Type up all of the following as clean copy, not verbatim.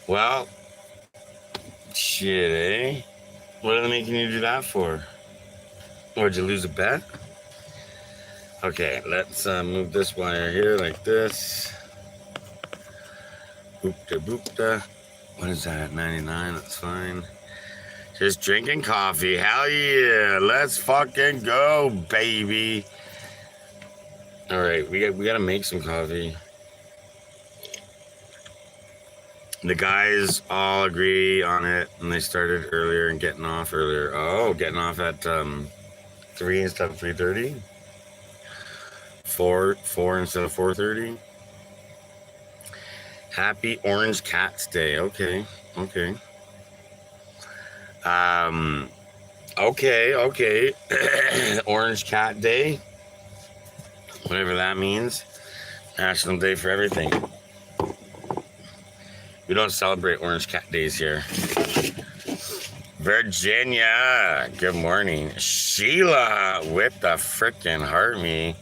Well, shit, eh? What are they making you do that for? Or did you lose a bet? Okay, let's move this wire here like this. Boopta boopta. What is that? 99. That's fine. Just drinking coffee. Hell yeah. Let's fucking go, baby. All right, we gotta make some coffee. The guys all agree on it, and they started earlier and getting off earlier. Oh, getting off at 3 instead of 3:30. 4 instead of 4:30. Happy Orange Cats Day. Okay. Okay. Orange Cat Day. Whatever that means. National Day for everything. We don't celebrate Orange Cat Days here. Virginia. Good morning. Sheila with the frickin' heart me.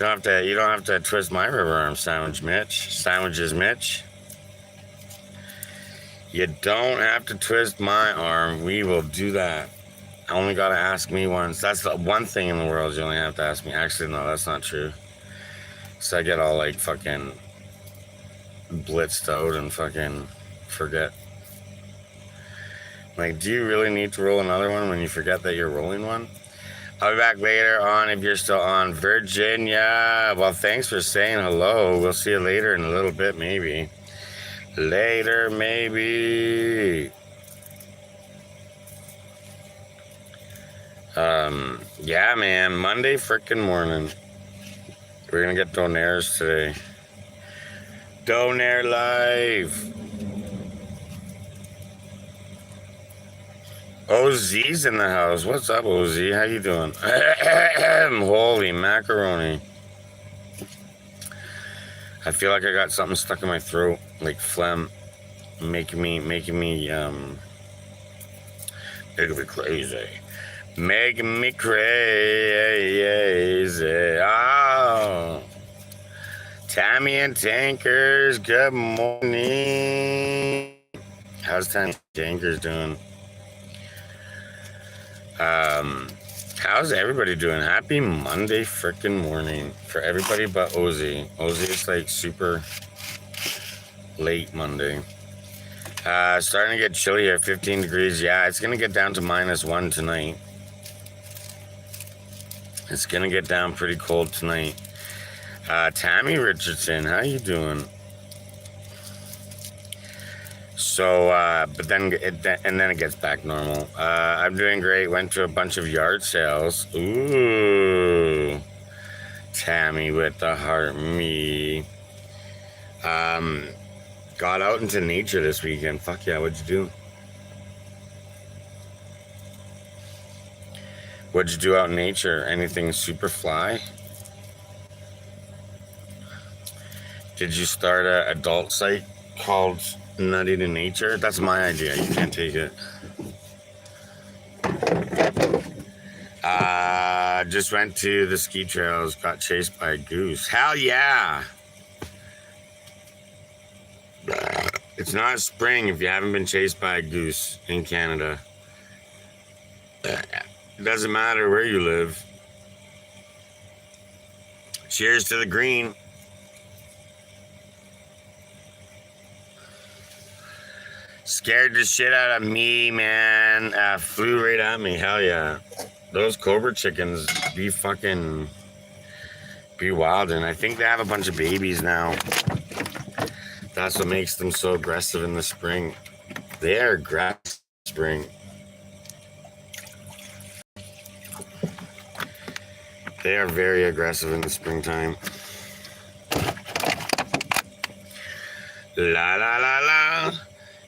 You don't have to twist my rubber arm sandwiches, Mitch. You don't have to twist my arm. We will do that. I only got to ask me once. That's the one thing in the world you only have to ask me. Actually, no, that's not true. So I get all like fucking blitzed out and fucking forget. Like, do you really need to roll another one when you forget that you're rolling one? I'll be back later on if you're still on. Virginia. Well, thanks for saying hello. We'll see you later in a little bit, maybe. Later, maybe. Yeah, man. Monday frickin' morning. We're gonna get donaires today. Donaire live. OZ's in the house. What's up, OZ? How you doing? Holy macaroni. I feel like I got something stuck in my throat, like phlegm, making me crazy. Making me crazy. Oh. Tammy and Tankers, good morning. How's Tammy and Tankers doing? How's everybody doing? Happy Monday frickin' morning for everybody but Ozzy. Ozzy, it's like super late Monday. Starting to get chilly here, 15 degrees. Yeah, it's gonna get down to -1 tonight. It's gonna get down pretty cold tonight. Tammy Richardson, how you doing? So, but then it gets back normal. I'm doing great. Went to a bunch of yard sales. Ooh, Tammy with the heart, me. Got out into nature this weekend. Fuck yeah, what'd you do? What'd you do out in nature? Anything super fly? Did you start an adult site called Nutty to Nature? That's my idea. You can't take it. Just went to the ski trails. Got chased by a goose. Hell yeah! It's not spring if you haven't been chased by a goose in Canada. It doesn't matter where you live. Cheers to the green. Scared the shit out of me, man. Flew right at me. Hell yeah. Those Cobra chickens be wild. And I think they have a bunch of babies now. That's what makes them so aggressive in the spring. They are aggressive in spring. They are very aggressive in the springtime. La la la la.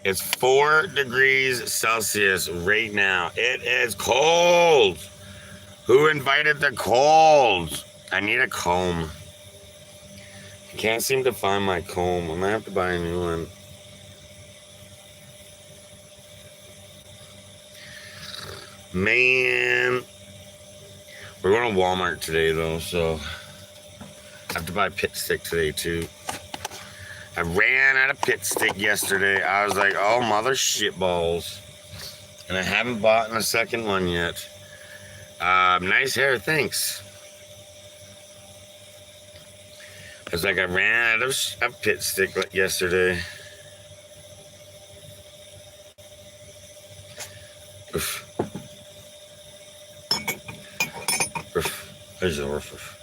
It's 4 degrees Celsius right now. It is cold. Who invited the cold? I need a comb. I can't seem to find my comb. I might have to buy a new one. Man. We're going to Walmart today, though, so I have to buy Pit Stick today, too. I ran out of pit stick yesterday. I was like, oh, mother shitballs. And I haven't bought a second one yet. Nice hair, thanks. I was like, I ran out of pit stick yesterday. Oof. There's your roof.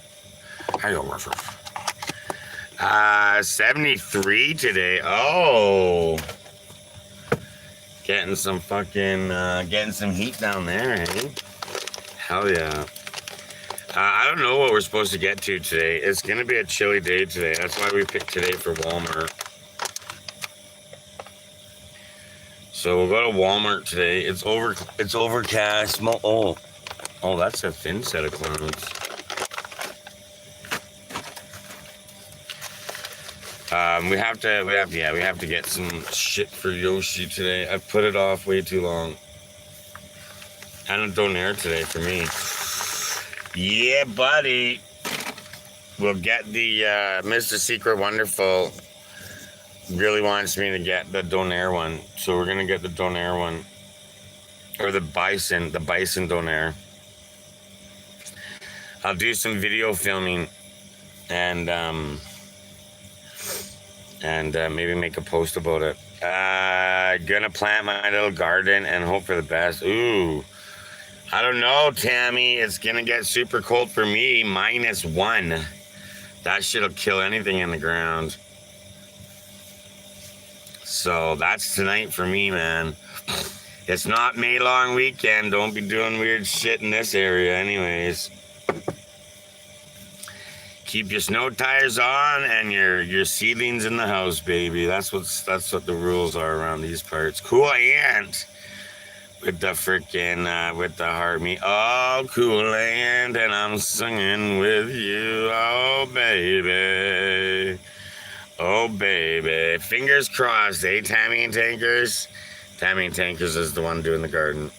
How you roof? 73 today. Oh. Getting some fucking, getting some heat down there, eh? Hell yeah. I don't know what we're supposed to get to today. It's going to be a chilly day today. That's why we picked today for Walmart. So we'll go to Walmart today. It's overcast. Oh, that's a thin set of clouds. We have to get some shit for Yoshi today. I put it off way too long. And a donaire today for me. Yeah, buddy. We'll get the Mr. Secret Wonderful really wants me to get the donaire one. So we're gonna get the donaire one. Or the bison donaire. I'll do some video filming and maybe make a post about it. Gonna plant my little garden and hope for the best. Ooh, I don't know, Tammy. It's gonna get super cold for me. -1. That shit'll kill anything in the ground. So that's tonight for me, man. It's not May long weekend. Don't be doing weird shit in this area anyways. Keep your snow tires on and your seedlings in the house, baby. That's what the rules are around these parts. Cool Ant with the frickin' with the heart me. Oh, Cool Ant, and I'm singing with you. Oh, baby. Oh, baby. Fingers crossed, eh, Tammy and Tankers? Tammy and Tankers is the one doing the garden.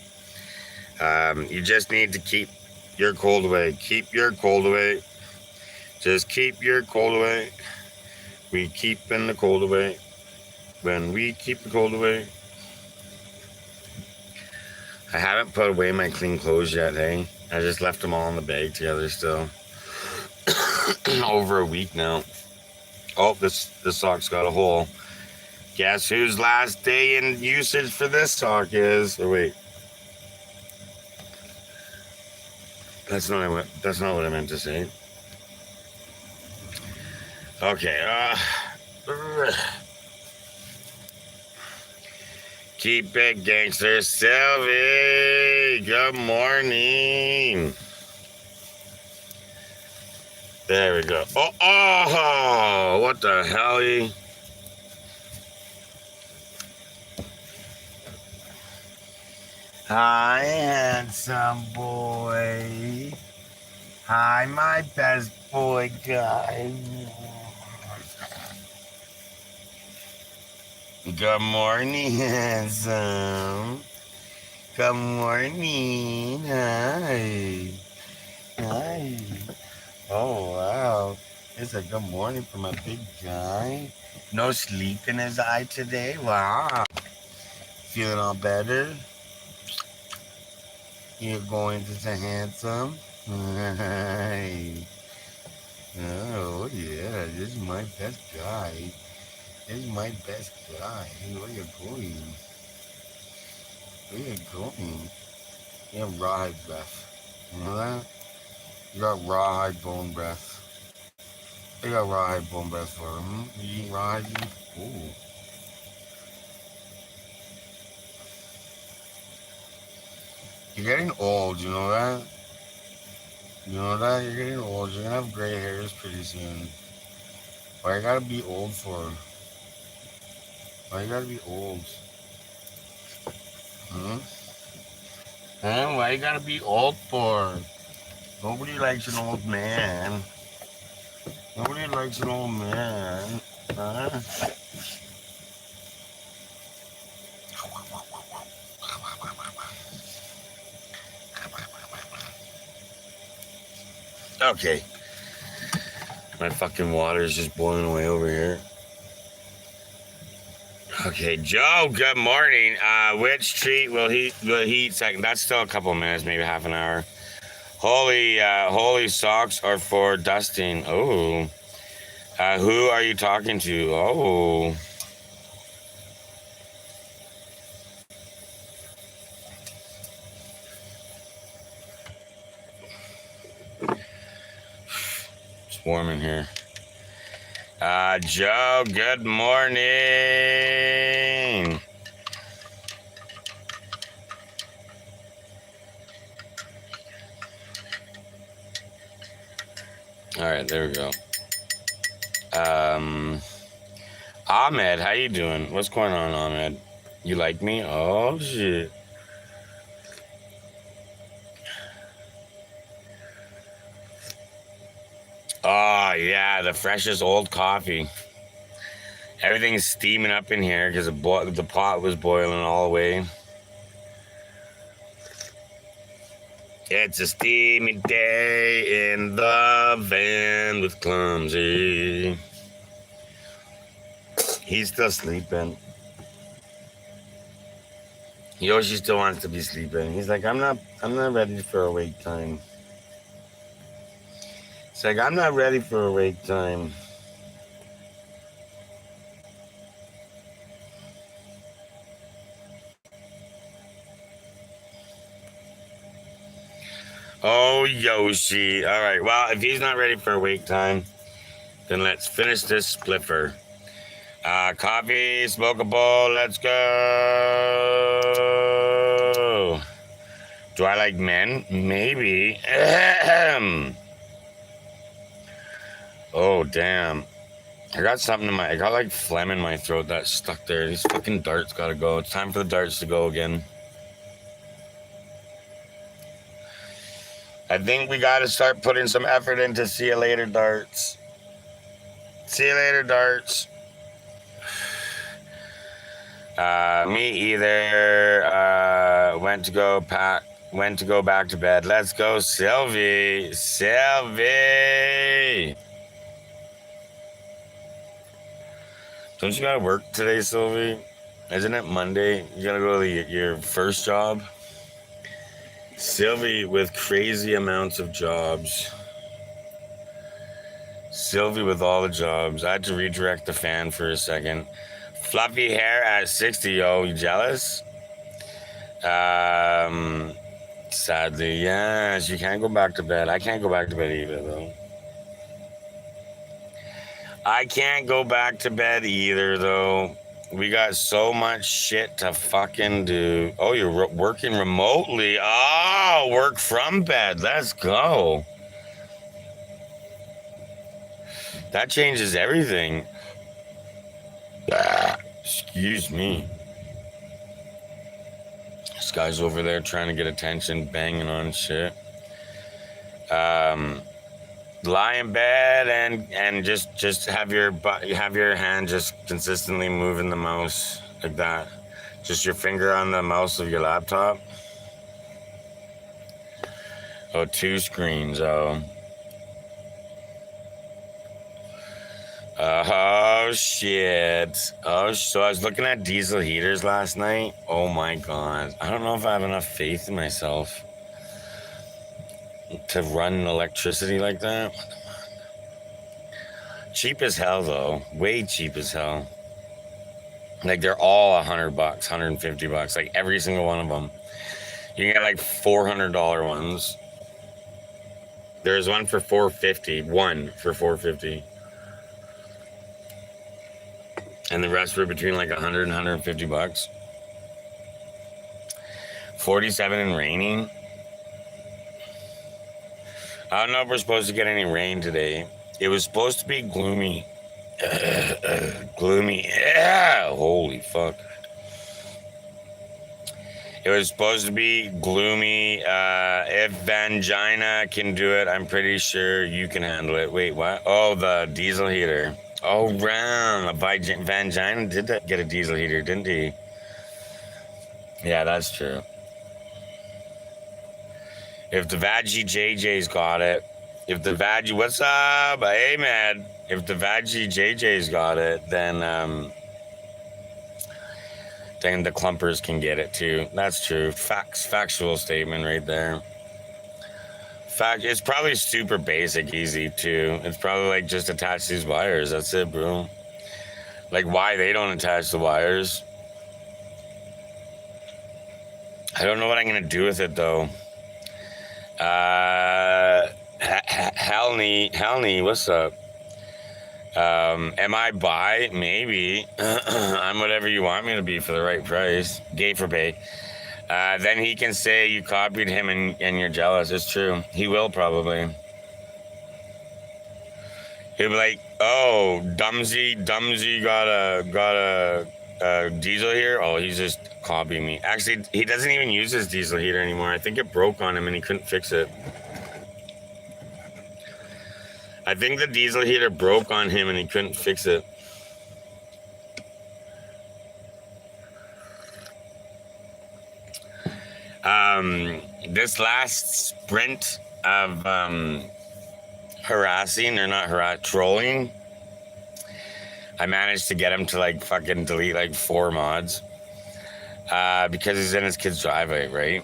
You just need to keep your cold away. Keep your cold away. Just keep your cold away. We keepin' the cold away. When we keep the cold away. I haven't put away my clean clothes yet, hey? I just left them all in the bag together still. Over a week now. Oh, this sock's got a hole. Guess whose last day in usage for this sock is? Or wait. That's not what I meant to say. Okay, keep it gangster, Sylvie. Good morning. There we go. Oh, what the hell? Hi, handsome boy. Hi, my best boy guy. Good morning, handsome. Good morning. Hi. Hi. Oh, wow. It's a good morning for my big guy. No sleep in his eye today? Wow. Feeling all better? You're going to say handsome? Hi. Oh, yeah. This is my best guy. This is my best guy. Where you going? Where you going? You have rawhide breath. You know that? You got rawhide bone breath. You got rawhide bone breath for him. You eat rawhide? Ooh. You're getting old, you know that? You know that? You're getting old. You're gonna have gray hairs pretty soon. Why you gotta be old for? Why you gotta be old? Huh? Huh? Why you gotta be old for? Nobody likes an old man. Nobody likes an old man. Huh? Okay. My fucking water is just boiling away over here. Okay, Joe, good morning. Which treat will he eat second? That's still a couple of minutes, maybe half an hour. Holy socks are for dusting. Oh. Who are you talking to? Oh. It's warm in here. Joe, good morning. All right, there we go. Ahmed, how you doing? What's going on, Ahmed? You like me? Oh, shit. Oh, yeah, the freshest old coffee. Everything's steaming up in here because the pot was boiling all the way. It's a steamy day in the van with Clumsy. He's still sleeping. Yoshi still wants to be sleeping. He's like, I'm not ready for awake time. It's like, I'm not ready for awake time. Oh, Yoshi. All right. Well, if he's not ready for awake time, then let's finish this spliffer. Coffee, smokable, let's go. Do I like men? Maybe. Oh, damn. I got something I got like phlegm in my throat that's stuck there. These fucking darts gotta go. It's time for the darts to go again. I think we gotta start putting some effort into see you later darts. See you later darts. Me either. Went to go back to bed. Let's go, Sylvie. Sylvie. Don't you gotta work today, Sylvie? Isn't it Monday? You gotta go to your first job? Sylvie with crazy amounts of jobs. Sylvie with all the jobs. I had to redirect the fan for a second. Fluffy hair at 60, yo. You jealous? Sadly, yes. You can't go back to bed. I can't go back to bed either, though. I can't go back to bed either, though. We got so much shit to fucking do. Oh, you're working remotely. Oh, work from bed. Let's go. That changes everything. Excuse me. This guy's over there trying to get attention, banging on shit. Lie in bed and just have your hand just consistently moving the mouse like that. Just your finger on the mouse of your laptop. Oh, two screens. Oh. Oh shit. Oh, so I was looking at diesel heaters last night. Oh my god. I don't know if I have enough faith in myself to run electricity like that. Cheap as hell though. Way cheap as hell. Like they're all $100, $150. Like every single one of them. You can get like $400 ones. There's one for $450. One for $450. And the rest were between like $100 and $150. 47 and raining. I don't know if we're supposed to get any rain today. It was supposed to be gloomy. Gloomy. Holy fuck. It was supposed to be gloomy. If Vangina can do it, I'm pretty sure you can handle it. Wait, what? Oh, the diesel heater. Oh, round. Vangina did get a diesel heater, didn't he? Yeah, that's true. If the Vaggie JJ's got it, what's up? Hey, man. If the Vaggie JJ's got it, then then the clumpers can get it too. That's true. Factual statement right there. It's probably super basic, easy too. It's probably like just attach these wires. That's it, bro. Like why they don't attach the wires. I don't know what I'm gonna do with it though. Helny, what's up? Am I bi? Maybe. I'm whatever you want me to be for the right price. Gay for pay. Then he can say you copied him and you're jealous. It's true. He will probably. He'll be like, oh, Dumsy got a diesel here. Oh, he's just copying me. Actually, he doesn't even use his diesel heater anymore. I think it broke on him and he couldn't fix it. I think the diesel heater broke on him and he couldn't fix it. This last sprint of trolling, I managed to get him to like fucking delete like 4 mods because he's in his kid's driveway, right?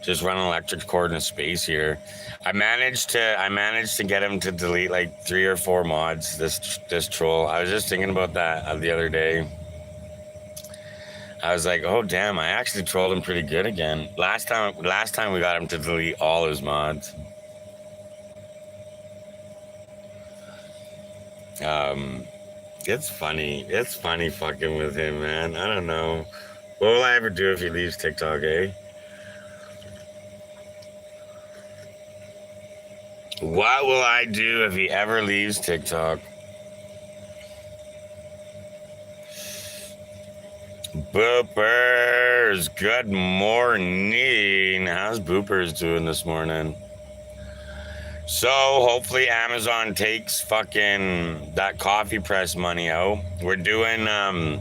Just run an electric cord in space here. I managed to get him to delete like 3 or 4 mods. This troll. I was just thinking about that the other day. I was like, oh damn, I actually trolled him pretty good again. Last time we got him to delete all his mods. It's funny. It's funny fucking with him, man. I don't know. What will I ever do if he leaves TikTok, eh? What will I do if he ever leaves TikTok? Boopers, good morning. How's Boopers doing this morning? So hopefully Amazon takes fucking that coffee press money out. We're doing a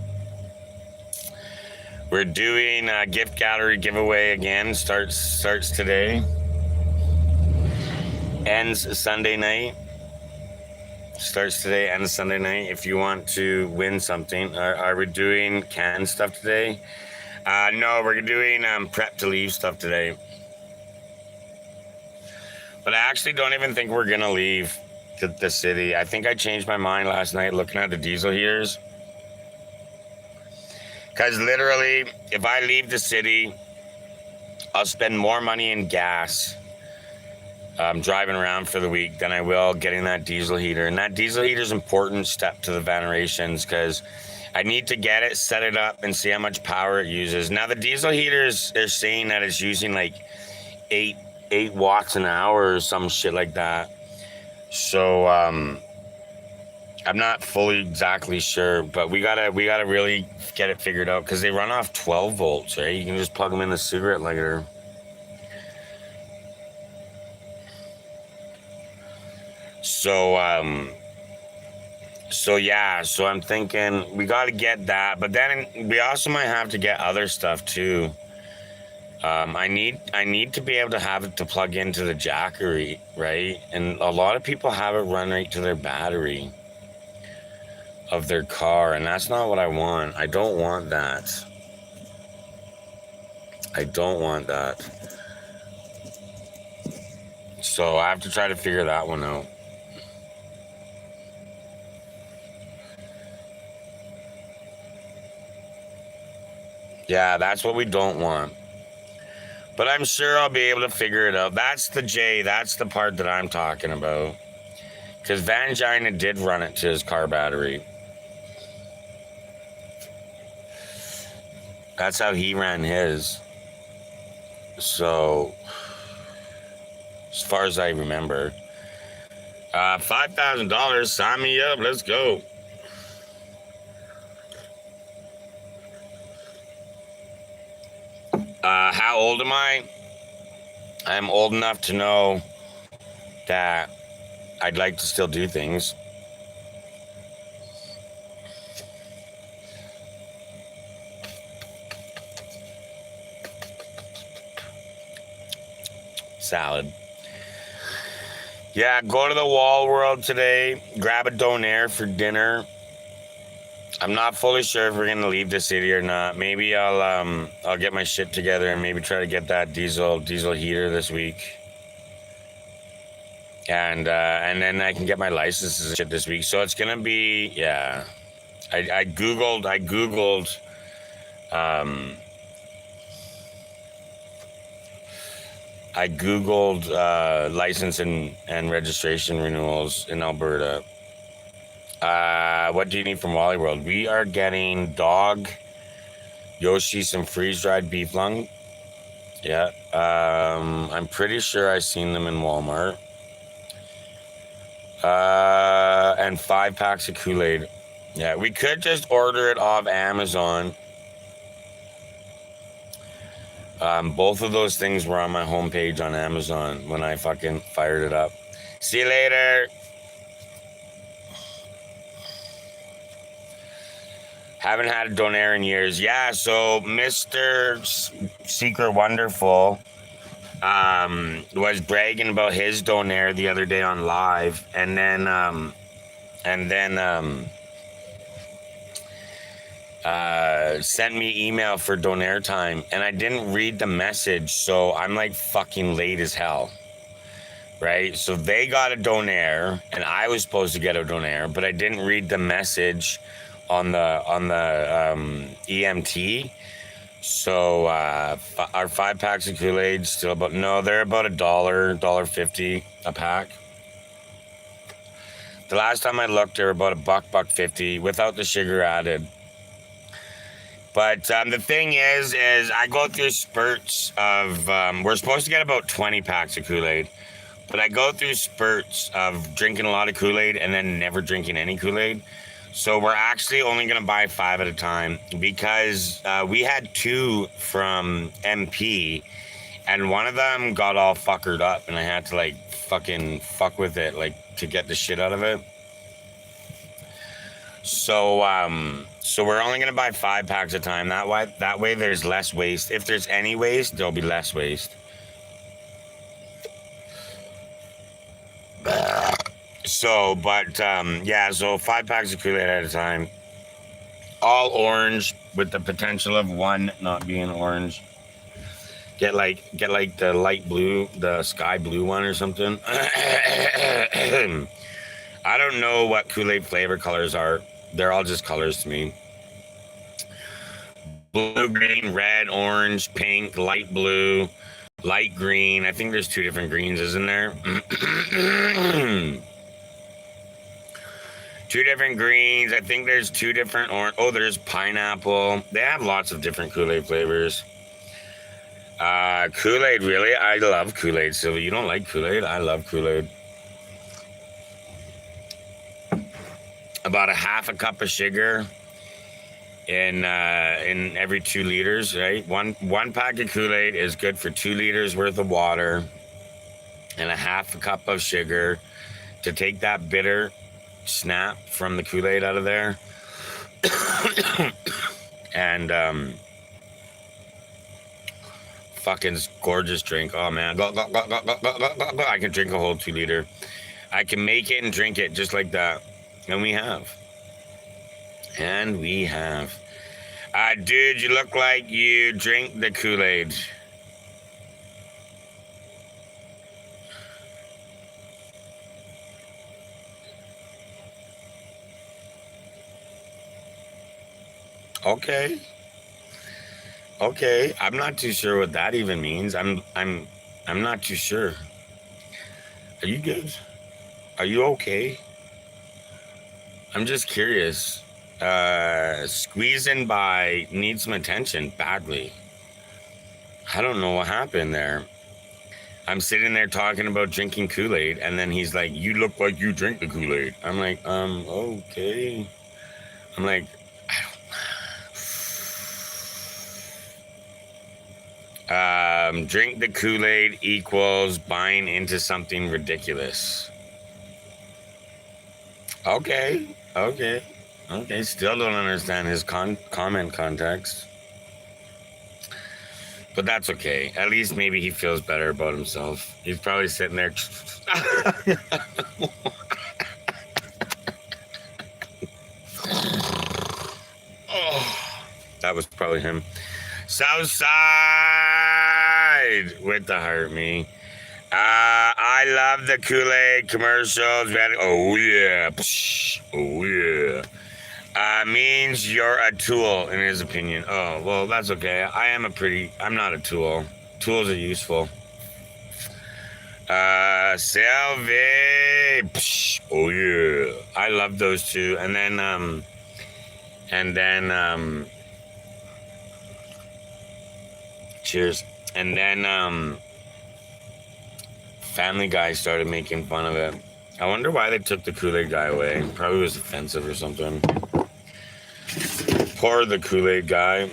gift gallery giveaway again. Starts today. Ends Sunday night. Starts today, ends Sunday night. If you want to win something, are we doing canned stuff today? No, we're doing prep to leave stuff today. But I actually don't even think we're gonna leave the city. I think I changed my mind last night looking at the diesel heaters. Because literally, if I leave the city, I'll spend more money in gas driving around for the week than I will getting that diesel heater. And that diesel heater is an important step to the venerations because I need to get it, set it up, and see how much power it uses. Now, the diesel heaters, they're saying that it's using like 8 watts an hour or some shit like that. So I'm not fully exactly sure, but we gotta really get it figured out because they run off 12 volts, right? You can just plug them in the cigarette lighter. So yeah, so I'm thinking we got to get that, but then we also might have to get other stuff too. I need to be able to have it to plug into the jackery, right? And a lot of people have it run right to their battery of their car, and that's not what I want. I don't want that. I don't want that. So I have to try to figure that one out. Yeah, that's what we don't want. But I'm sure I'll be able to figure it out. That's the part that I'm talking about. Because Vangina did run it to his car battery. That's how he ran his. So, as far as I remember. $5,000, sign me up, let's go. How old am I? I'm old enough to know that I'd like to still do things. Salad. Yeah, go to the Wall World today. Grab a donaire for dinner. I'm not fully sure if we're gonna leave the city or not. Maybe I'll get my shit together and maybe try to get that diesel heater this week. And then I can get my licenses and shit this week. So it's gonna be, yeah. I googled um license and registration renewals in Alberta. What do you need from Wally World? We are getting dog, Yoshi, some freeze-dried beef lung. Yeah. I'm pretty sure I seen them in Walmart. And 5 packs of Kool-Aid. Yeah, we could just order it off Amazon. Both of those things were on my homepage on Amazon when I fucking fired it up. See you later. Haven't had a donaire in years. Yeah, so Mr. Secret Wonderful was bragging about his donaire the other day on live, and then sent me email for donaire time, and I didn't read the message, so I'm like fucking late as hell. Right? So they got a donaire, and I was supposed to get a donaire, but I didn't read the message on the EMT. So our 5 packs of Kool-Aid still about, no, they're about $1.50 a pack. The last time I looked, they were about $1.50 without the sugar added. But the thing is I go through spurts of, we're supposed to get about 20 packs of Kool-Aid, but I go through spurts of drinking a lot of Kool-Aid and then never drinking any Kool-Aid. So we're actually only going to buy 5 at a time, because we had 2 from MP, and one of them got all fuckered up, and I had to like fucking fuck with it, like, to get the shit out of it. So so we're only going to buy 5 packs at a time. That way there's less waste. If there's any waste, there'll be less waste. So, but yeah, so 5 packs of Kool-Aid at a time, all orange with the potential of one not being orange. Get like the light blue, the sky blue one or something. I don't know what Kool-Aid flavor colors are. They're all just colors to me. Blue, green, red, orange, pink, light blue, light green. I think there's 2 different greens, isn't there? 2 different greens. I think there's 2 different orange. Oh, there's pineapple. They have lots of different Kool-Aid flavors. Kool-Aid, really? I love Kool-Aid. Sylvia, you don't like Kool-Aid? I love Kool-Aid. About a half a cup of sugar in every 2 liters, right? One pack of Kool-Aid is good for 2 liters worth of water, and a half a cup of sugar to take that bitter snap from the Kool-Aid out of there. And fucking gorgeous drink. Oh man, I can drink a whole 2 liter. I can make it and drink it just like that. And we have. Dude, you look like you drink the Kool-Aid. Okay. I'm not too sure what that even means. I'm not too sure. Are you good? Are you okay? I'm just curious. Squeezing by needs some attention badly. I don't know what happened there. I'm sitting there talking about drinking Kool-Aid, and then he's like, "You look like you drink the Kool-Aid." I'm like, okay. I'm like, drink the Kool-Aid equals buying into something ridiculous. Okay. Still don't understand his comment context. But that's okay. At least maybe he feels better about himself. He's probably sitting there. That was probably him. Southside with the heart me. I love the Kool-Aid commercials. Oh yeah, psh, oh yeah. Means you're a tool in his opinion. Oh well, that's okay. I'm not a tool. Tools are useful. Selvi. Psh, oh yeah. I love those two. And then cheers. And then Family Guy started making fun of it. I wonder why they took the Kool-Aid guy away. Probably was offensive or something. Poor the Kool-Aid guy.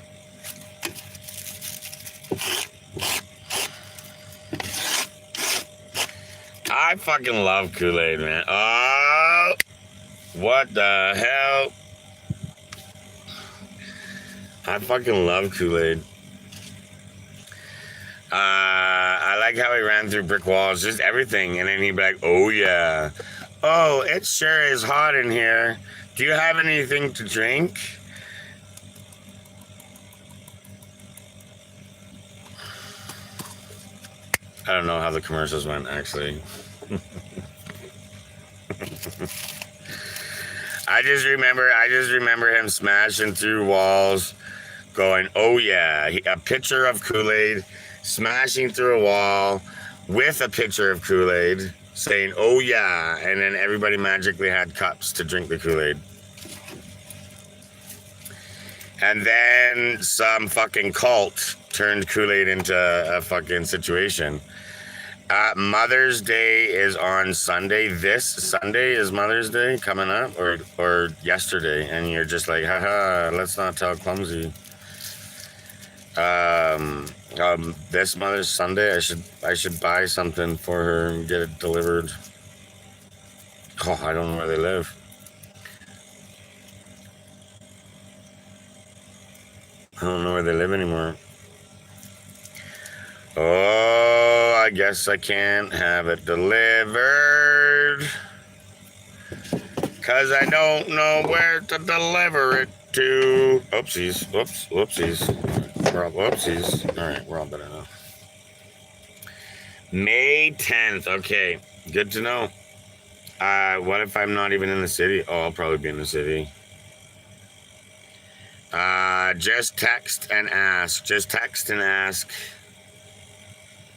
I fucking love Kool-Aid, man. Oh, what the hell? I fucking love Kool-Aid. I like how he ran through brick walls, just everything. And then he'd be like, oh yeah. Oh, it sure is hot in here. Do you have anything to drink? I don't know how the commercials went, actually. I just remember him smashing through walls, going, oh yeah. A picture of Kool-Aid, smashing through a wall with a picture of Kool-Aid, saying, oh yeah. And then everybody magically had cups to drink the Kool-Aid. And then some fucking cult turned Kool-Aid into a fucking situation. Mother's Day is on Sunday. This Sunday is Mother's Day coming up, or yesterday, and you're just like, haha, let's not tell Clumsy. This Mother's Sunday, I should buy something for her and get it delivered. Oh, I don't know where they live. I don't know where they live anymore. Oh, I guess I can't have it delivered. 'Cause I don't know where to deliver it to. Oopsies. Whoopsies. Whoopsies. All right, we're all better now. May 10th. Okay, good to know. What if I'm not even in the city? Oh, I'll probably be in the city. Just text and ask. Just text and ask.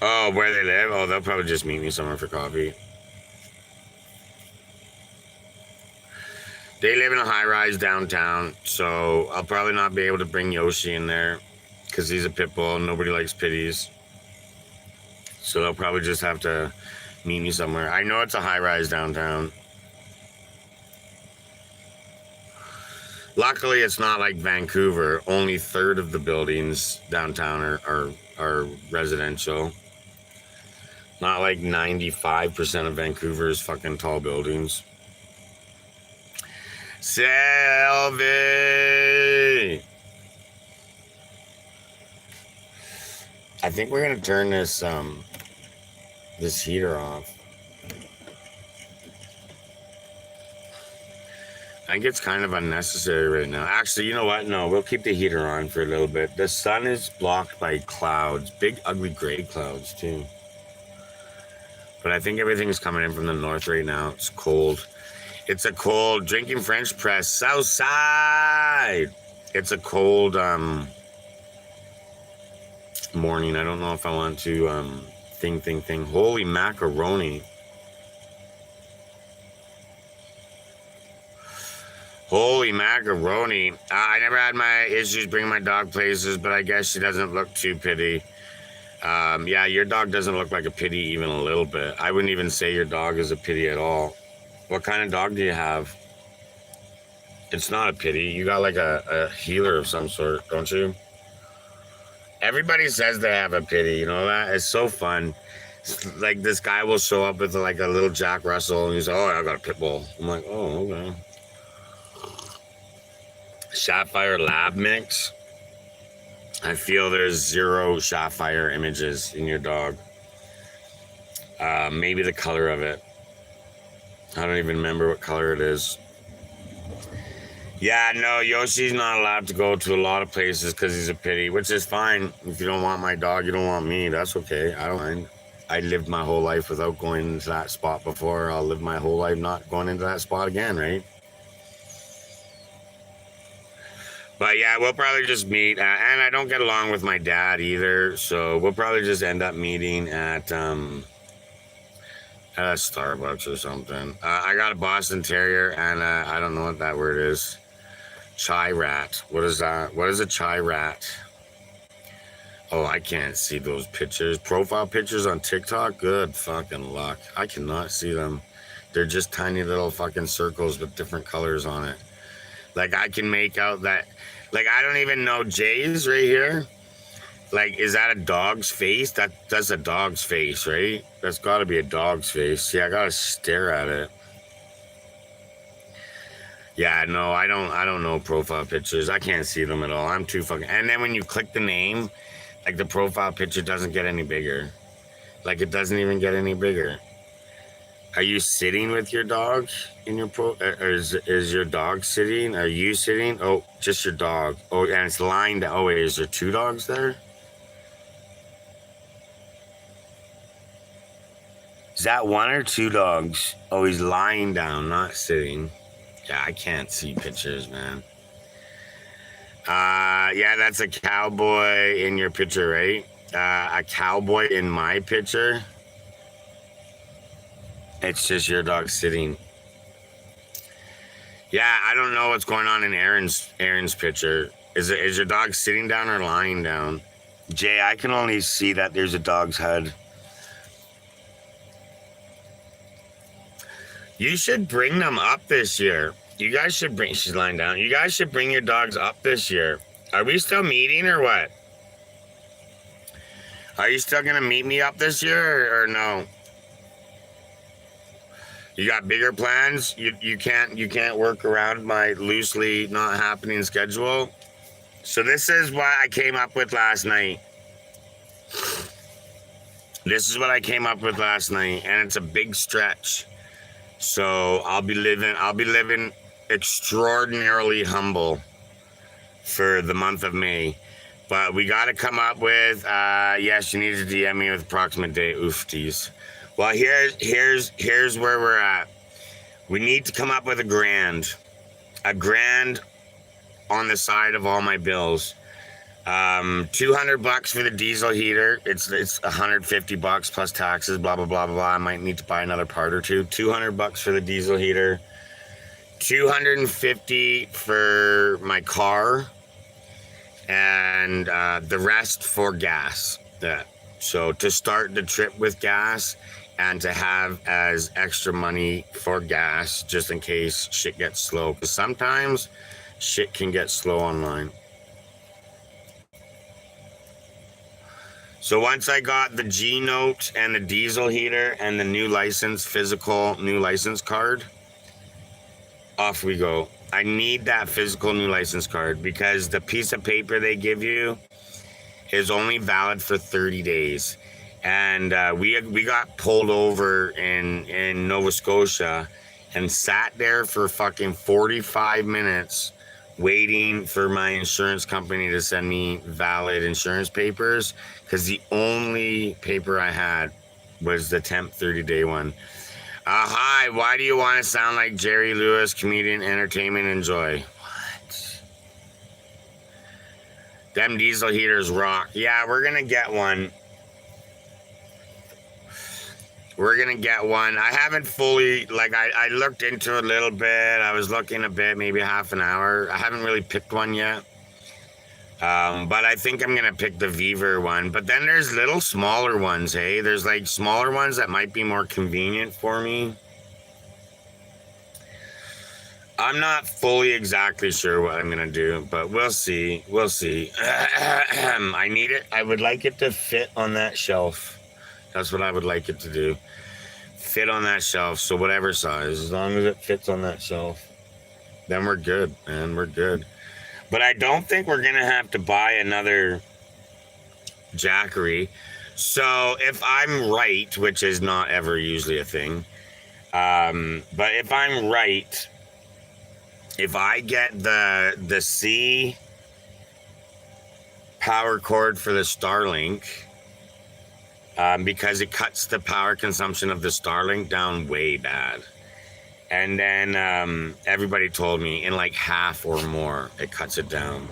Oh, where they live? Oh, they'll probably just meet me somewhere for coffee. They live in a high-rise downtown, so I'll probably not be able to bring Yoshi in there because he's a pit bull and nobody likes pitties. So they'll probably just have to meet me somewhere. I know it's a high-rise downtown. Luckily, it's not like Vancouver. Only a third of the buildings downtown are residential. Not like 95% of Vancouver's fucking tall buildings. Selvi! I think we're gonna turn this this heater off. I think it's kind of unnecessary right now. Actually, you know what? No, we'll keep the heater on for a little bit. The sun is blocked by clouds, big ugly gray clouds too. But I think everything's coming in from the north right now. It's cold. It's a cold, drinking French press, south side. It's a cold morning. I don't know if I want to thing. Holy macaroni. Holy macaroni. I never had my issues bringing my dog places, but I guess she doesn't look too pitty. Yeah, your dog doesn't look like a pitty even a little bit. I wouldn't even say your dog is a pitty at all. What kind of dog do you have? It's not a pitty. You got like a healer of some sort, don't you? Everybody says they have a pitty, you know that? It's so fun. Like this guy will show up with like a little Jack Russell and he's like, oh, I got a pit bull. I'm like, oh, okay. Sapphire Lab mix. I feel there's 0 Sapphire images in your dog. Maybe the color of it. I don't even remember what color it is. Yeah, no, Yoshi's not allowed to go to a lot of places because he's a pity, which is fine. If you don't want my dog, you don't want me. That's okay. I don't mind. I lived my whole life without going into that spot before. I'll live my whole life not going into that spot again, right? But yeah, we'll probably just meet. And I don't get along with my dad either, so we'll probably just end up meeting at a Starbucks or something. I got a Boston Terrier, and I don't know what that word is. Chai rat. What is that? What is a chai rat? Oh, I can't see those pictures. Profile pictures on TikTok? Good fucking luck. I cannot see them. They're just tiny little fucking circles with different colors on it. Like, I can make out that. Like, I don't even know Jay's right here. Like, is that a dog's face? That's a dog's face, right? That's got to be a dog's face. See, I gotta stare at it. Yeah, no, I don't know profile pictures. I can't see them at all. I'm too fucking. And then when you click the name, like the profile picture doesn't get any bigger. Like it doesn't even get any bigger. Are you sitting with your dog in your or is your dog sitting? Are you sitting? Oh, just your dog. Oh, and it's lying down. Oh, wait, is there two dogs there? Is that one or two dogs? Oh, he's lying down, not sitting. Yeah, I can't see pictures, man. Yeah, that's a cowboy in your picture, right? A cowboy in my picture. It's just your dog sitting. Yeah, I don't know what's going on in Aaron's picture. Is your dog sitting down or lying down? Jay, I can only see that there's a dog's head. You should bring them up this year. You guys should bring. She's lying down. You guys should bring your dogs up this year. Are we still meeting or what? Are you still gonna meet me up this year or no? You got bigger plans? You can't work around my loosely not happening schedule. So this is what I came up with last night. This is what I came up with last night, and it's a big stretch. So I'll be living extraordinarily humble for the month of May. But we got to come up with, yes, you need to DM me with approximate date. Oofties. Well, here's where we're at. We need to come up with a grand on the side of all my bills. $200 for the diesel heater. It's $150 plus taxes. Blah blah blah blah blah. I might need to buy another part or two. $200 for the diesel heater. $250 for my car, and the rest for gas. Yeah. So to start the trip with gas, and to have as extra money for gas just in case shit gets slow. Because sometimes shit can get slow online. So once I got the G note and the diesel heater and the new physical new license card, off we go. I need that physical new license card because the piece of paper they give you is only valid for 30 days. And we got pulled over in Nova Scotia and sat there for fucking 45 minutes waiting for my insurance company to send me valid insurance papers because the only paper I had was the temp 30-day one. Hi, why do you want to sound like Jerry Lewis, comedian, entertainment, and joy? What? Them diesel heaters rock. Yeah, we're going to get one. We're going to get one. I haven't fully, I looked into it a little bit. I was looking a bit, maybe half an hour. I haven't really picked one yet. But I think I'm going to pick the Viver one. But then there's little smaller ones, hey? There's like smaller ones that might be more convenient for me. I'm not fully exactly sure what I'm going to do, but we'll see. We'll see. I need it. I would like it to fit on that shelf. That's what I would like it to do. Fit on that shelf. So whatever size, as long as it fits on that shelf, then we're good, man. We're good. But I don't think we're going to have to buy another Jackery. So if I'm right, which is not ever usually a thing, but if I'm right, if I get the C power cord for the Starlink, because it cuts the power consumption of the Starlink down way bad. And then everybody told me in like half or more, it cuts it down.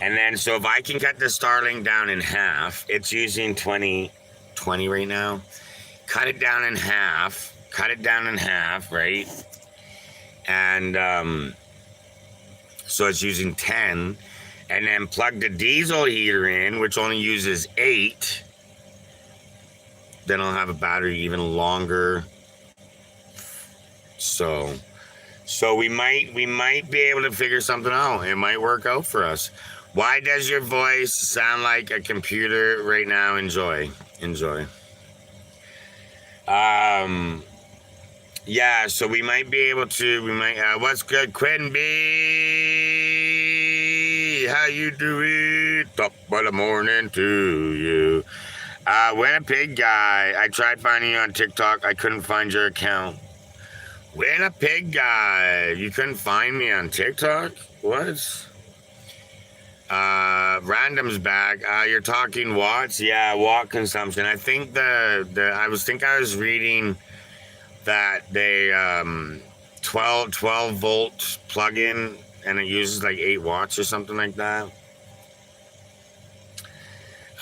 And then, so if I can cut the Starlink down in half, it's using 20 right now. Cut it down in half, right? And so it's using 10, and then plug the diesel heater in, which only uses 8. Then I'll have a battery even longer. So we might be able to figure something out. It might work out for us. Why does your voice sound like a computer right now? Enjoy. Yeah, so we might be able to, what's good, Quentin B? How you doing? Top of the morning to you. Winnipeg guy, I tried finding you on TikTok. I couldn't find your account. Winnipeg guy, you couldn't find me on TikTok? What? Random's back. You're talking watts? Yeah, watt consumption. I think I was reading that they 12 volt plug-in, and it uses like 8 watts or something like that.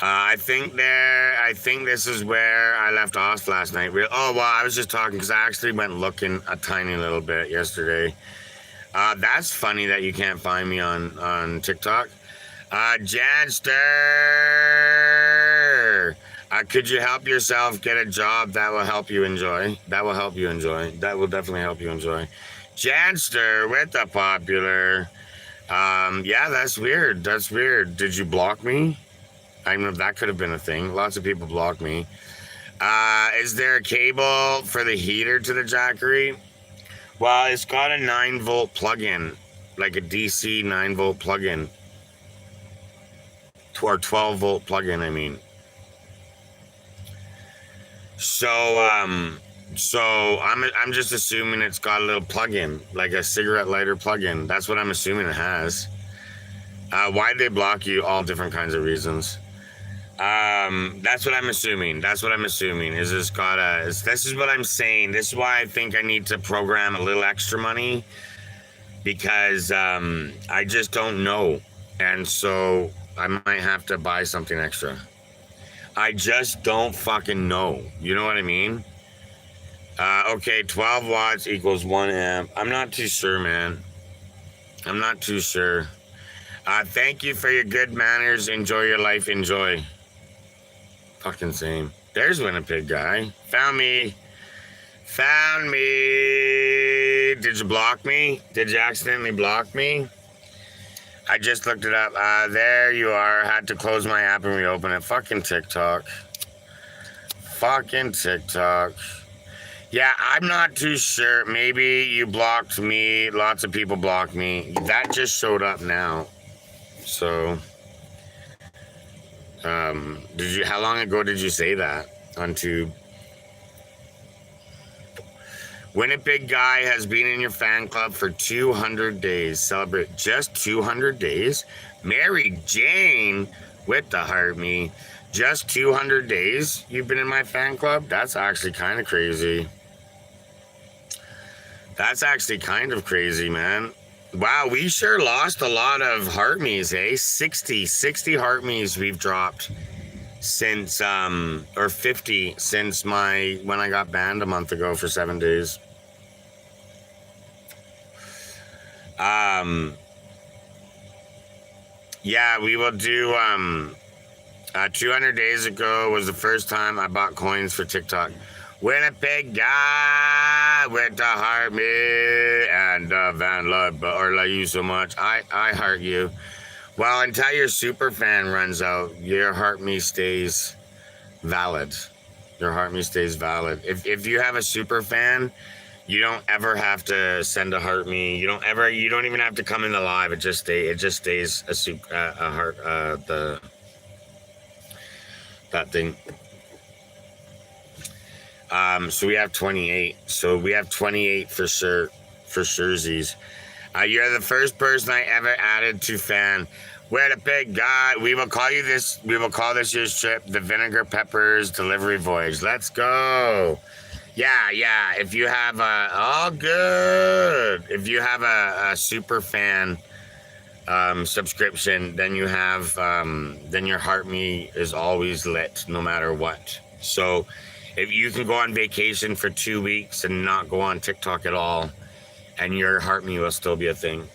I think this is where I left off last night. Oh, well, I was just talking because I actually went looking a tiny little bit yesterday. That's funny that you can't find me on TikTok. Janster, could you help yourself get a job that will help you enjoy? That will definitely help you enjoy. Janster with the popular. Yeah, that's weird. Did you block me? I mean, that could have been a thing. Lots of people block me. Is there a cable for the heater to the Jackery? Well, it's got a 9 volt plug-in, like a DC 9 volt plug-in. Or 12 volt plug-in, I mean. So I'm just assuming it's got a little plug-in, like a cigarette lighter plug-in. That's what I'm assuming it has. Why'd they block you? All different kinds of reasons. That's what I'm assuming. Is this is what I'm saying. This is why I think I need to program a little extra money, because I just don't know. And so I might have to buy something extra. I just don't fucking know. You know what I mean? Okay, 12 watts equals 1 amp. I'm not too sure, man. I'm not too sure. Thank you for your good manners. Enjoy your life. Enjoy. Fucking same. There's Winnipeg guy. Found me. Did you block me? Did you accidentally block me? I just looked it up. There you are. Had to close my app and reopen it. Fucking TikTok. Yeah, I'm not too sure. Maybe you blocked me. Lots of people blocked me. That just showed up now. So, how long ago did you say that on Tube? Winnipeg guy has been in your fan club for 200 days. Celebrate just 200 days. Mary Jane with the heart me. Just 200 days you've been in my fan club? That's actually kind of crazy. Man. Wow, we sure lost a lot of heart me's, eh? 60 heart me's we've dropped since, or 50 since when I got banned a month ago for 7 days. Yeah, we will do, 200 days ago was the first time I bought coins for TikTok. Winnipeg guy with the heart me and Van Love, or love you so much. I heart you. Well, until your super fan runs out, your heart me stays valid. If you have a super fan, you don't ever have to send a heart me. You don't even have to come in the live. It just stays a heart, that thing. So we have 28. So we have 28 for sure, for surezies. You're the first person I ever added to fan. We're the big guy. We will call you this. We will call this year's trip the Vinegar Peppers Delivery Voyage. Let's go. Yeah. If you have all good. If you have a super fan subscription, then you have then your heart me is always lit no matter what. So if you can go on vacation for 2 weeks and not go on TikTok at all, and your heart me will still be a thing.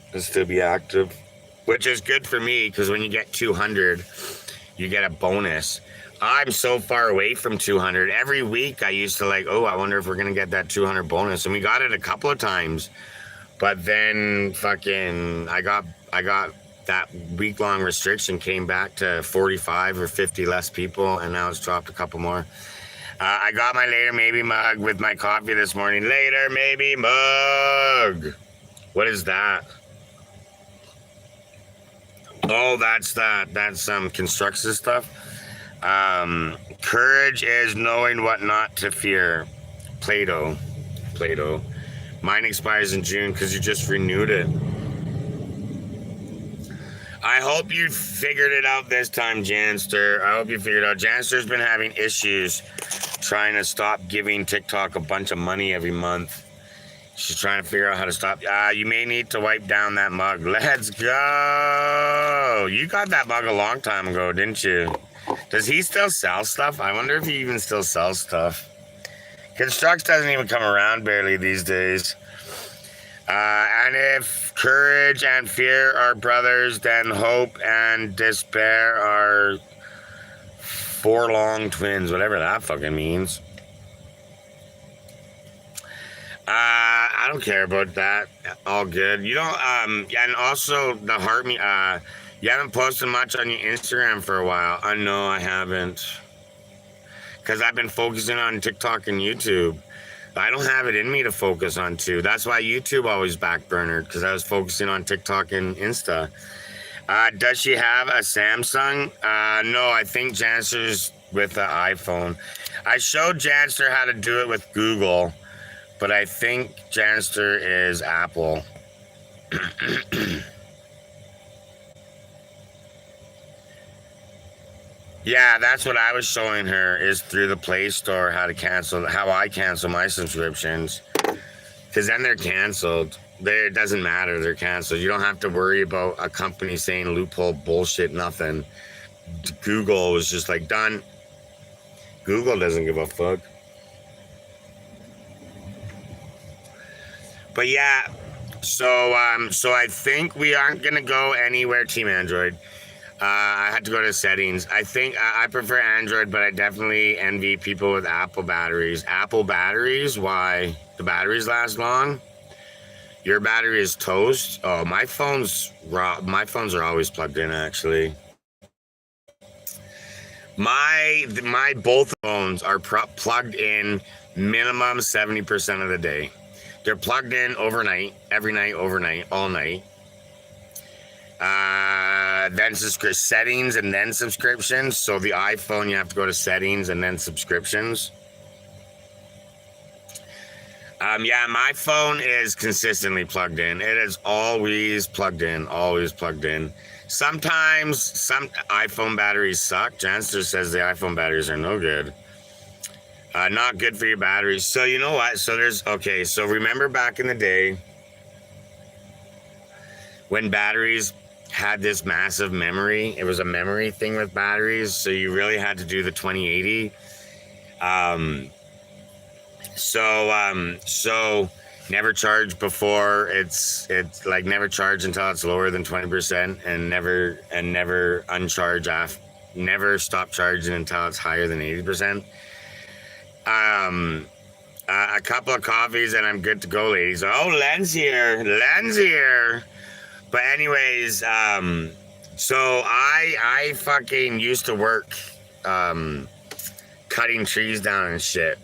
It'll still be active, which is good for me because when you get 200, you get a bonus. I'm so far away from 200. Every week I used to like, oh, I wonder if we're gonna get that 200 bonus, and we got it a couple of times. But then fucking I got that week-long restriction came back to 45 or 50 less people, and now it's dropped a couple more. I got my Later Maybe mug with my coffee this morning. Later Maybe mug. What is that? Oh, that's that. That's some construction stuff. Courage is knowing what not to fear. Play-Doh. Mine expires in June because you just renewed it. I hope you figured it out this time, Janster. I hope you figured it out. Janster's been having issues trying to stop giving TikTok a bunch of money every month. She's trying to figure out how to stop. You may need to wipe down that mug. Let's go. You got that mug a long time ago, didn't you? Does he still sell stuff? I wonder if he even still sells stuff. Construct doesn't even come around barely these days. And if courage and fear are brothers, then hope and despair are forlong twins, whatever that fucking means. I don't care about that. All good. You don't, and also the heart me, you haven't posted much on your Instagram for a while. No, I haven't. Because I've been focusing on TikTok and YouTube. I don't have it in me to focus on two. That's why YouTube always backburnered, because I was focusing on TikTok and Insta. Does she have a Samsung? No, I think Janster's with the iPhone. I showed Janster how to do it with Google, but I think Janster is Apple. Yeah, that's what I was showing her, is through the Play Store how I cancel my subscriptions. Because then they're canceled. It doesn't matter, they're canceled. You don't have to worry about a company saying loophole bullshit, nothing. Google was just like, done. Google doesn't give a fuck. But yeah, so I think we aren't gonna go anywhere Team Android. I had to go to settings. I think I prefer Android, but I definitely envy people with Apple batteries. Apple batteries? Why? The batteries last long? Your battery is toast? Oh, my phones are always plugged in, actually. My both phones are plugged in minimum 70% of the day. They're plugged in overnight, every night, overnight, all night. Then settings and then subscriptions. So the iPhone, you have to go to settings and then subscriptions. Yeah, my phone is consistently plugged in. It is always plugged in, always plugged in. Sometimes some iPhone batteries suck. Janster says the iPhone batteries are no good. Not good for your batteries. So you know what? So remember back in the day when batteries had this massive memory. It was a memory thing with batteries, so you really had to do the 2080. So never charge before it's like never charge until it's lower than 20%, and never uncharge never stop charging until it's higher than 80%. A couple of coffees and I'm good to go, ladies. Oh, Len's here. But anyways, so I fucking used to work cutting trees down and shit,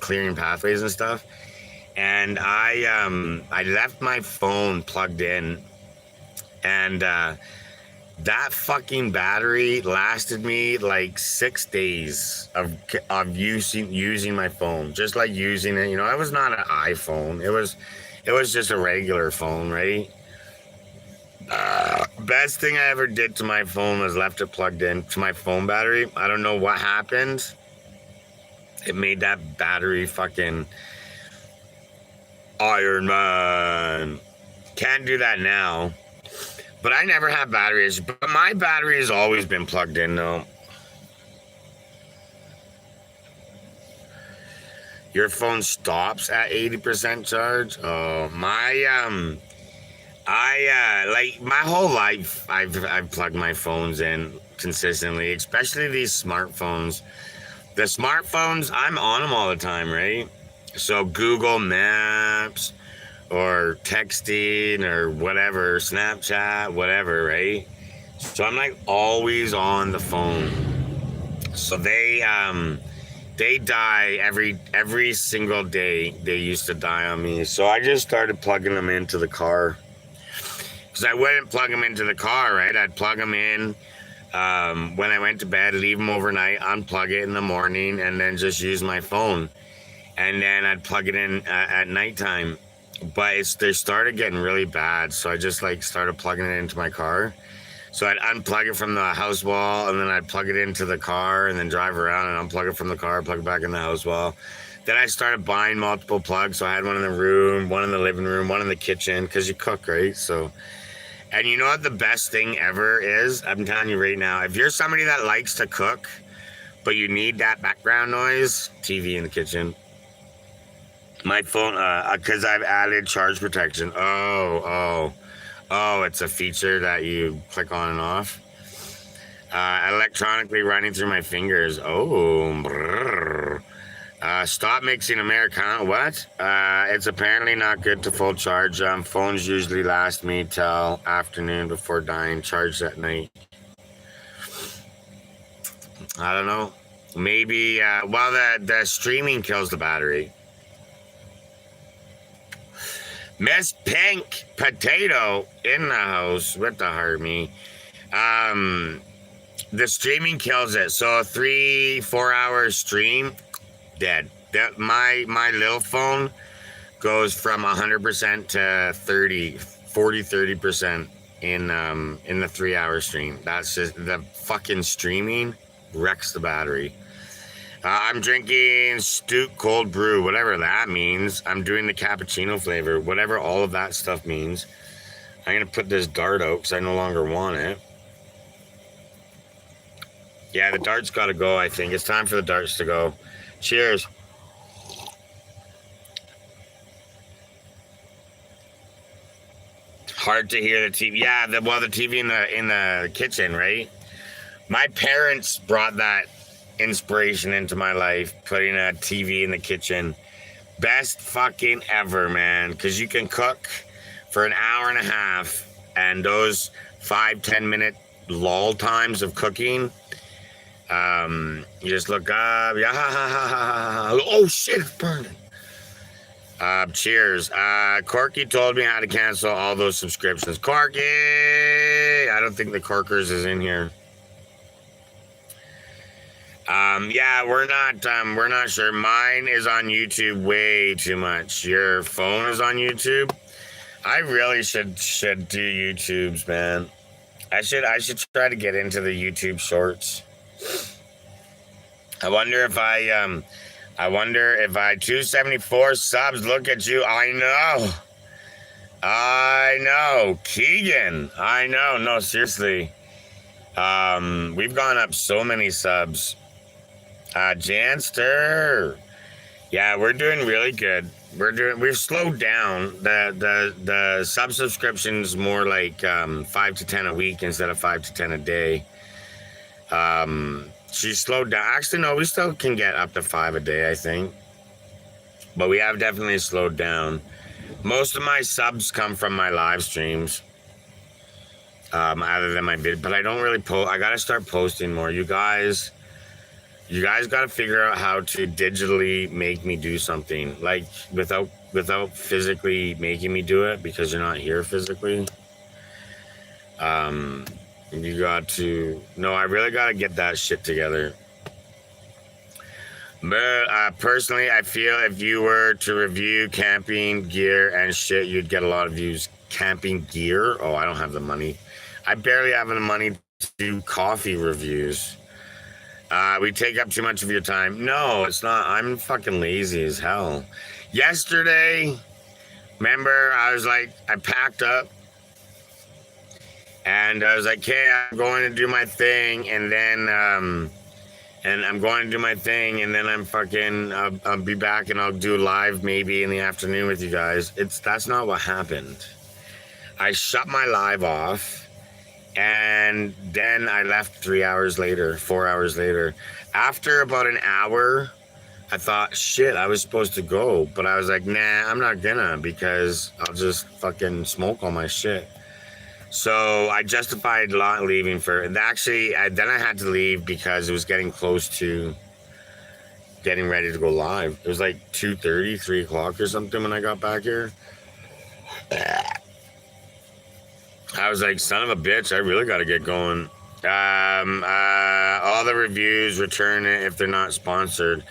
clearing pathways and stuff. And I left my phone plugged in, and that fucking battery lasted me like 6 days of using my phone, just like using it. You know, it was not an iPhone. It It was just a regular phone, right? Best thing I ever did to my phone was left it plugged in to my phone battery. I don't know what happened. It made that battery fucking Iron Man. Can't do that now. But I never have batteries. But my battery has always been plugged in though. Your phone stops at 80% charge? Oh, like my whole life I've plugged my phones in consistently, especially these smartphones. The smartphones, I'm on them all the time, right? So Google Maps or texting or whatever, Snapchat, whatever, right? So I'm like always on the phone. So they die every single day. They used to die on me. So I just started plugging them into the car. Because I wouldn't plug them into the car, right? I'd plug them in when I went to bed, leave them overnight, unplug it in the morning, and then just use my phone. And then I'd plug it in at nighttime. But they started getting really bad, so I just like started plugging it into my car. So I'd unplug it from the house wall, and then I'd plug it into the car, and then drive around and unplug it from the car, plug it back in the house wall. Then I started buying multiple plugs. So I had one in the room, one in the living room, one in the kitchen, because you cook, right? So, and you know what the best thing ever is? I'm telling you right now, if you're somebody that likes to cook, but you need that background noise, TV in the kitchen. My phone, because I've added charge protection. Oh, it's a feature that you click on and off. Electronically running through my fingers. Oh, brrr. Stop mixing Americano. What? It's apparently not good to full charge. Phones usually last me till afternoon before dying. Charged at night. I don't know. Maybe, well, the streaming kills the battery. Miss Pink Potato in the house with the Harmony. The streaming kills it. So a 3-4 hour stream, dead. My little phone goes from 100% to 30% in the 3 hour stream. That's just the fucking streaming wrecks the battery. I'm drinking Stoop Cold Brew, whatever that means. I'm doing the cappuccino flavor, whatever all of that stuff means. I'm going to put this dart out because I no longer want it. Yeah, the dart's got to go, I think. It's time for the darts to go. Cheers. Hard to hear the TV. Yeah, the TV in the kitchen, right? My parents brought that inspiration into my life, putting a TV in the kitchen. Best fucking ever, man, because you can cook for an hour and a half, and those 5-10 minute lull times of cooking, you just look up. Oh shit, it's burning. Cheers. Corky told me how to cancel all those subscriptions. Corky, I don't think the Corkers is in here. Yeah, we're not sure. Mine is on YouTube way too much. Your phone is on YouTube. I really should do YouTubes, man. I should try to get into the YouTube shorts. I wonder if I 274 subs. Look at you. I know. Keegan. I know. No, seriously. We've gone up so many subs. Janster. Yeah, we're doing really good. We've slowed down. The subscriptions more like 5 to 10 a week instead of 5 to 10 a day. She slowed down. Actually, no, we still can get up to 5 a day, I think. But we have definitely slowed down. Most of my subs come from my live streams. Other than my video, but I don't really post. I gotta start posting more. You guys gotta figure out how to digitally make me do something, like without physically making me do it, because you're not here physically. You got to, no, I really gotta get that shit together. But personally, I feel if you were to review camping gear and shit, you'd get a lot of views. Camping gear? Oh, I don't have the money. I barely have the money to do coffee reviews. We take up too much of your time. No, it's not. I'm fucking lazy as hell. Yesterday, remember, I was like, I packed up and I was like, okay, I'm going to do my thing. And I'm going to do my thing, and then I'll be back, and I'll do live maybe in the afternoon with you guys. That's not what happened. I shut my live off, and then I left 4 hours later. After about an hour, I thought, shit, I was supposed to go, but I was like, nah, I'm not gonna, because I'll just fucking smoke all my shit. So I justified not leaving then I had to leave because it was getting close to getting ready to go live. It was like 2:30, 3 o'clock or something when I got back here. I was like, son of a bitch, I really got to get going. All the reviews, return it if they're not sponsored.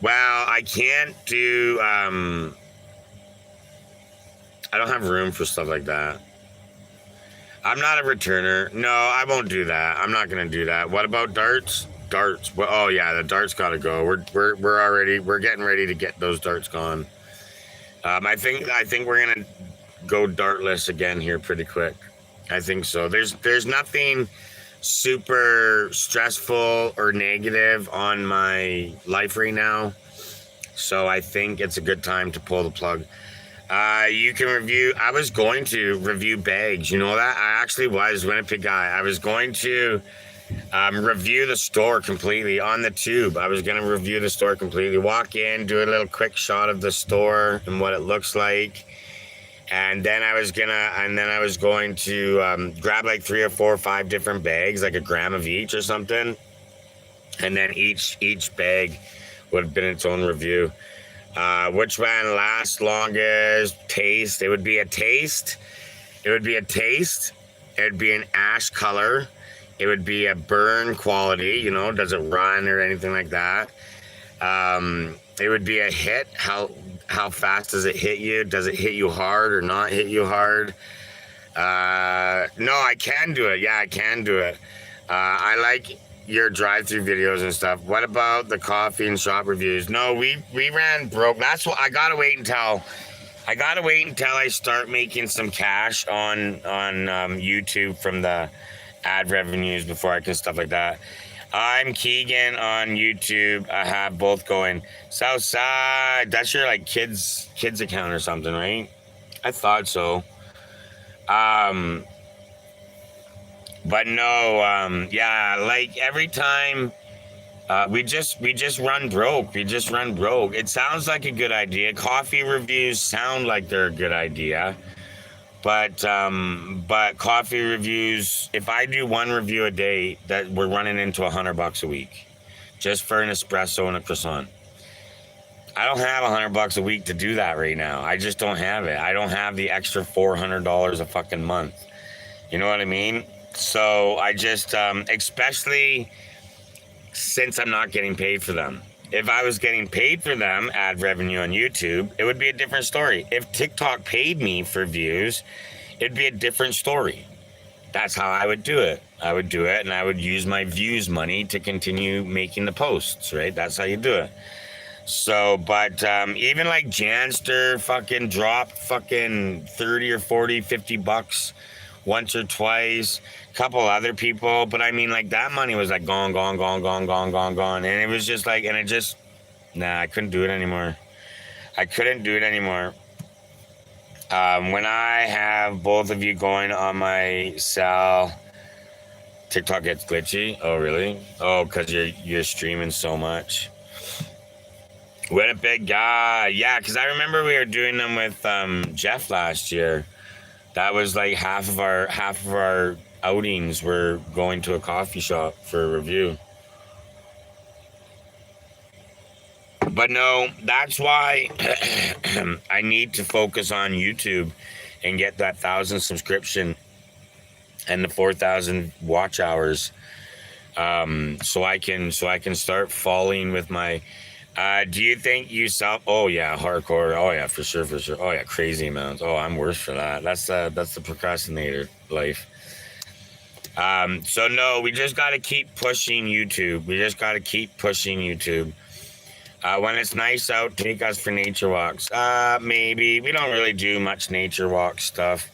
Well, I can't do, I don't have room for stuff like that. I'm not a returner. No, I won't do that. I'm not gonna do that. What about darts? Darts. Well, oh yeah, the darts gotta go. We're getting ready to get those darts gone. I think we're gonna go dartless again here pretty quick. I think so. There's nothing super stressful or negative on my life right now, so I think it's a good time to pull the plug. You can review. I was going to review bags. You know that? I actually was Winnipeg guy. I was going to review the store completely on the tube. I was going to review the store completely. Walk in, do a little quick shot of the store and what it looks like. And then I was going to grab like 3 or 4 or 5 different bags, like a gram of each or something. And then each bag would have been its own review. Which one lasts longest? Taste. It would be a taste. It would be an ash color. It would be a burn quality. Does it run or anything like that? It would be a hit. How fast does it hit you? Does it hit you hard or not hit you hard? No, I can do it. Yeah, I can do it. I like your drive-through videos and stuff. What about the coffee and shop reviews? No, we ran broke. That's what I gotta wait until I start making some cash on YouTube from the ad revenues before I can stuff like that. I'm Keegan on YouTube. I have both going. Southside. That's your like kids account or something, right? I thought so. But no, yeah, like every time we just run broke. It sounds like a good idea. Coffee reviews sound like they're a good idea. But coffee reviews, if I do one review a day, that we're running into $100 a week just for an espresso and a croissant. I don't have $100 a week to do that right now. I just don't have it. I don't have the extra $400 a fucking month. You know what I mean? So I just, especially since I'm not getting paid for them. If I was getting paid for them, ad revenue on YouTube, it would be a different story. If TikTok paid me for views, it'd be a different story. That's how I would do it. I would do it and I would use my views money to continue making the posts, right? That's how you do it. So, but even like Janster fucking dropped fucking 30 or 40, $50 once or twice. Couple other people, but I mean, like that money was like gone, and it was just like, and it just, I couldn't do it anymore. When I have both of you going on my cell, TikTok gets glitchy. Oh really? Oh, because you're streaming so much. Winnipeg guy, yeah, because I remember we were doing them with Jeff last year. That was like half of our outings were going to a coffee shop for a review. But no, that's why I need to focus on YouTube and get that 1,000 subscription and the 4,000 watch hours, so I can start falling with my Do you think you self? Oh yeah, hardcore. Oh yeah, for sure, for sure. Oh yeah, crazy amounts. Oh, I'm worse for that. That's the procrastinator life. So no, we just got to keep pushing YouTube. We just got to keep pushing YouTube. When it's nice out, take us for nature walks. Maybe we don't really do much nature walk stuff.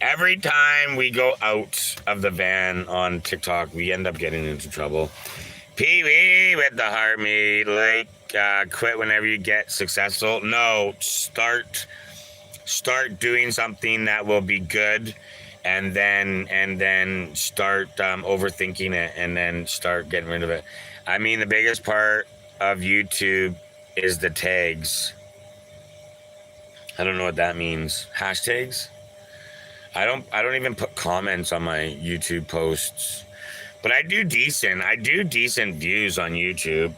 Every time we go out of the van on TikTok, we end up getting into trouble. Pee wee with the heartbeat, like quit whenever you get successful. No, start doing something that will be good, and then start overthinking it, and then start getting rid of it. I mean, the biggest part of YouTube is the tags. I don't know what that means. Hashtags. I don't even put comments on my YouTube posts. But I do decent views on YouTube.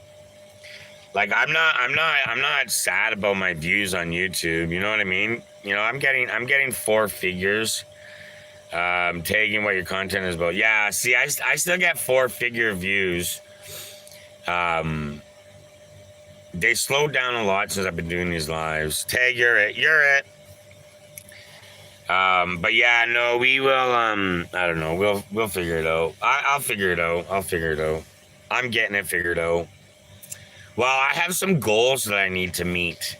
Like I'm not sad about my views on YouTube. You know what I mean? I'm getting four figures. Tagging what your content is about. Yeah, see, I still get four-figure views. Um, they slowed down a lot since I've been doing these lives. Tag, you're it. But yeah, no, we will. I don't know. We'll figure it out. I'll figure it out. I'll figure it out. I'm getting it figured out. Well, I have some goals that I need to meet,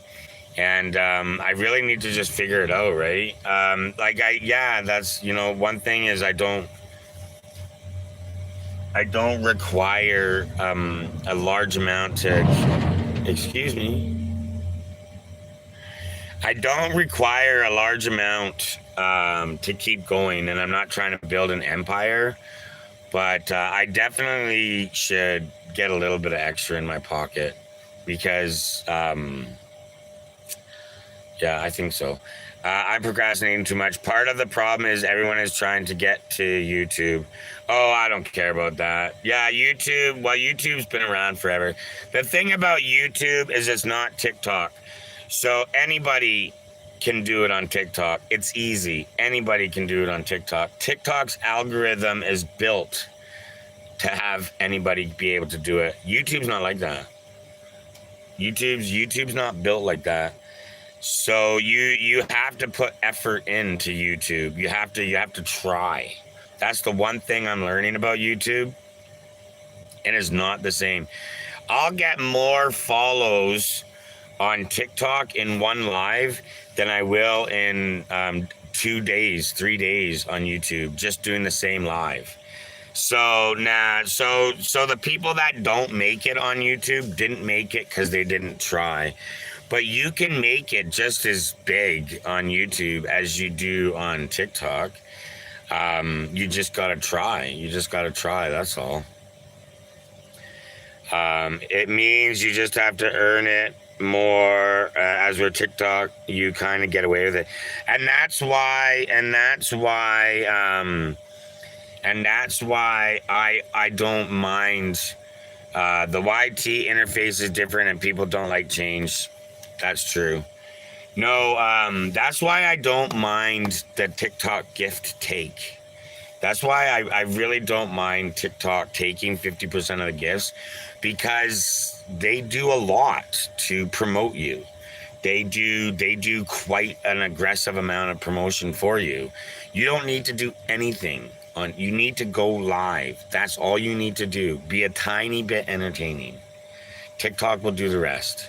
and I really need to just figure it out, right? That's one thing is I don't require a large amount to. Excuse me. I don't require a large amount to keep going, and I'm not trying to build an empire. But I definitely should get a little bit of extra in my pocket because, yeah, I think so. I'm procrastinating too much. Part of the problem is everyone is trying to get to YouTube. Oh, I don't care about that. Yeah, YouTube. Well, YouTube's been around forever. The thing about YouTube is it's not TikTok. So anybody can do it on TikTok. It's easy. Anybody can do it on TikTok. TikTok's algorithm is built to have anybody be able to do it. YouTube's not like that. YouTube's not built like that. So you have to put effort into YouTube. You have to try. That's the one thing I'm learning about YouTube. It is not the same. I'll get more follows on TikTok in one live than I will in 2 days, 3 days on YouTube, just doing the same live. So so the people that don't make it on YouTube didn't make it because they didn't try. But you can make it just as big on YouTube as you do on TikTok. You just gotta try. You just gotta try. That's all. It means you just have to earn it more. As with TikTok, you kind of get away with it, and that's why. I don't mind. The YT interface is different, and people don't like change. That's true. No, that's why I don't mind the TikTok gift take. That's why I really don't mind TikTok taking 50% of the gifts because they do a lot to promote you. They do quite an aggressive amount of promotion for you. You don't need to do anything on you need to go live. That's all you need to do. Be a tiny bit entertaining. TikTok will do the rest.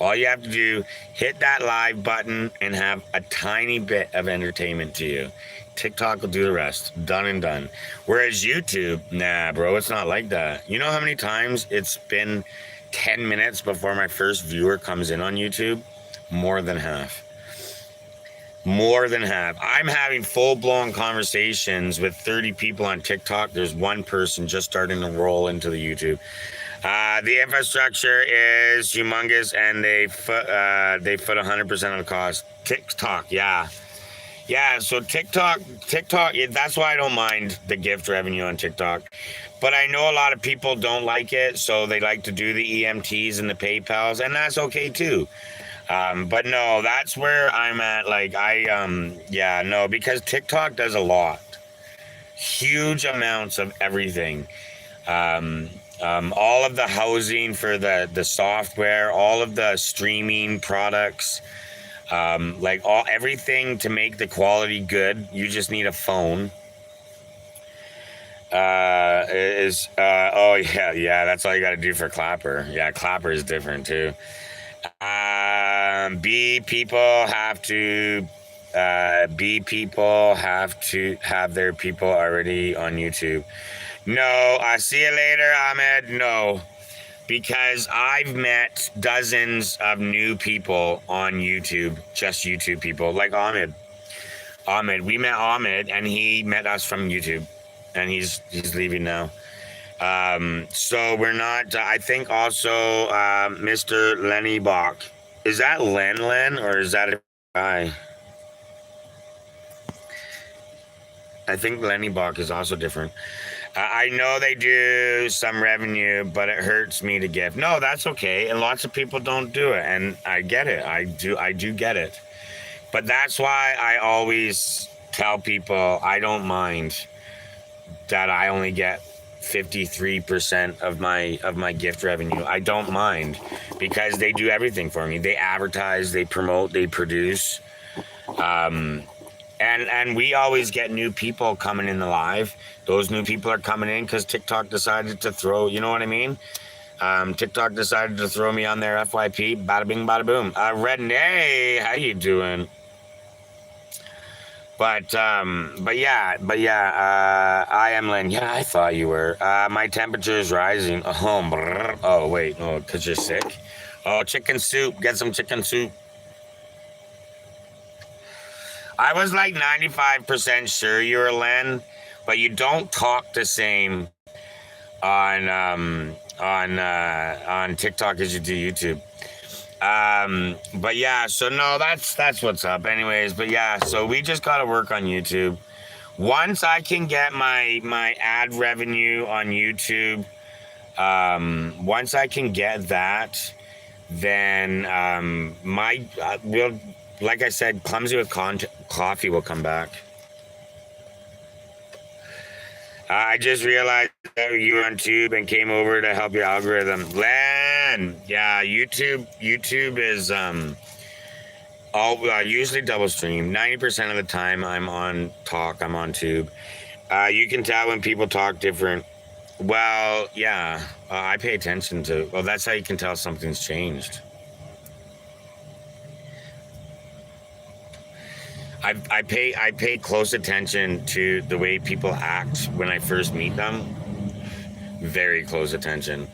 All you have to do, hit that live button and have a tiny bit of entertainment to you. TikTok will do the rest. Done and done. Whereas YouTube, nah, bro, it's not like that. You know how many times it's been 10 minutes before my first viewer comes in on YouTube? More than half. More than half. I'm having full-blown conversations with 30 people on TikTok. There's one person just starting to roll into the YouTube. The infrastructure is humongous, and they foot 100% of the cost. TikTok, yeah. So TikTok, that's why I don't mind the gift revenue on TikTok. But I know a lot of people don't like it, so they like to do the EMTs and the PayPals, and that's okay too. But no, that's where I'm at. Like no, because TikTok does a lot. Huge amounts of everything. all of the housing for the software, all of the streaming products, like everything to make the quality good. You just need a phone. Oh yeah, that's all you got to do for Clapper. Yeah, Clapper is different too. People have to have their people already on YouTube. No, I see you later, Ahmed. No, because I've met dozens of new people on YouTube, just YouTube people, like Ahmed. We met Ahmed, and he met us from YouTube, and he's leaving now. So we're not. I think also Mr. Lenny Bach. Is that Len, or is that a guy? I think Lenny Bach is also different. I know they do some revenue, but it hurts me to give. No, that's okay. And lots of people don't do it. And I get it. I do get it. But that's why I always tell people I don't mind that I only get 53% of my gift revenue. I don't mind, because they do everything for me. They advertise, they promote, they produce. And we always get new people coming in the live. Those new people are coming in because TikTok decided to throw, you know what I mean? TikTok decided to throw me on their FYP. Bada bing, bada boom. Renee, how you doing? But yeah, I am Lynn. Yeah, I thought you were. My temperature is rising. Oh, wait. Oh, because you're sick? Oh, chicken soup. Get some chicken soup. I was like 95% sure you were Len, but you don't talk the same on TikTok as you do YouTube. But yeah, so no, that's what's up. Anyways, but yeah, so we just gotta work on YouTube. Once I can get my ad revenue on YouTube, once I can get that, then we'll, like I said, Clumsy with Coffee will come back. I just realized that you were on Tube and came over to help your algorithm. Len, yeah, YouTube is usually double stream. 90% of the time I'm on Tube. You can tell when people talk different. Well, yeah, I pay attention to. Well, that's how you can tell something's changed. I pay close attention to the way people act when I first meet them. Very close attention.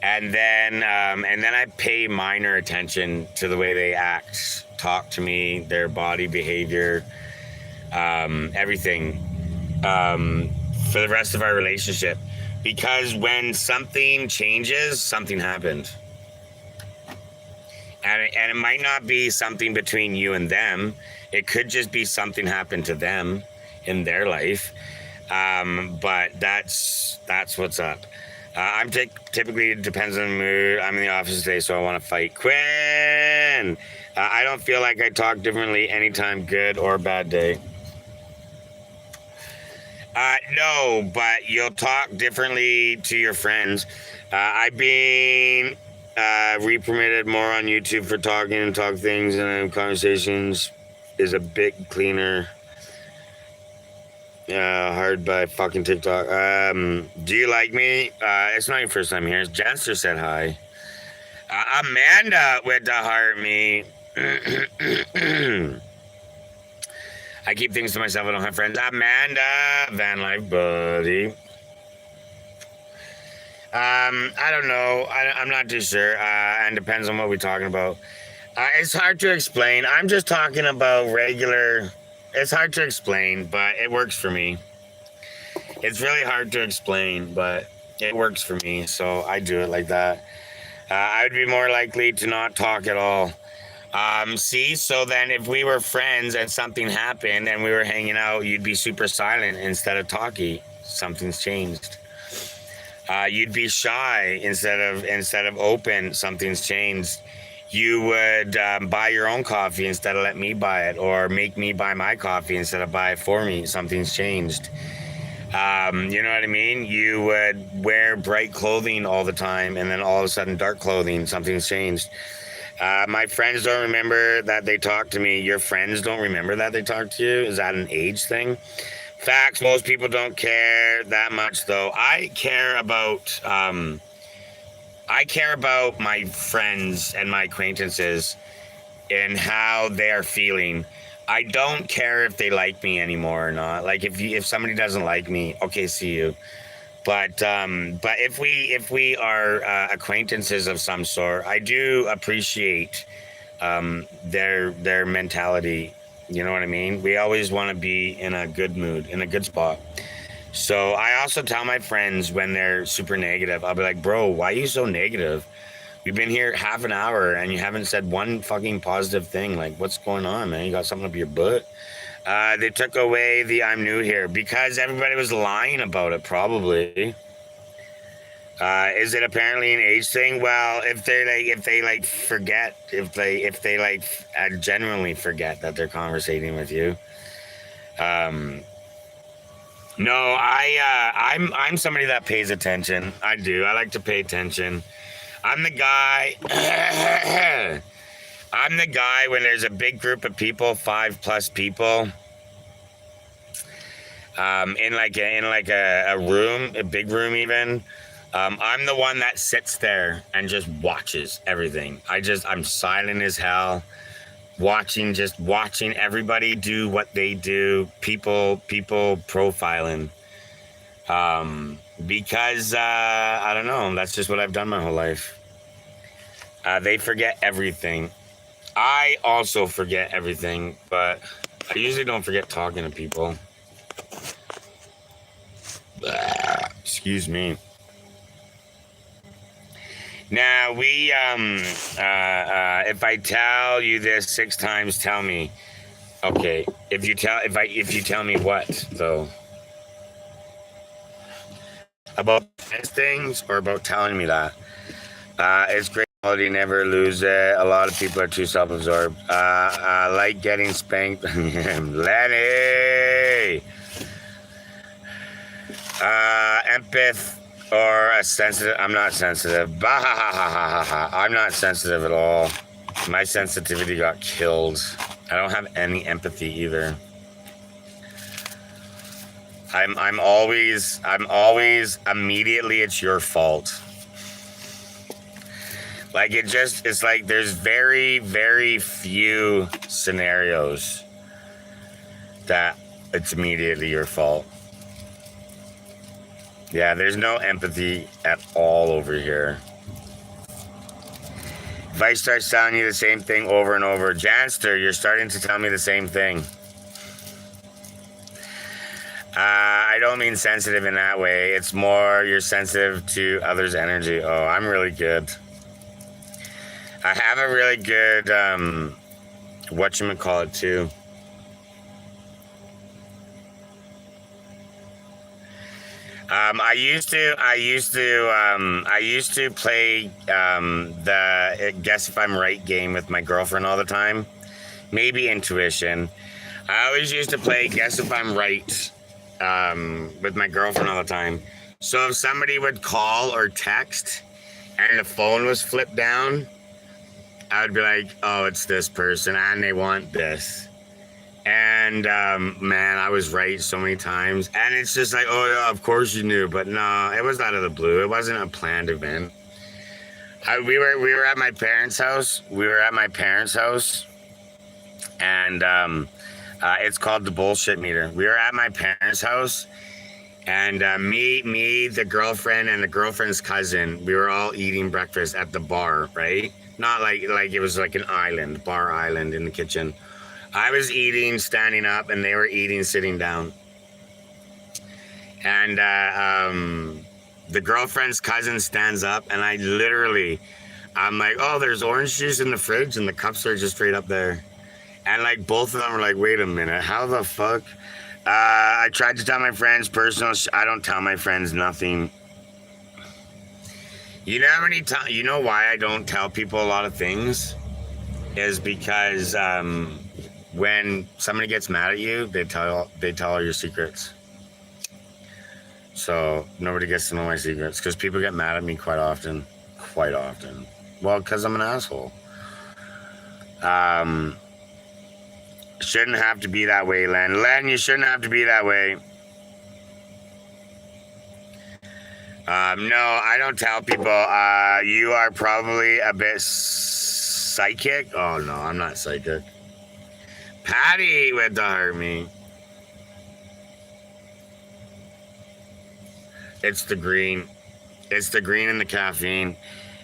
And then I pay minor attention to the way they act, talk to me, their body behavior, everything, for the rest of our relationship. Because when something changes, something happened. And it might not be something between you and them. It could just be something happened to them in their life. But that's what's up. I'm typically, it depends on the mood. I'm in the office today, so I want to fight. Quinn! I don't feel like I talk differently anytime, good or bad day. No, but you'll talk differently to your friends. I've been re-permitted more on YouTube for talking and talk things, and conversations is a bit cleaner. Hard by fucking TikTok. Do you like me? It's not your first time here. Jester said hi. Amanda with the heart me. I keep things to myself. I don't have friends. Amanda, van life buddy. I don't know. I'm not too sure. And depends on what we're talking about. It's hard to explain. I'm just talking about regular. It's hard to explain, but it works for me. It's really hard to explain, but it works for me. So I do it like that. I would be more likely to not talk at all. See, so then if we were friends and something happened and we were hanging out, you'd be super silent instead of talky. Something's changed. You'd be shy instead of open. Something's changed. You would buy your own coffee instead of let me buy it, or make me buy my coffee instead of buy it for me. Something's changed. You know what I mean? You would wear bright clothing all the time, and then all of a sudden, dark clothing. Something's changed. My friends don't remember that they talked to me. Your friends don't remember that they talked to you. Is that an age thing? Facts. Most people don't care that much, though. I care about my friends and my acquaintances and how they are feeling. I don't care if they like me anymore or not. Like if somebody doesn't like me, okay, see you. But if we are acquaintances of some sort, I do appreciate their mentality. You know what I mean? We always want to be in a good mood, in a good spot. So I also tell my friends when they're super negative, I'll be like, bro, why are you so negative? We've been here half an hour and you haven't said one fucking positive thing. Like, what's going on, man? You got something up your butt? They took away the I'm new here because everybody was lying about it, probably. Is it apparently an age thing? Well, if they forget, if they genuinely forget that they're conversating with you. No, I'm somebody that pays attention. I do. I like to pay attention. I'm the guy. I'm the guy when there's a big group of people, 5+ people, in a room, a big room even. I'm the one that sits there and just watches everything. I'm silent as hell, just watching everybody do what they do. People profiling. Because I don't know. That's just what I've done my whole life. They forget everything. I also forget everything, but I usually don't forget talking to people. Excuse me. Now if I tell you this 6 times, tell me. Okay, if you tell me what though? About things or about telling me that? It's great quality, never lose it. A lot of people are too self-absorbed. Like getting spanked. Lenny! Empath or a sensitive. I'm not sensitive. I'm not sensitive at all. My sensitivity got killed. I don't have any empathy either. I'm always immediately it's your fault. Like it's like there's very, very few scenarios that it's immediately your fault. Yeah, there's no empathy at all over here. If I start telling you the same thing over and over, Janster, you're starting to tell me the same thing. I don't mean sensitive in that way. It's more you're sensitive to others' energy. Oh, I'm really good. I have a really good, whatchamacallit too. I used to play the guess if I'm right game with my girlfriend all the time. Maybe intuition. I always used to play guess if I'm right with my girlfriend all the time. So if somebody would call or text and the phone was flipped down, I would be like, oh, it's this person and they want this. And man, I was right so many times. And it's just like, oh yeah, of course you knew. But no, it was out of the blue. It wasn't a planned event. We were at my parents' house. And it's called the bullshit meter. We were at my parents' house. And me, the girlfriend, and the girlfriend's cousin, we were all eating breakfast at the bar, right? Not like it was like an island, bar island in the kitchen. I was eating standing up, and they were eating sitting down. And the girlfriend's cousin stands up, and I'm like, oh, there's orange juice in the fridge, and the cups are just straight up there. And like both of them were like, wait a minute, how the fuck? I tried to tell my friends personal. I don't tell my friends nothing. You know how many times? You know why I don't tell people a lot of things? Is because when somebody gets mad at you, they tell all your secrets. So nobody gets to know my secrets because people get mad at me quite often. Quite often. Well, because I'm an asshole. Shouldn't have to be that way, Len. Len, you shouldn't have to be that way. No, I don't tell people. You are probably a bit psychic. Oh, no, I'm not psychic. Patty with the heart me. It's the green. It's the green and the caffeine.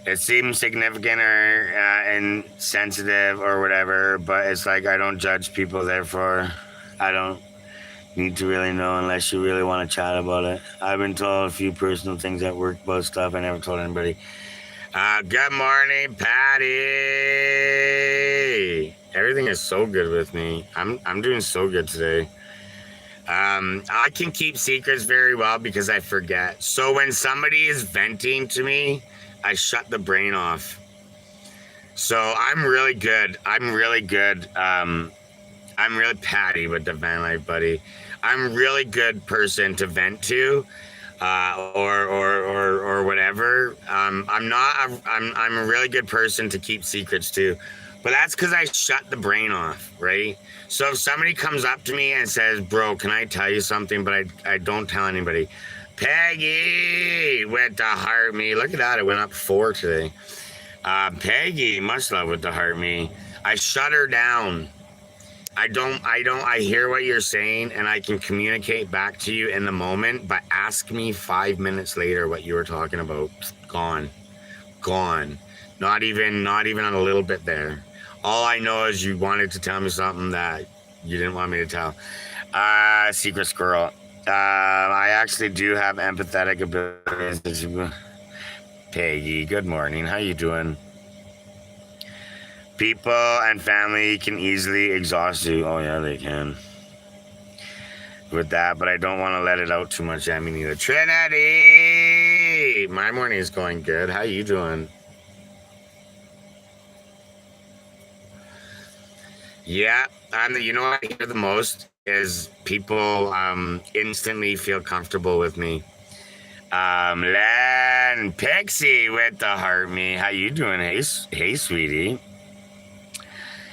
It seems significant or insensitive or whatever, but it's like I don't judge people, therefore I don't need to really know unless you really want to chat about it. I've been told a few personal things at work about stuff I never told anybody. Good morning, Patty. Everything is so good with me. I'm doing so good today. I can keep secrets very well because I forget. So when somebody is venting to me, I shut the brain off. So I'm really good. I'm really Patty with the van life, buddy. I'm really good person to vent to, or whatever. I'm a really good person to keep secrets to, but that's because I shut the brain off, right? So if somebody comes up to me and says, "Bro, can I tell you something?" But I don't tell anybody. Peggy with the heart me. Look at that. It went up 4 today. Peggy, much love with the heart me. I shut her down. I hear what you're saying and I can communicate back to you in the moment, but ask me 5 minutes later what you were talking about. Gone. Not even on a little bit there. All I know is you wanted to tell me something that you didn't want me to tell. Secret squirrel. I actually do have empathetic abilities. Peggy, good morning. How you doing? People and family can easily exhaust you. Oh yeah, they can. With that, but I don't want to let it out too much at me neither. Trinity! My morning is going good. How you doing? Yeah, you know what I hear the most is people instantly feel comfortable with me. Len Pixie with the heart me. How you doing? Hey, sweetie.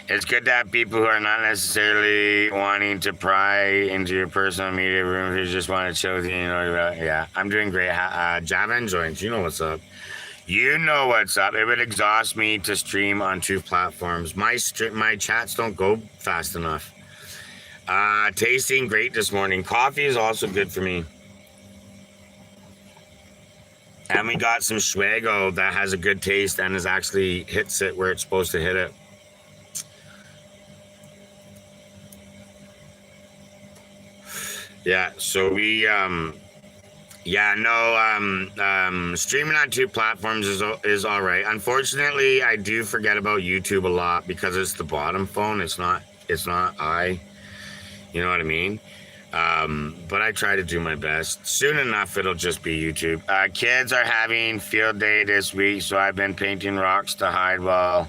It's good to have people who are not necessarily wanting to pry into your personal media room who just want to chill with you. Yeah, I'm doing great. Java and joints, you know what's up. You know what's up. It would exhaust me to stream on 2 platforms. My chats don't go fast enough. Tasting great this morning. Coffee is also good for me. And we got some Schwago that has a good taste and is actually hits it where it's supposed to hit it. Yeah, so we streaming on 2 platforms is all right. Unfortunately, I do forget about YouTube a lot because it's the bottom phone. It's not I. You know what I mean? But I try to do my best. Soon enough, it'll just be YouTube. Kids are having field day this week, so I've been painting rocks to hide while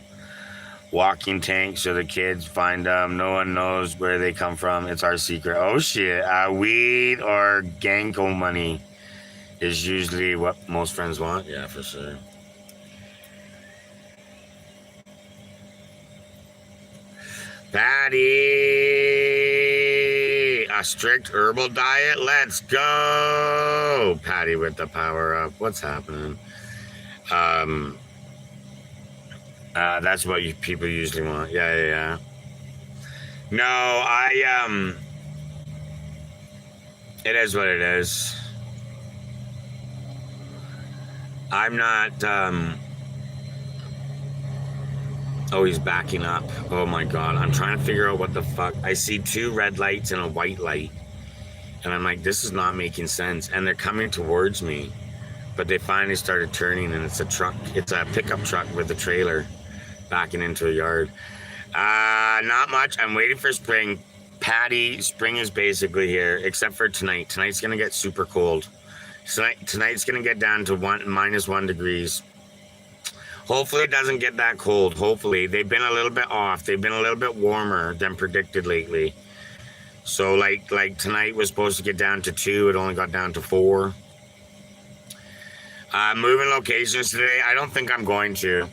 walking tanks so the kids find them. No one knows where they come from. It's our secret. Oh shit. Weed or gango money is usually what most friends want. Yeah, for sure. Patty, a strict herbal diet. Let's go. Patty with the power up. What's happening? That's what people usually want. Yeah. No, it is what it is. I'm not, oh, he's backing up. Oh my God. I'm trying to figure out what the fuck. I see 2 red lights and a white light. And I'm like, this is not making sense. And they're coming towards me. But they finally started turning and it's a truck. It's a pickup truck with a trailer backing into a yard. Not much. I'm waiting for spring. Patty, spring is basically here, except for tonight. Tonight's going to get super cold. Tonight's going to get down to -1 degrees. Hopefully it doesn't get that cold. Hopefully. They've been a little bit off. They've been a little bit warmer than predicted lately. So like tonight was supposed to get down to 2. It only got down to 4. Moving locations today. I don't think I'm going to.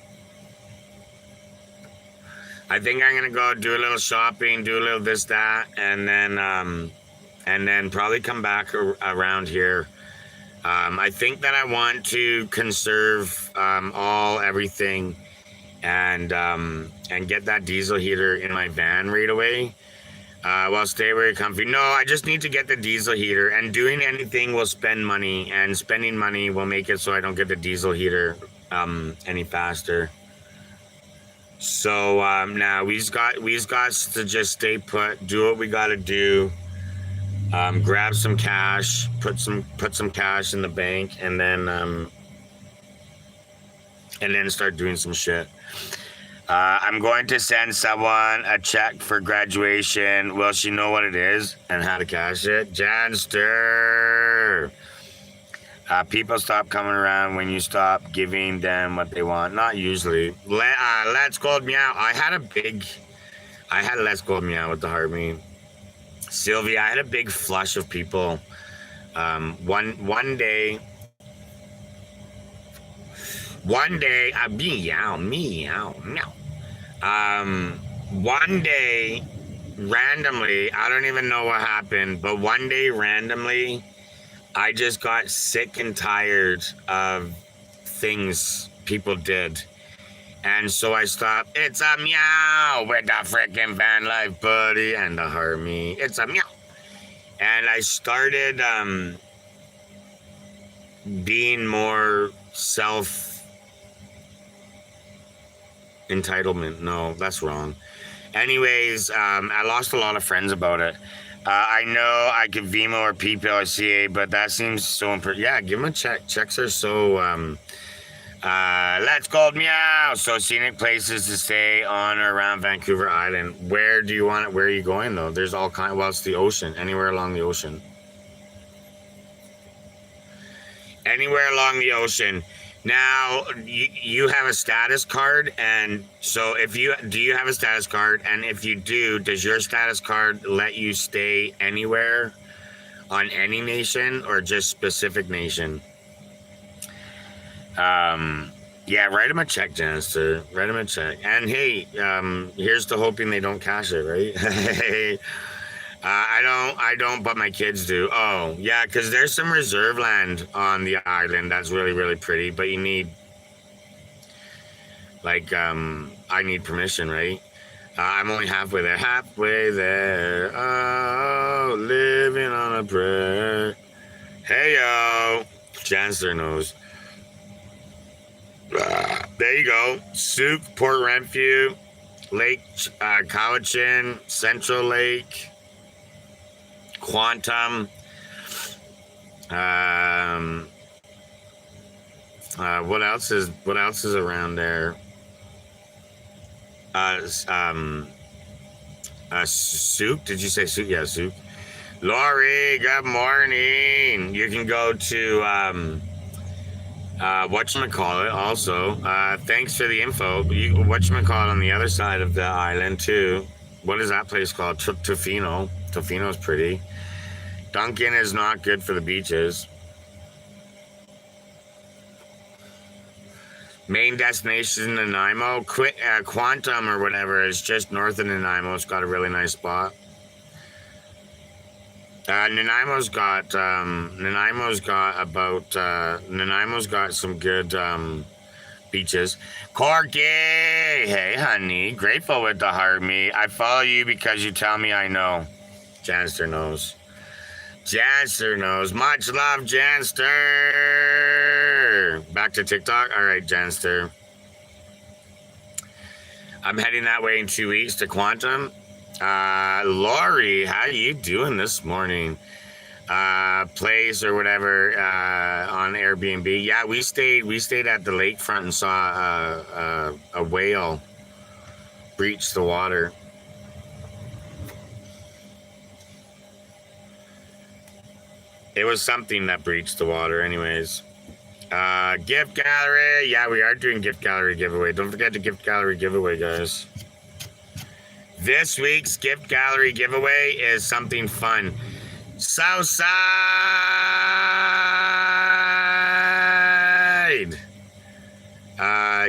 I think I'm gonna go do a little shopping, do a little this, that, and then probably come back around here. I think that I want to conserve everything and get that diesel heater in my van right away. Well, stay very comfy. No, I just need to get the diesel heater, and doing anything will spend money, and spending money will make it so I don't get the diesel heater any faster. So now we've got to just stay put, do what we got to do, grab some cash, put some cash in the bank, and then start doing some shit. I'm going to send someone a check for graduation. Will she know what it is and how to cash it? Janster. People stop coming around when you stop giving them what they want. Not usually. Let's Gold Meow. I had Let's Gold Meow with the Harvey. Sylvia, I had a big flush of people. One day, meow, meow, meow. One day, randomly, I don't even know what happened, but one day, randomly, I just got sick and tired of things people did. And so I stopped. It's a meow with the freaking van life buddy and the Hermie. It's a meow. And I started being more entitlement. No, that's wrong. Anyways, I lost a lot of friends about it. I know I could Vimo or PayPal or CA, but that seems so important. Yeah, give them a check. Checks are so Let's Gold Meow. So scenic places to stay on or around Vancouver Island. Where do you want it? Where are you going though? There's all kind. Well, it's the ocean. Anywhere along the ocean. Anywhere along the ocean. Now you have a status card, and so do you have a status card? And if you do, does your status card let you stay anywhere on any nation or just specific nation? Yeah, write him a check, Janister. Write him a check. And hey, here's to hoping they don't cash it, right? I don't, but my kids do. Oh, yeah, because there's some reserve land on the island that's really, really pretty, but you need, I need permission, right? I'm only halfway there. Halfway there. Oh, living on a prayer. Hey, yo. Chancellor knows. There you go. Souk, Port Renfrew, Lake Cowichan, Central Lake, Quantum. What else is around there? Souk. Did you say Souk? Yeah, Souk. Lori, good morning. You can go to whatchamacallit also. Thanks for the info. Whatchamacallit on the other side of the island too. What is that place called? Tofino. Tofino's pretty. Duncan is not good for the beaches. Main destination Nanaimo. Quantum or whatever is just north of Nanaimo. It's got a really nice spot. Nanaimo's got some good beaches. Corky, hey honey, grateful with the heart me. I follow you because you tell me I know. Janster knows. Janster knows. Much love, Janster. Back to TikTok. All right, Janster. I'm heading that way in 2 weeks to Quantum. Lori, how you doing this morning? Place or whatever on Airbnb. Yeah, we stayed at the lakefront and saw a whale breach the water. It was something that breached the water, anyways. Gift gallery. Yeah, we are doing gift gallery giveaway. Don't forget the gift gallery giveaway, guys. This week's gift gallery giveaway is something fun. Southside Southside.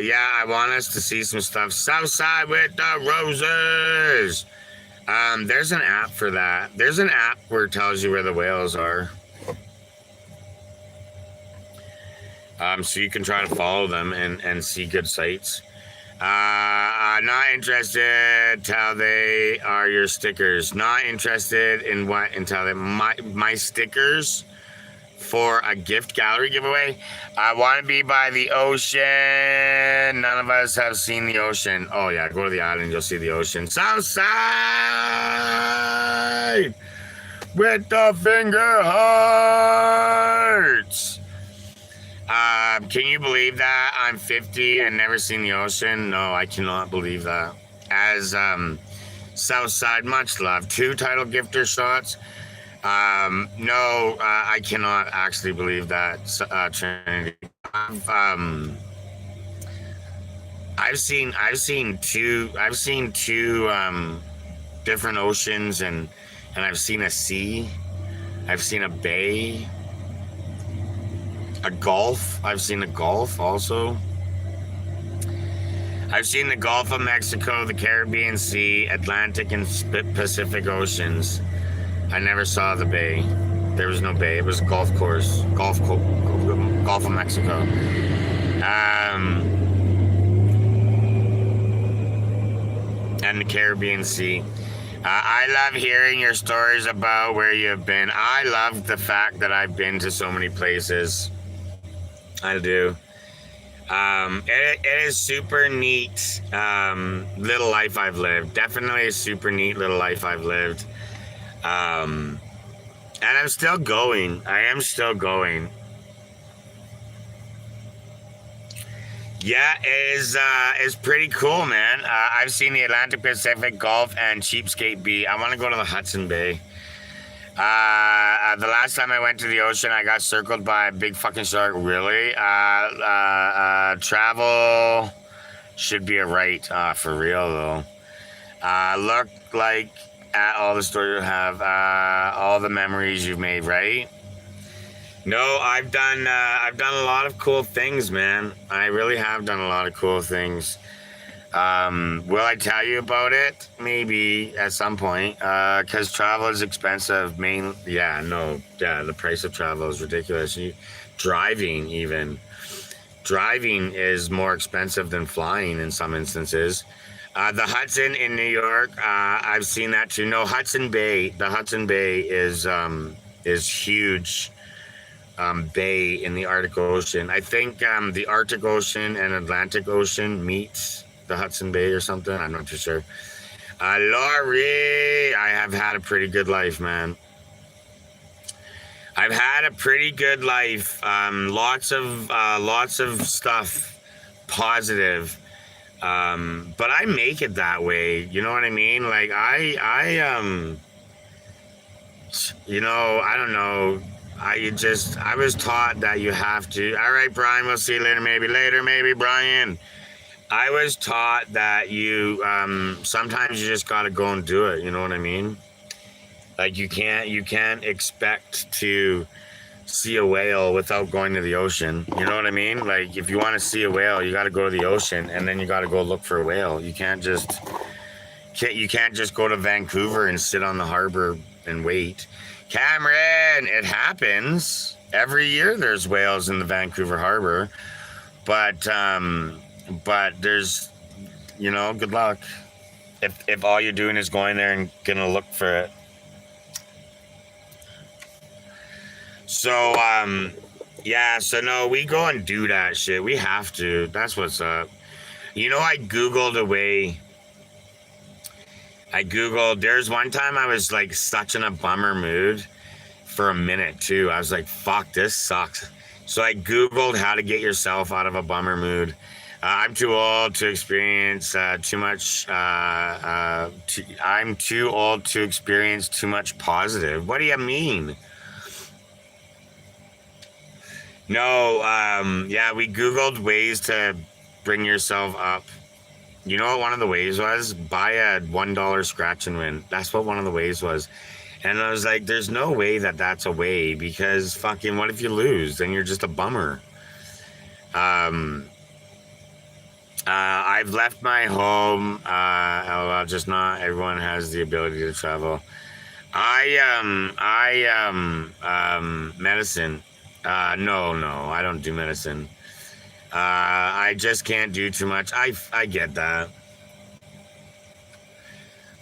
Yeah, I want us to see some stuff. Southside with the roses. There's an app for that. There's an app where it tells you where the whales are. So you can try to follow them and see good sights. Not interested till they are your stickers. Not interested in what until they my stickers for a gift gallery giveaway. I want to be by the ocean. None of us have seen the ocean. Oh yeah, go to the island, you'll see the ocean. Southside with the finger hearts. Can you believe that I'm 50 and never seen the ocean? No, I cannot believe that. As Southside, much love. 2 title gifter shots. No, I cannot actually believe that, Trinity. I've seen two different oceans, and I've seen a sea. I've seen a bay. A Gulf. I've seen a Gulf also. I've seen the Gulf of Mexico, the Caribbean Sea, Atlantic and Pacific Oceans. I never saw the bay. There was no bay. It was a golf course. Gulf of Mexico. And the Caribbean Sea. I love hearing your stories about where you've been. I love the fact that I've been to so many places. I do. It is super neat little life I've lived. Definitely a super neat little life I've lived. And I'm still going. I am still going. Yeah, it is pretty cool, man. I've seen the Atlantic, Pacific, Gulf, and Cheapskate Bay. I want to go to the Hudson Bay. The last time I went to the ocean, I got circled by a big fucking shark. Really? Travel should be a right, for real though. Look like at all the stories you have, all the memories you've made, right? No, I've done a lot of cool things, man. I really have done a lot of cool things. Will I tell you about it? Maybe at some point. Because travel is expensive. The price of travel is ridiculous. Driving is more expensive than flying in some instances. The Hudson in New York, I've seen that too. No, Hudson Bay. The Hudson Bay is huge. Bay in the Arctic Ocean. I think the Arctic Ocean and Atlantic Ocean meet the Hudson Bay or something. I'm not too sure. Laurie, I have had a pretty good life, man. I've had a pretty good life. Lots of stuff positive. But I make it that way. You know what I mean? Like I don't know. I was taught that you have to. All right, Brian, we'll see you later. Maybe, Brian. I was taught that you, sometimes you just got to go and do it. You know what I mean? Like you can't expect to see a whale without going to the ocean. You know what I mean? Like if you want to see a whale, you got to go to the ocean and then you got to go look for a whale. You can't just go to Vancouver and sit on the harbor and wait. Cameron, it happens every year. There's whales in the Vancouver harbor, but there's, good luck if all you're doing is going there and gonna look for it. So no, we go and do that shit. We have to. That's what's up. I Googled there's one time I was like such in a bummer mood for a minute too. I was like, fuck, this sucks. So I Googled how to get yourself out of a bummer mood. I'm too old to experience too much. I'm too old to experience too much positive. What do you mean? No, we Googled ways to bring yourself up. You know what one of the ways was? Buy a $1 scratch and win. That's what one of the ways was. And I was like, there's no way that that's a way, because fucking what if you lose? Then you're just a bummer. Um, I've left my home. Well, just not everyone has the ability to travel. Medicine. No, I don't do medicine. I just can't do too much. I get that.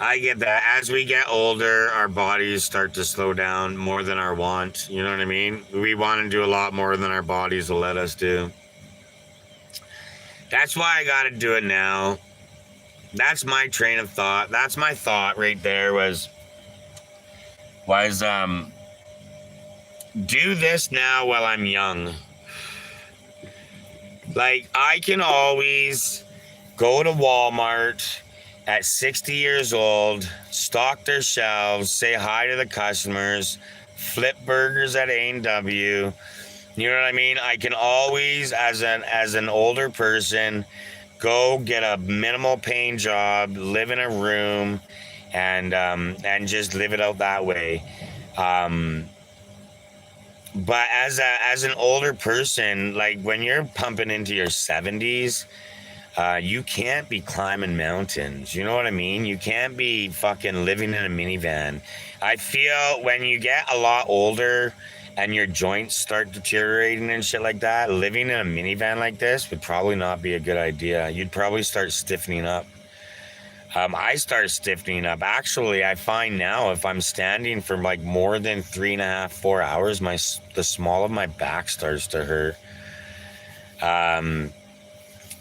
I get that. As we get older, our bodies start to slow down more than our want. You know what I mean? We want to do a lot more than our bodies will let us do. That's why I got to do it now. That's my train of thought. That's my thought right there was do this now while I'm young. Like, I can always go to Walmart at 60 years old, stock their shelves, say hi to the customers, flip burgers at A&W. You know what I mean? I can always, as an older person, go get a minimal paying job, live in a room, and just live it out that way. Um, but as an older person, like when you're pumping into your 70s, you can't be climbing mountains. You know what I mean? You can't be fucking living in a minivan. I feel when you get a lot older and your joints start deteriorating and shit like that, living in a minivan like this would probably not be a good idea. You'd probably start stiffening up. I start stiffening up. Actually, I find now if I'm standing for like more than 3.5, 4 hours, the small of my back starts to hurt.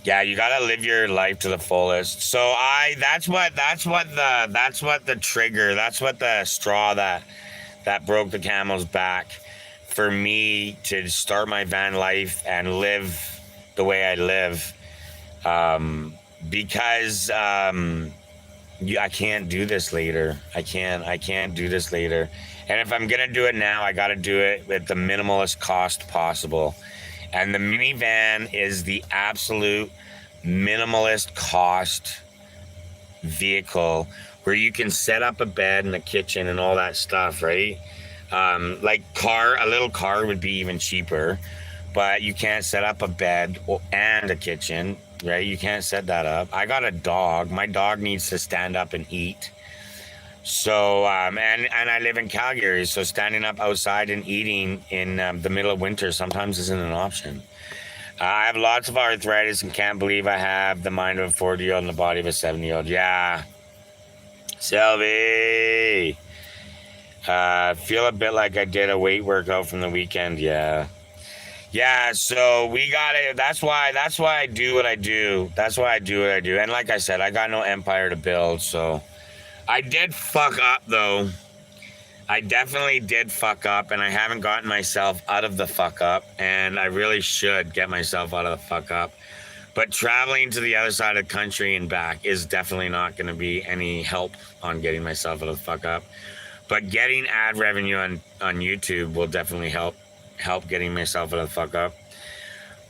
Yeah, you gotta live your life to the fullest. So that's what the trigger, that's what the straw that broke the camel's back for me to start my van life and live the way I live. Because I can't do this later. I can't do this later. And if I'm gonna do it now, I gotta do it at the minimalist cost possible. And the minivan is the absolute minimalist cost vehicle where you can set up a bed and a kitchen and all that stuff, right? Like a little car would be even cheaper, but you can't set up a bed and a kitchen, right? You can't set that up. I got a dog. My dog needs to stand up and eat. So, and I live in Calgary, so standing up outside and eating in the middle of winter sometimes isn't an option. I have lots of arthritis and can't believe I have the mind of a 40-year-old and the body of a 70-year-old. Yeah. Sylvie. Feel a bit like I did a weight workout from the weekend. Yeah. Yeah, so we got it. That's why I do what I do. That's why I do what I do. And like I said, I got no empire to build, so I did fuck up though. I definitely did fuck up, and I haven't gotten myself out of the fuck up, and I really should get myself out of the fuck up. But traveling to the other side of the country and back is definitely not going to be any help on getting myself out of the fuck up. But getting ad revenue on YouTube will definitely help getting myself out of the fuck up.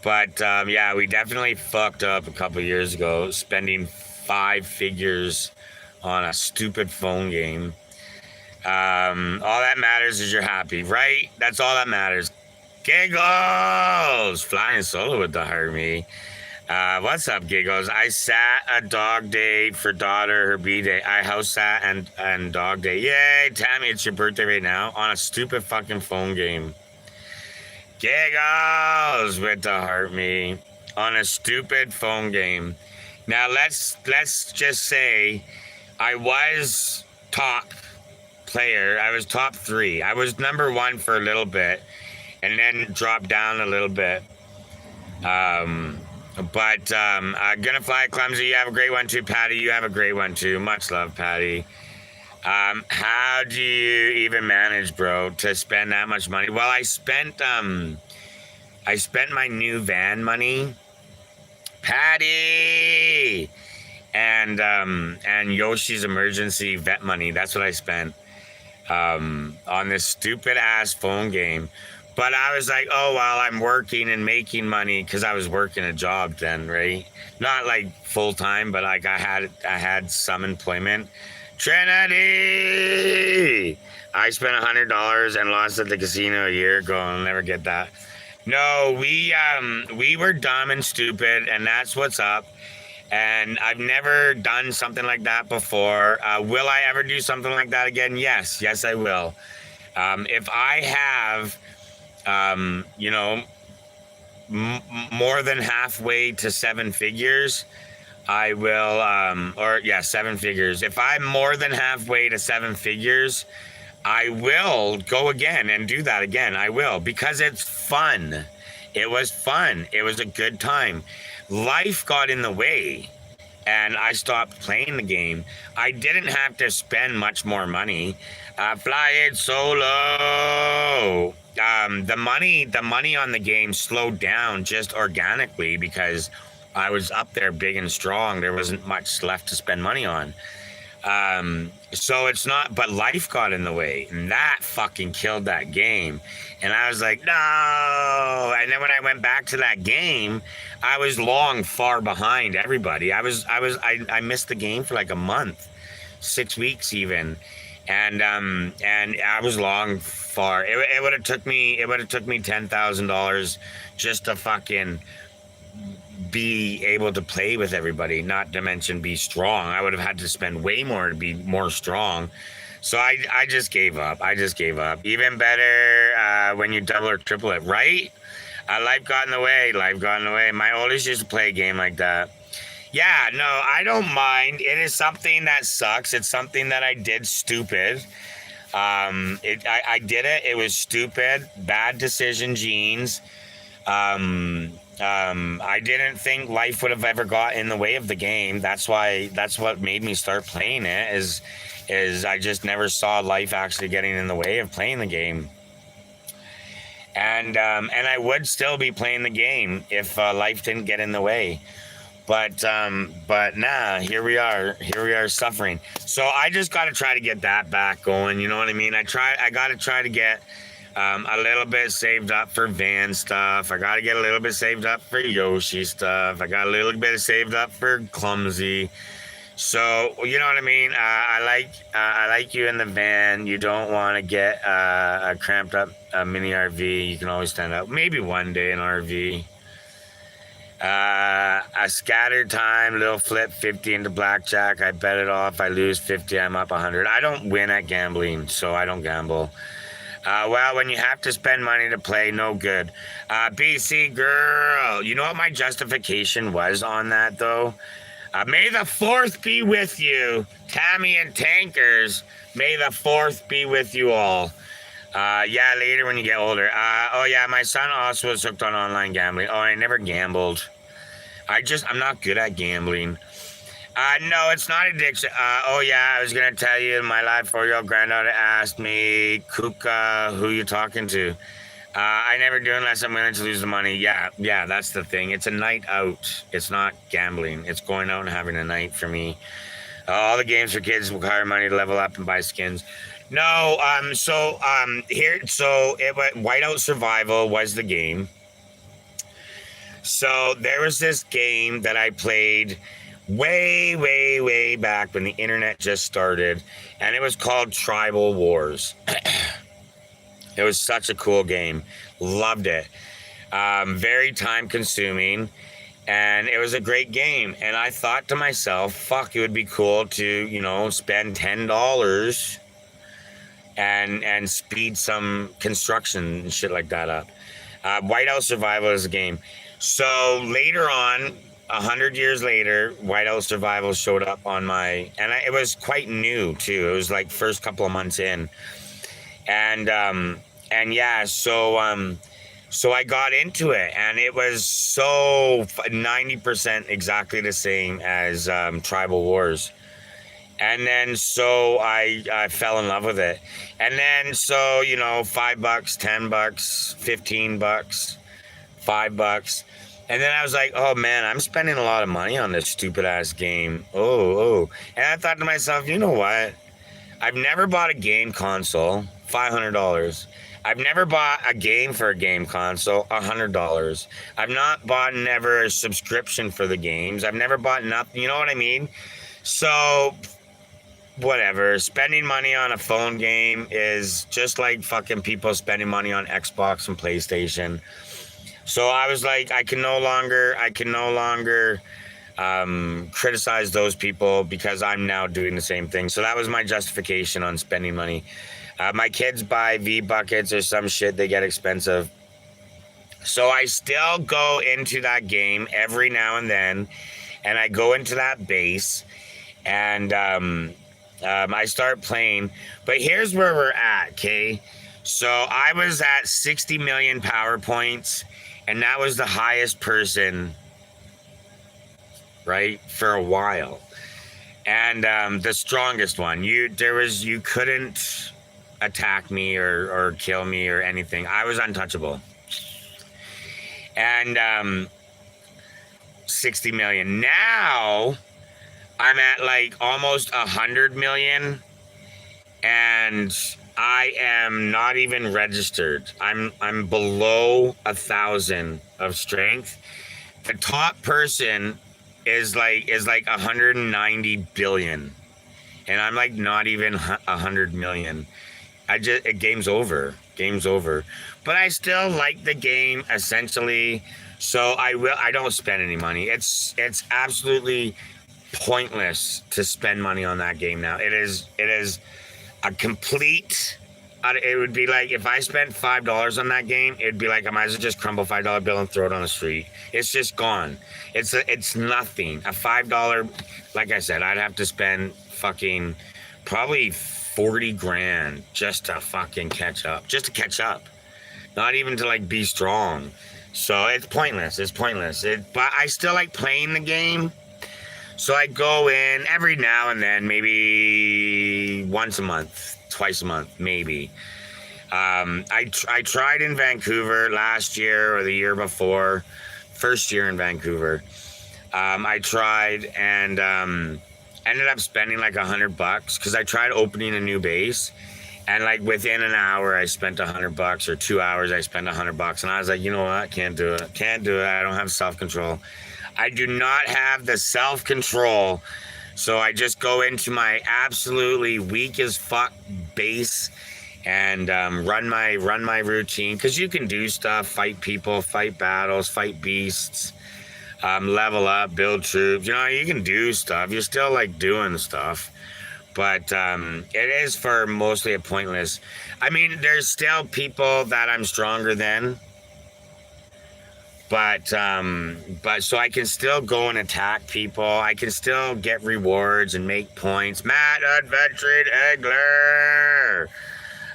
But yeah, we definitely fucked up a couple years ago, spending 5 figures on a stupid phone game. All that matters is you're happy, right? That's all that matters. Giggles! Flying solo with the Hermie. What's up, Giggles? I sat a dog day for daughter, her B-day. I house sat and dog day. Yay, Tammy, it's your birthday right now on a stupid fucking phone game. Giggles with the Hermie on a stupid phone game. Now let's just say I was top player. I was top 3. I was number 1 for a little bit and then dropped down a little bit. I'm gonna fly clumsy. You have a great one too, Patty. You have a great one too. Much love, Patty. How do you even manage, bro, to spend that much money? Well, I spent my new van money, Patty, and Yoshi's emergency vet money. That's what I spent on this stupid ass phone game. But I was like, oh, well, I'm working and making money because I was working a job then, right? Not like full time, but like I had some employment. Trinity! I spent $100 and lost at the casino a year ago. I'll never get that. No, we were dumb and stupid, and that's what's up. And I've never done something like that before. Will I ever do something like that again? Yes, yes, I will. If I have, you know, more than halfway to seven figures, I will, or yeah, seven figures. If I'm more than halfway to seven figures, I will go again and do that again. I will, because it's fun. It was fun. It was a good time. Life got in the way and I stopped playing the game. I didn't have to spend much more money. Fly it solo. The money on the game slowed down just organically because I was up there big and strong. There wasn't much left to spend money on. So it's not, but life got in the way, and that fucking killed that game. And I was like, no. And then when I went back to that game, I was long far behind everybody. I missed the game for like a month, 6 weeks even. And I was long far. It would have took me $10,000 just to fucking be able to play with everybody, not to mention be strong. I would have had to spend way more to be more strong. So I just gave up. I just gave up. Even better when you double or triple it, right? Life got in the way. Life got in the way. My oldest used to play a game like that. Yeah, no, I don't mind. It is something that sucks. It's something that I did stupid. I did it. It was stupid. Bad decision, genes. I didn't think life would have ever got in the way of the game. That's what made me start playing it is I just never saw life actually getting in the way of playing the game. And I would still be playing the game if life didn't get in the way. But nah, here we are suffering. So I just got to try to get that back going. You know what I mean? I got to try to get a little bit saved up for van stuff. I got to get a little bit saved up for Yoshi stuff. I got a little bit saved up for Clumsy. So you know what I mean. I like you in the van. You don't want to get a cramped up mini RV. You can always stand up. Maybe one day an RV. A scattered time, little flip 50 into blackjack. I bet it all. If I lose 50, I'm up 100. I don't win at gambling, so I don't gamble. Well, when you have to spend money to play, no good. BC girl, you know what my justification was on that though? May the 4th be with you, Tammy and Tankers. May the 4th be with you all. Yeah, later when you get older. Oh yeah, my son also was hooked on online gambling. Oh, I never gambled. I'm not good at gambling. No, it's not addiction. Oh yeah, I was gonna tell you, my live 4-year-old granddaughter asked me, Kuka, who you talking to? I never do unless I'm willing to lose the money. Yeah, that's the thing. It's a night out. It's not gambling. It's going out and having a night for me. All the games for kids require money to level up and buy skins. No, so Whiteout Survival was the game. So there was this game that I played way back when the internet just started, and it was called Tribal Wars. It was such a cool game. Loved it. Very time consuming, and it was a great game. And I thought to myself, fuck, it would be cool to, spend $10 and speed some construction and shit like that up. Whiteout Survival is a game. So later on, 100 years later, Whiteout Survival showed up on it was quite new too. It was like first couple of months in, and yeah, so I got into it, and it was so 90% exactly the same as Tribal Wars. And then so I fell in love with it. And then so, $5, $10, $15, $5. And then I was like, oh man, I'm spending a lot of money on this stupid ass game. Oh. And I thought to myself, you know what? I've never bought a game console, $500. I've never bought a game for a game console, $100. I've not bought never a subscription for the games. I've never bought nothing, you know what I mean? So whatever, spending money on a phone game is just like fucking people spending money on Xbox and PlayStation. So I was like, I can no longer criticize those people because I'm now doing the same thing. So that was my justification on spending money. My kids buy V buckets or some shit. They get expensive. So I still go into that game every now and then, and I go into that base, and I start playing. But here's where we're at, okay? So I was at 60 million power points, and that was the highest person, right, for a while. And the strongest one. You couldn't attack me or kill me or anything. I was untouchable. And 60 million. Now I'm at like almost 100 million, and I am not even registered. I'm below 1,000 of strength. The top person is like 190 billion, and I'm like not even 100 million. Game's over. Game's over. But I still like the game essentially, so I don't spend any money. It's absolutely pointless to spend money on that game now. It is a complete. It would be like if I spent $5 on that game, it'd be like I might as well just crumble $5 bill and throw it on the street. It's just gone. It's nothing. A $5, like I said, I'd have to spend fucking probably 40 grand just to fucking catch up. Just to catch up. Not even to like be strong. So it's pointless. It's pointless. But I still like playing the game. So I go in every now and then, maybe once a month, twice a month, maybe. I tried in Vancouver last year or the year before, first year in Vancouver. I tried and ended up spending like $100 because I tried opening a new base, and like within an hour I spent $100, or 2 hours I spent $100, and I was like, you know what, can't do it. I don't have self-control. I do not have the self-control, so I just go into my absolutely weak as fuck base and run my routine, because you can do stuff, fight people, fight battles, fight beasts, level up, build troops. You know, you can do stuff. You're still like doing stuff, but it is for mostly a pointless. I mean, there's still people that I'm stronger than. But so I can still go and attack people. I can still get rewards and make points. Matt Adventuring Egler.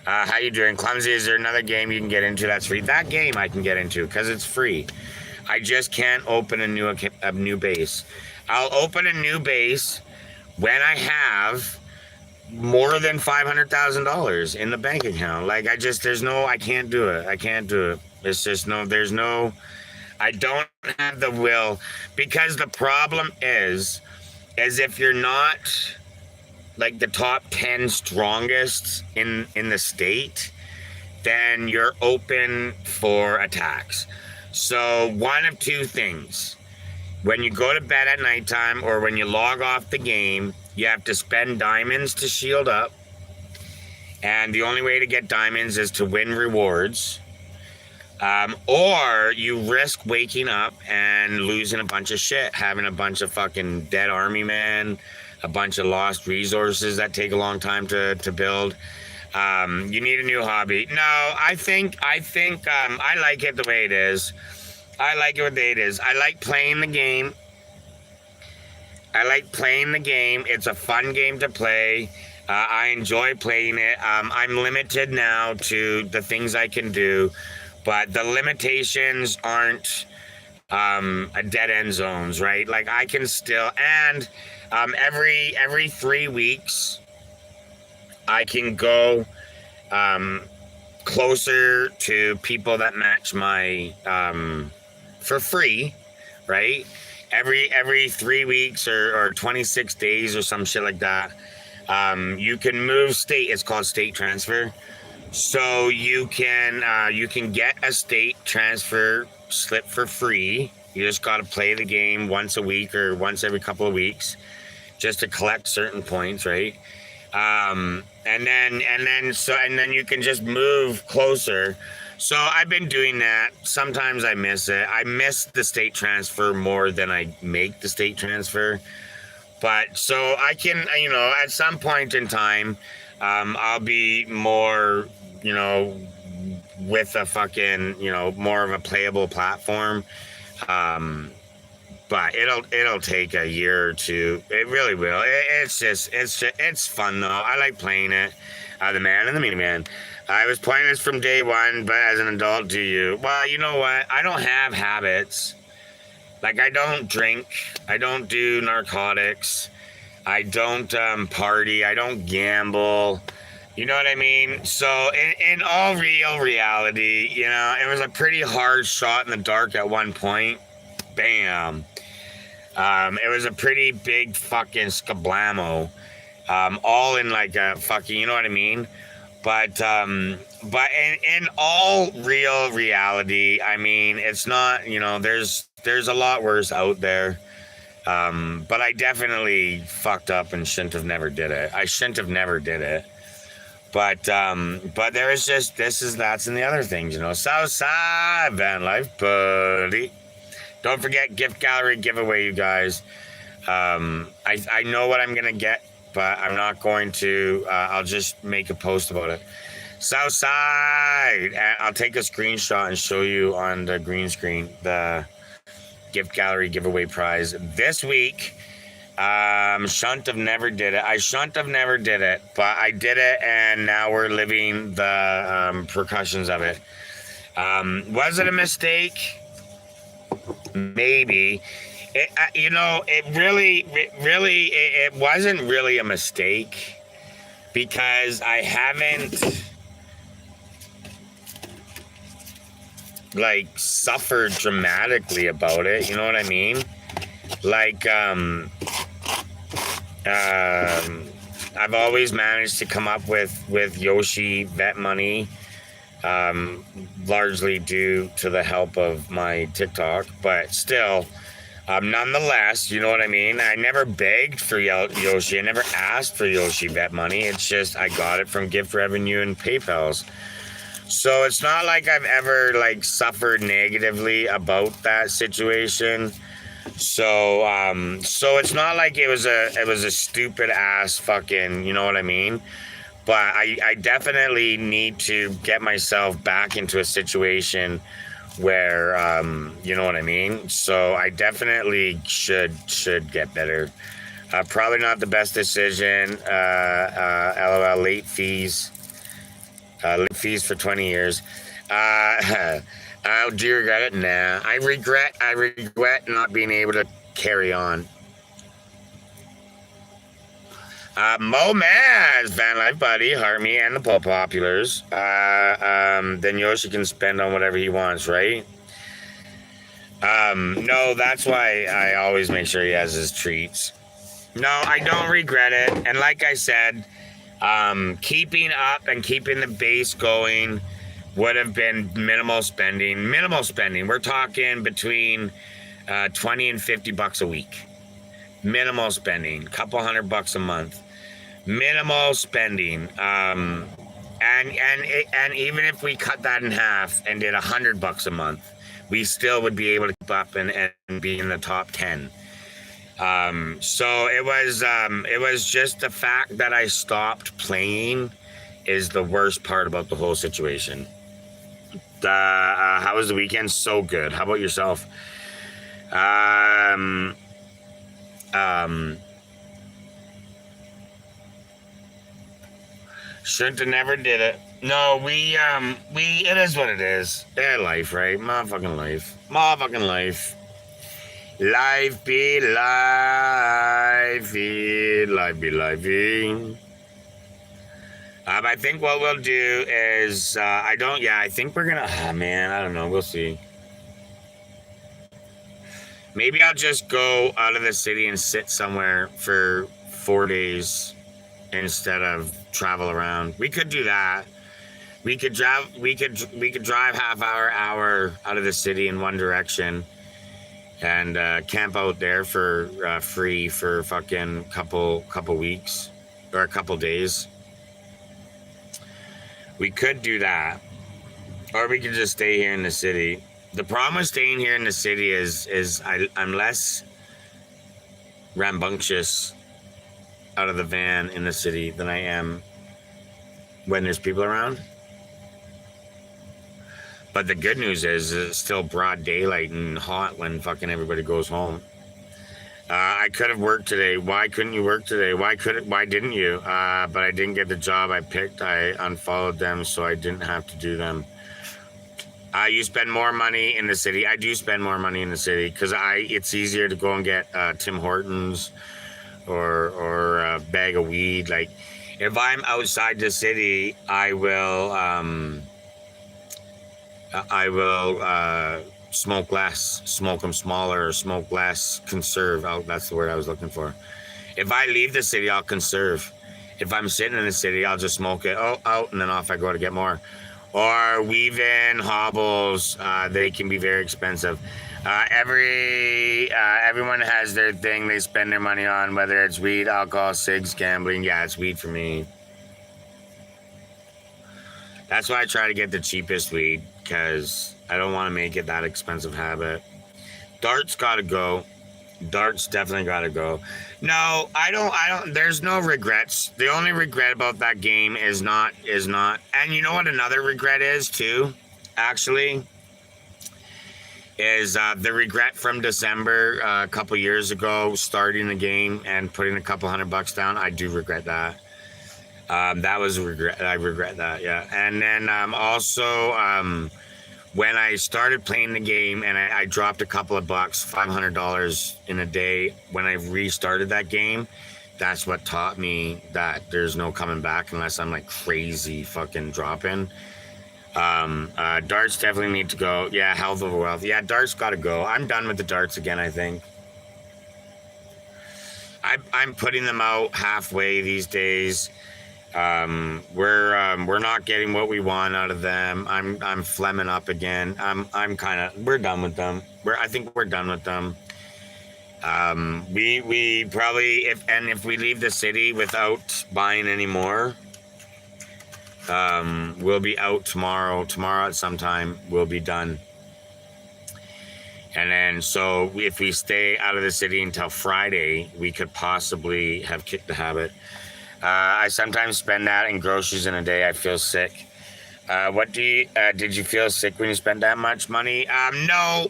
How you doing? Clumsy, is there another game you can get into that's free? That game I can get into because it's free. I just can't open a new base. I'll open a new base when I have more than $500,000 in the bank account. Like I can't do it. I can't do it. It's just I don't have the will, because the problem is if you're not like the top 10 strongest in the state, then you're open for attacks. So one of two things: when you go to bed at nighttime or when you log off the game, you have to spend diamonds to shield up, and the only way to get diamonds is to win rewards. Or you risk waking up and losing a bunch of shit, having a bunch of fucking dead army men, a bunch of lost resources that take a long time to build. You need a new hobby. No, I think I like it the way it is. I like it the way it is. I like playing the game. It's a fun game to play. I enjoy playing it. I'm limited now to the things I can do, but the limitations aren't a dead end zones, right? Like I can still, and every 3 weeks I can go closer to people that match my for free, right? Every 3 weeks or 26 days or some shit like that. You can move state. It's called state transfer. So you can get a state transfer slip for free. You just got to play the game once a week or once every couple of weeks, just to collect certain points, right? And then you can just move closer. So I've been doing that. Sometimes I miss it. I miss the state transfer more than I make the state transfer. But so I can, at some point in time, I'll be more, with a fucking, more of a playable platform. Um, but it'll take a year or two. It really will. It's fun though. I like playing it. The man and the miniman. I was playing this from day one, but as an adult, do you? Well, you know what? I don't have habits. Like I don't drink. I don't do narcotics. I don't party. I don't gamble. You know what I mean? So in all real reality, it was a pretty hard shot in the dark at one point. Bam. It was a pretty big fucking skablamo. All in like a fucking, you know what I mean? But in all real reality, I mean, it's not, there's a lot worse out there. But I definitely fucked up and shouldn't have never did it. I shouldn't have never did it. But there is just that's and the other things, Southside van life, buddy. Don't forget gift gallery giveaway, you guys. I know what I'm gonna get, but I'm not going to. I'll just make a post about it. Southside. I'll take a screenshot and show you on the green screen the gift gallery giveaway prize this week. Shouldn't have never did it. I shouldn't have never did it, but I did it, and now we're living the repercussions of it. Was it a mistake? Maybe. It wasn't really a mistake because I haven't like suffered dramatically about it. You know what I mean? Like, I've always managed to come up with Yoshi vet money, largely due to the help of my TikTok, but still, nonetheless, you know what I mean? I never begged for Yoshi. I never asked for Yoshi vet money. It's just I got it from gift revenue and PayPal's. So it's not like I've ever like suffered negatively about that situation. So it's not like it was a stupid ass fucking, you know what I mean? But I definitely need to get myself back into a situation where, you know what I mean? So I definitely should get better. Probably not the best decision. LOL, late fees. Late fees for 20 years. Do you regret it? Nah. I regret not being able to carry on. Mo Maz, Van Life Buddy, Heart Me, and the Populars. Then Yoshi can spend on whatever he wants, right? No, that's why I always make sure he has his treats. No, I don't regret it. And like I said, keeping up and keeping the base going would have been minimal spending. We're talking between 20 and 50 bucks a week. Minimal spending, couple $100 a month. Minimal spending. And even if we cut that in half and did $100 a month, we still would be able to keep up and be in the top 10. So it was just the fact that I stopped playing is the worst part about the whole situation. How was the weekend? So good. How about yourself? Shouldn't have never did it. No, it is what it is. Yeah, life, right? Motherfucking life. Life be life, life be life. I think what we'll do is, I think we're gonna, I don't know, we'll see. Maybe I'll just go out of the city and sit somewhere for 4 days instead of travel around. We could do that. We could drive half hour out of the city in one direction and camp out there for free for fucking couple weeks or a couple days. We could do that. Or we could just stay here in the city. The problem with staying here in the city is I'm less rambunctious out of the van in the city than I am when there's people around. But the good news is it's still broad daylight and hot when fucking everybody goes home. I could have worked today. Why couldn't you work today? Why didn't you? But I didn't get the job I picked. I unfollowed them so I didn't have to do them. You spend more money in the city. I do spend more money in the city because it's easier to go and get Tim Hortons or a bag of weed. Like if I'm outside the city, I will smoke less, smoke them smaller, smoke less, conserve. Oh, that's the word I was looking for. If I leave the city, I'll conserve. If I'm sitting in the city, I'll just smoke it out and then off I go to get more. Or weave in hobbles. They can be very expensive. Everyone has their thing they spend their money on, whether it's weed, alcohol, cigs, gambling. Yeah, it's weed for me. That's why I try to get the cheapest weed, because I don't want to make it that expensive habit. Darts gotta go. Darts definitely gotta go. No, I don't, there's no regrets. The only regret about that game is not, and you know what another regret is too, actually? Is the regret from December a couple years ago, starting the game and putting a couple $100 down. I do regret that. That was a regret. I regret that, yeah. And then also, when I started playing the game and I dropped a couple of bucks, $500 in a day, when I restarted that game, that's what taught me that there's no coming back unless I'm like crazy fucking dropping. Darts definitely need to go. Yeah, health over wealth. Yeah, darts gotta go. I'm done with the darts again, I think. I'm putting them out halfway these days. We're not getting what we want out of them. I'm flemming up again. We're done with them. I think we're done with them. We probably, if we leave the city without buying any more, we'll be out tomorrow at some time. We'll be done. And then, so if we stay out of the city until Friday, we could possibly have kicked the habit. I sometimes spend that in groceries in a day. I feel sick. Did you feel sick when you spent that much money? No.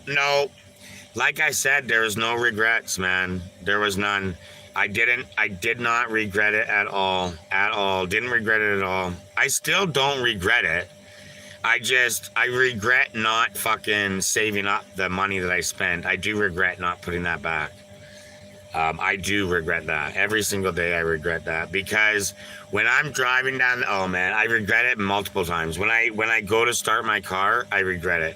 Like I said, there was no regrets, man. There was none. I did not regret it at all. Didn't regret it at all. I still don't regret it. I regret not fucking saving up the money that I spent. I do regret not putting that back. I do regret that. Every single day I regret that, because when I'm driving down, oh man, I regret it multiple times. When I go to start my car, I regret it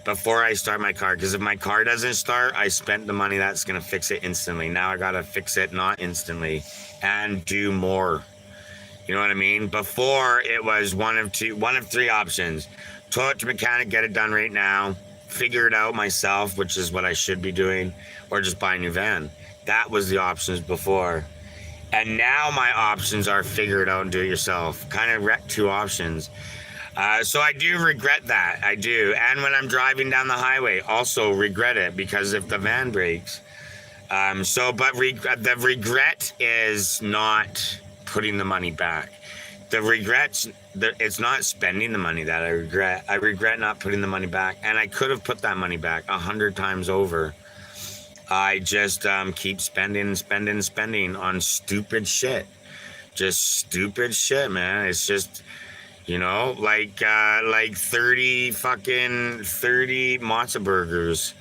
before I start my car, because if my car doesn't start, I spent the money that's gonna fix it instantly. Now I gotta fix it not instantly and do more. You know what I mean? Before, it was one of three options: tow it to mechanic, get it done right now, figure it out myself, which is what I should be doing, or just buy a new van. That was the options before. And now my options are figure it out and do it yourself. Kind of wrecked two options. So I do regret that. I do. And when I'm driving down the highway, also regret it, because if the van breaks. The regret is not putting the money back. The regrets, it's not spending the money that I regret. I regret not putting the money back. And I could have put that money back 100 times over. I just keep spending on stupid shit. Just stupid shit, man. It's just, like 30 matzo burgers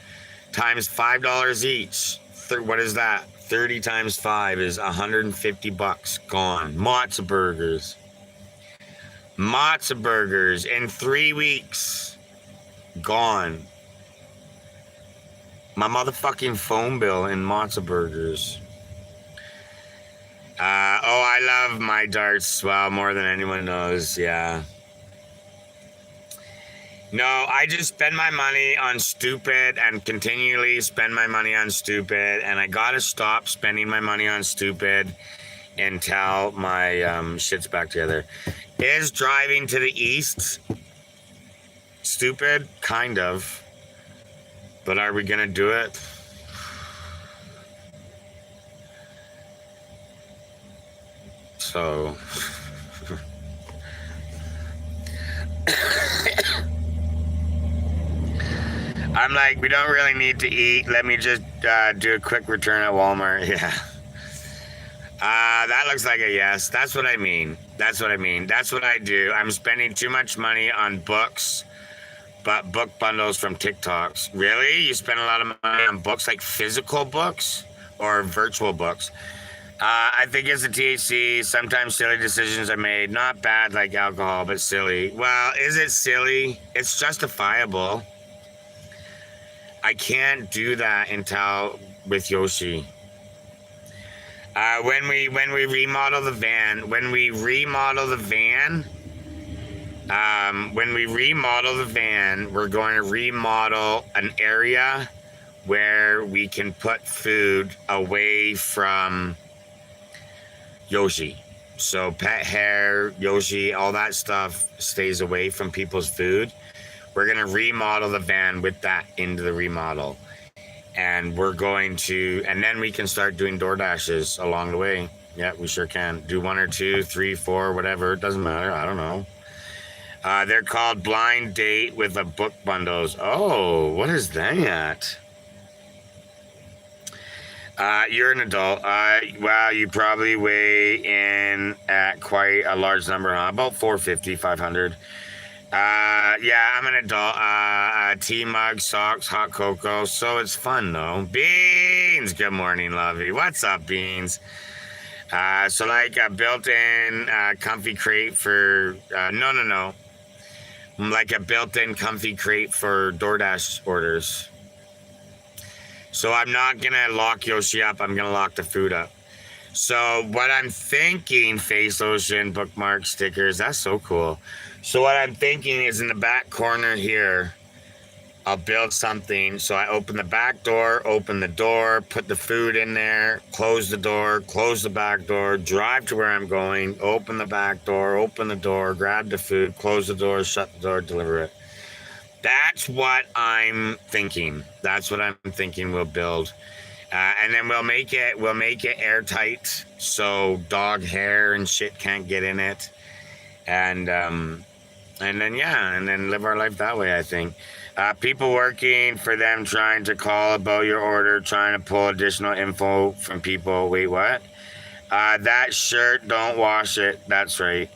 times $5 each. What is that? 30 times 5 is $150 gone. Matzo burgers in 3 weeks gone. My motherfucking phone bill in matzo burgers. I love my darts. Well, more than anyone knows. Yeah. No, I just spend my money on stupid and continually spend my money on stupid, and I gotta stop spending my money on stupid until my shit's back together. Is driving to the east stupid? Kind of. But are we going to do it? So... I'm like, we don't really need to eat. Let me just do a quick return at Walmart. Yeah. That looks like a yes. That's what I mean. That's what I mean. That's what I do. I'm spending too much money on books, but book bundles from TikToks. Really? You spend a lot of money on books, like physical books or virtual books? I think it's the THC. Sometimes silly decisions are made. Not bad like alcohol, but silly. Well, is it silly? It's justifiable. I can't do that until with Yoshi. When we remodel the van, when we remodel the van, we're going to remodel an area where we can put food away from Yoshi. So pet hair, Yoshi, all that stuff stays away from people's food. We're going to remodel the van with that into the remodel. And we're going to, and then we can start doing door dashes along the way. Yeah, we sure can. Do 1 or 2, 3, 4, whatever. It doesn't matter. I don't know. They're called blind date with a book bundles. Oh, what is that? You're an adult. Wow, you probably weigh in at quite a large number, huh? About 450, 500. Yeah, I'm an adult. Tea mug, socks, hot cocoa. So it's fun though. Beans, good morning, lovey. What's up, Beans? So like a built-in comfy crate for no. Like a built-in comfy crate for DoorDash orders. So I'm not gonna lock Yoshi up. I'm gonna lock the food up. So what I'm thinking, face lotion, bookmark, stickers, that's so cool. So what I'm thinking is in the back corner here, I'll build something. So I open the back door, open the door, put the food in there, close the door, close the back door, drive to where I'm going, open the back door, open the door, grab the food, close the door, shut the door, deliver it. That's what I'm thinking. That's what I'm thinking we'll build. And then we'll make it airtight so dog hair and shit can't get in it. And then live our life that way, I think. People working for them trying to call about your order, trying to pull additional info from people. Wait, what? That shirt, don't wash it. That's right.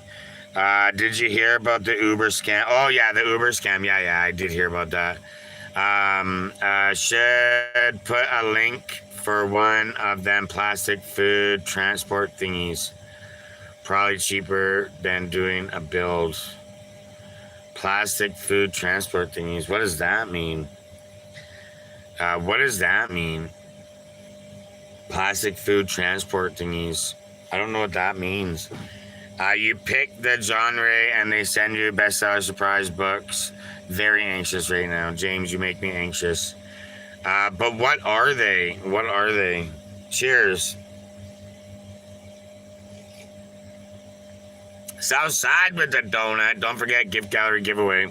Did you hear about the Uber scam? Oh, yeah, the Uber scam. Yeah, I did hear about that. Should put a link for one of them plastic food transport thingies. Probably cheaper than doing a build. Plastic food transport thingies. What does that mean? What does that mean? Plastic food transport thingies. I don't know what that means. You pick the genre and they send you bestseller surprise books. Very anxious right now. James, you make me anxious. But what are they? What are they? Cheers. Southside with the donut. Don't forget gift gallery giveaway.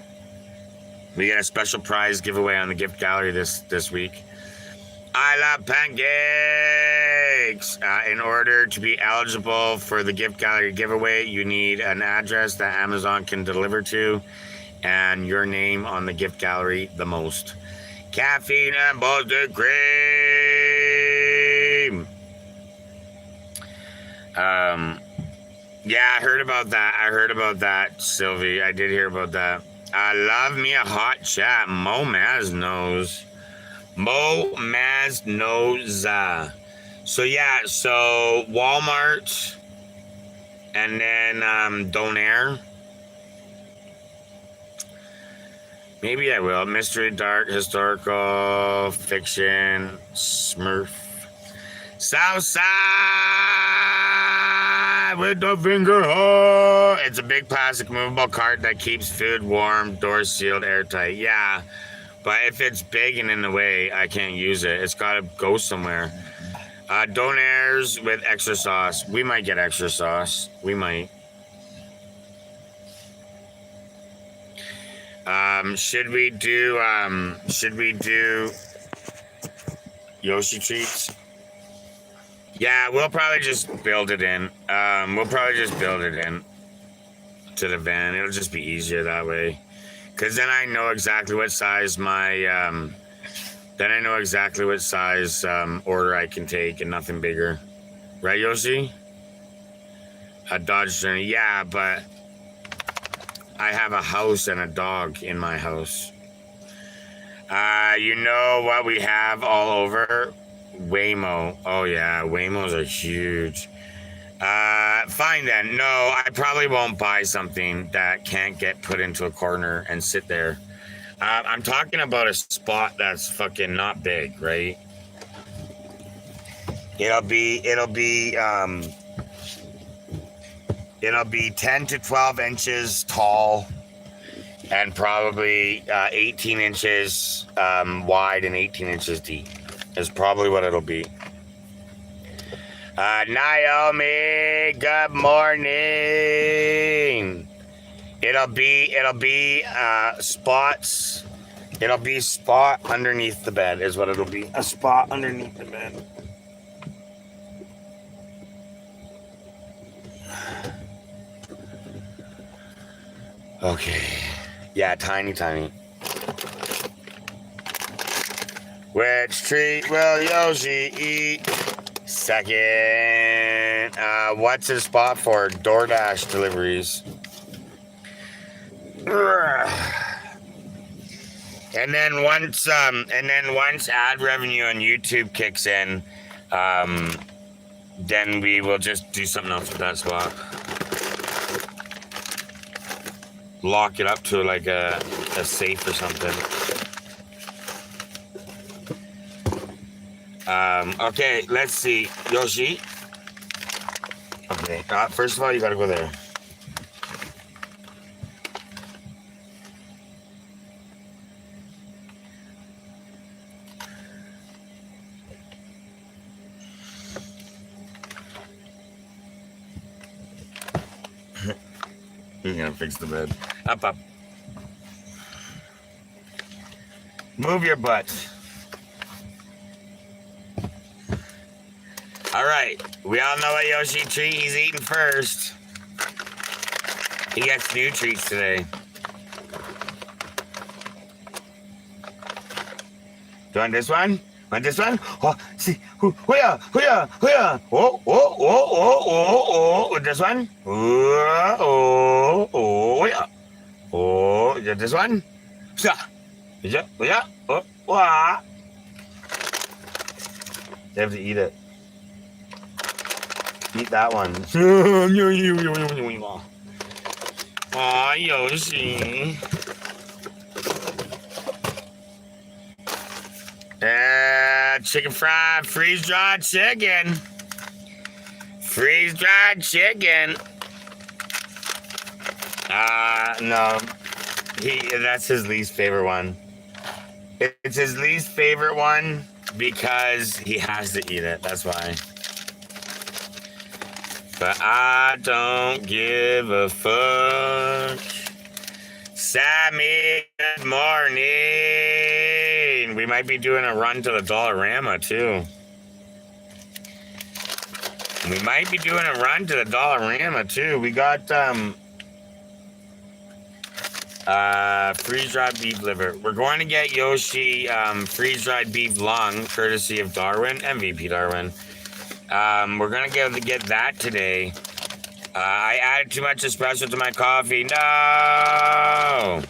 We get a special prize giveaway on the gift gallery this week. I love pancakes. In order to be eligible for the gift gallery giveaway, you need an address that Amazon can deliver to and your name on the gift gallery the most. Caffeine and boasted cream. Yeah, I heard about that. Sylvie. I did hear about that. I love me a hot chat. Mo Maz knows. So yeah, so Walmart and then Donair. Maybe I will. Mystery, dark, historical, fiction, Smurf. Southside with the finger hole. It's a big plastic movable cart that keeps food warm, doors sealed, airtight. Yeah, but if it's big and in the way, I can't use it. It's got to go somewhere. Donairs with extra sauce. We might get extra sauce. We might. Should we do Yoshi treats? Yeah, we'll probably just build it in. We'll probably just build it in to the van. It'll just be easier that way. Cause then I know exactly what size order I can take and nothing bigger. Right, Yoshi? A Dodge Journey. Yeah, but I have a house and a dog in my house. You know what we have all over? Waymo. Oh yeah, Waymos are huge. Fine then. No, I probably won't buy something that can't get put into a corner and sit there. I'm talking about a spot that's fucking not big, right? It'll be 10 to 12 inches tall and probably 18 inches wide and 18 inches deep is probably what it'll be. Naomi, good morning. It'll be spots. It'll be spot underneath the bed is what it'll be. A spot underneath the bed. Okay. Yeah, tiny. Which treat will Yoshi eat? Second. What's his spot for? DoorDash deliveries. And then once ad revenue on YouTube kicks in, then we will just do something else with that spot. Lock it up to like a safe or something. Okay, let's see. Yoshi. Okay, first of all, you gotta go there. He's gonna fix the bed. Up. Move your butt. All right, we all know what Yoshi treat he's eating first. He gets new treats today. Do you want this one? Want this one? Oh, see, hoo-ya. Oh, this one? Yeah. Oh, is that this one? Yeah. Oh, wow. You have to eat it. Eat that one. Aw, Yoshi. Chicken fried, freeze-dried chicken. Freeze-dried chicken. No. That's his least favorite one. It's his least favorite one because he has to eat it. That's why. But I don't give a fuck. Sammy, good morning. We might be doing a run to the Dollarama too. We got freeze-dried beef liver. We're going to get Yoshi freeze-dried beef lung, courtesy of Darwin, MVP Darwin. We're gonna get that today. I added too much espresso to my coffee. No!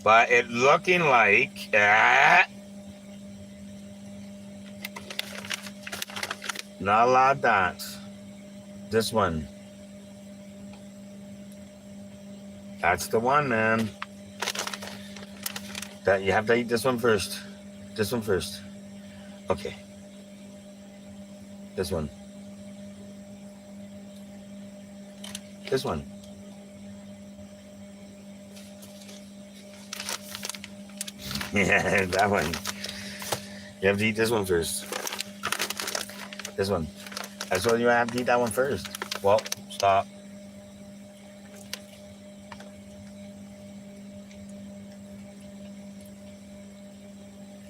But it looking like... not allowed that. This one. That's the one, man. That you have to eat this one first. Okay. This one. Yeah, that one. You have to eat this one first. This one. I told you I have to eat that one first. Well, stop.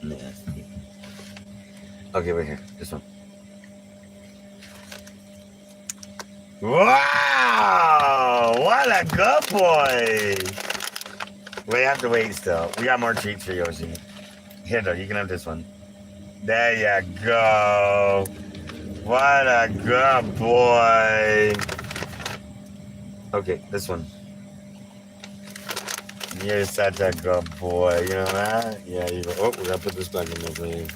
Nasty. Okay, right here. This one. Wow! What a good boy! We have to wait still. We got more treats for Yoshi. Here, though, you can have this one. There you go. What a good boy. Okay, this one. You're such a good boy. You know that? Yeah, you go. Oh, we gotta put this back in there for you.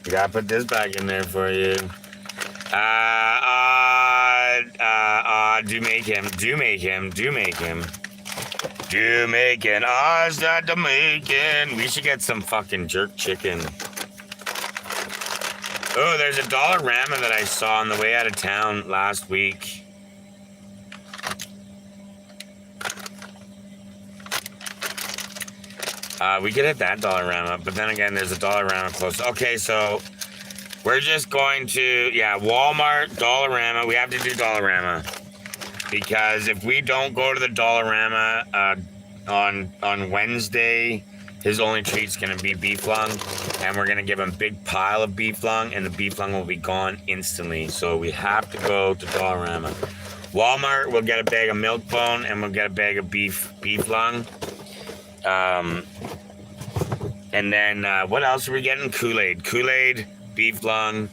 We gotta put this back in there for you. Do make him. Do make him. Do make him. Do making. Ours not the making. We should get some fucking jerk chicken. Oh, there's a Dollarama that I saw on the way out of town last week. We could hit that Dollarama, but then again, there's a Dollarama close. Okay, so we're just going to, Walmart, Dollarama. We have to do Dollarama. Because if we don't go to the Dollarama on Wednesday, his only treat's going to be beef lung. And we're going to give him a big pile of beef lung, and the beef lung will be gone instantly. So we have to go to Dollarama. Walmart, we'll get a bag of milk bone, and we'll get a bag of beef lung. And then what else are we getting? Kool-Aid, beef lung.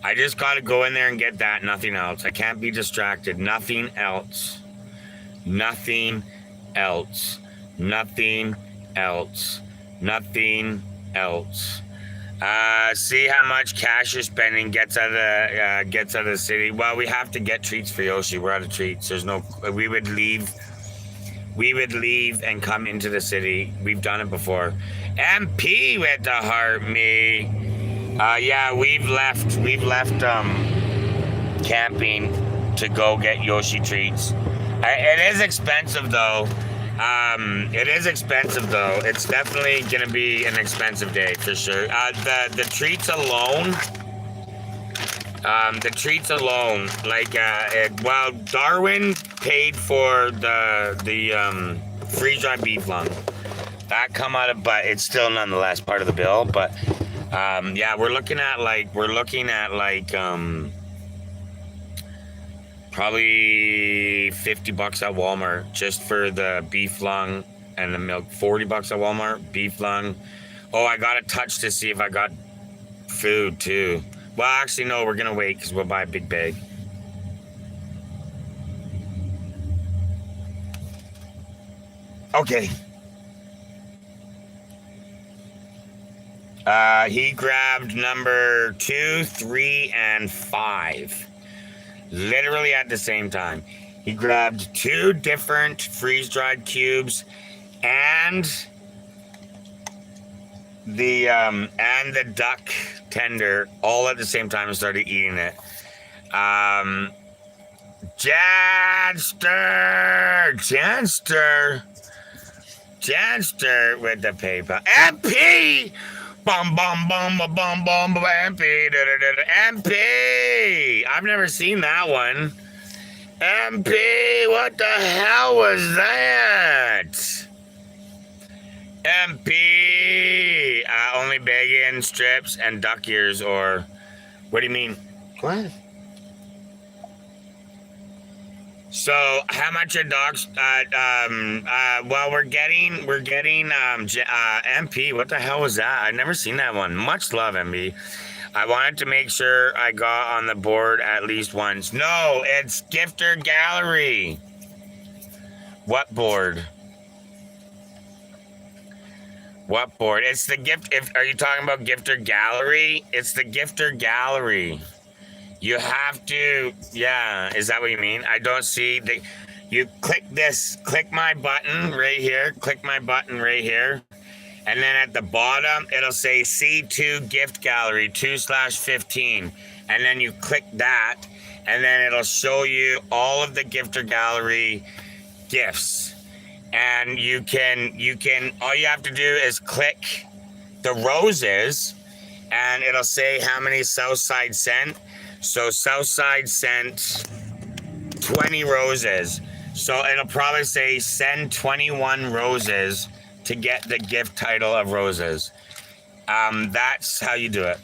I just got to go in there and get that, nothing else. I can't be distracted. Nothing else. Nothing else. Nothing else. Nothing else. See how much cash you're spending gets out of the city. Well, we have to get treats for Yoshi. We're out of treats. There's no. We would leave and come into the city. We've done it before. MP with the heart, me. Yeah, we've left camping to go get Yoshi treats. It is expensive though. It's definitely gonna be an expensive day for sure. The treats alone. Darwin paid for the freeze-dried beef lung. That come out of, but it's still nonetheless part of the bill. But we're looking at probably $50 at Walmart just for the beef lung and the milk. $40 at Walmart, beef lung. Oh, I got to touch to see if I got food too. Well, actually, no, we're gonna wait because we'll buy a big bag. Okay. He grabbed number 2, 3, and 5. Literally at the same time. He grabbed 2 different freeze-dried cubes and the duck tender all at the same time and started eating it. Janster with the paper. MP! Bum bum bum bum bum bum MP. MP! I've never seen that one. MP! What the hell was that? MP! Only bacon, strips, and duck ears, or... What do you mean? What? So, how much are dogs? Well, we're getting MP. What the hell was that? I've never seen that one. Much love, MP. I wanted to make sure I got on the board at least once. No, it's Gifter Gallery. What board? What board? It's the gift. Are you talking about Gifter Gallery? It's the Gifter Gallery. You have to, yeah. Is that what you mean? I don't see the. You click this. Click my button right here. Click my button right here, and then at the bottom it'll say C2 Gift Gallery 2/15, and then you click that, and then it'll show you all of the Gifter Gallery gifts. And you can, all you have to do is click the roses and it'll say how many Southside sent. So Southside sent 20 roses. So it'll probably say send 21 roses to to get the gift title of roses. That's how you do it.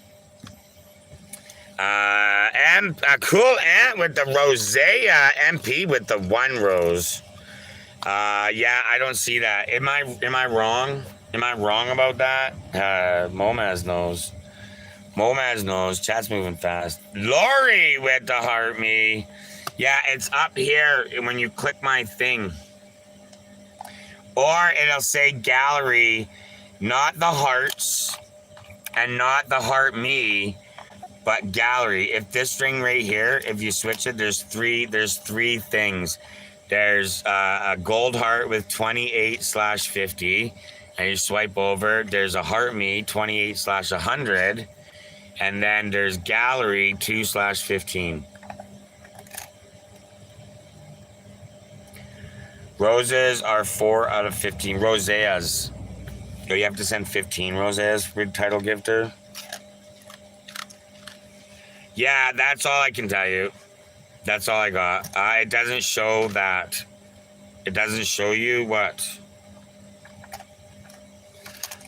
And a cool ant with the rosea. MP with the 1 rose. Yeah, I don't see that. Am I wrong? Am I wrong about that? Momaz knows. Momaz knows. Chat's moving fast. Lori with the heart me. Yeah, it's up here when you click my thing. Or it'll say gallery, not the hearts and not the heart me, but gallery. If this string right here, if you switch it, there's three things. There's a gold heart with 28/50, and you swipe over. There's a heart me 28/100, and then there's gallery 2/15. Roses are 4 out of 15. Roseas. So you have to send 15 roseas for title gifter. Yeah, that's all I can tell you. That's all I got. It doesn't show that. It doesn't show you what.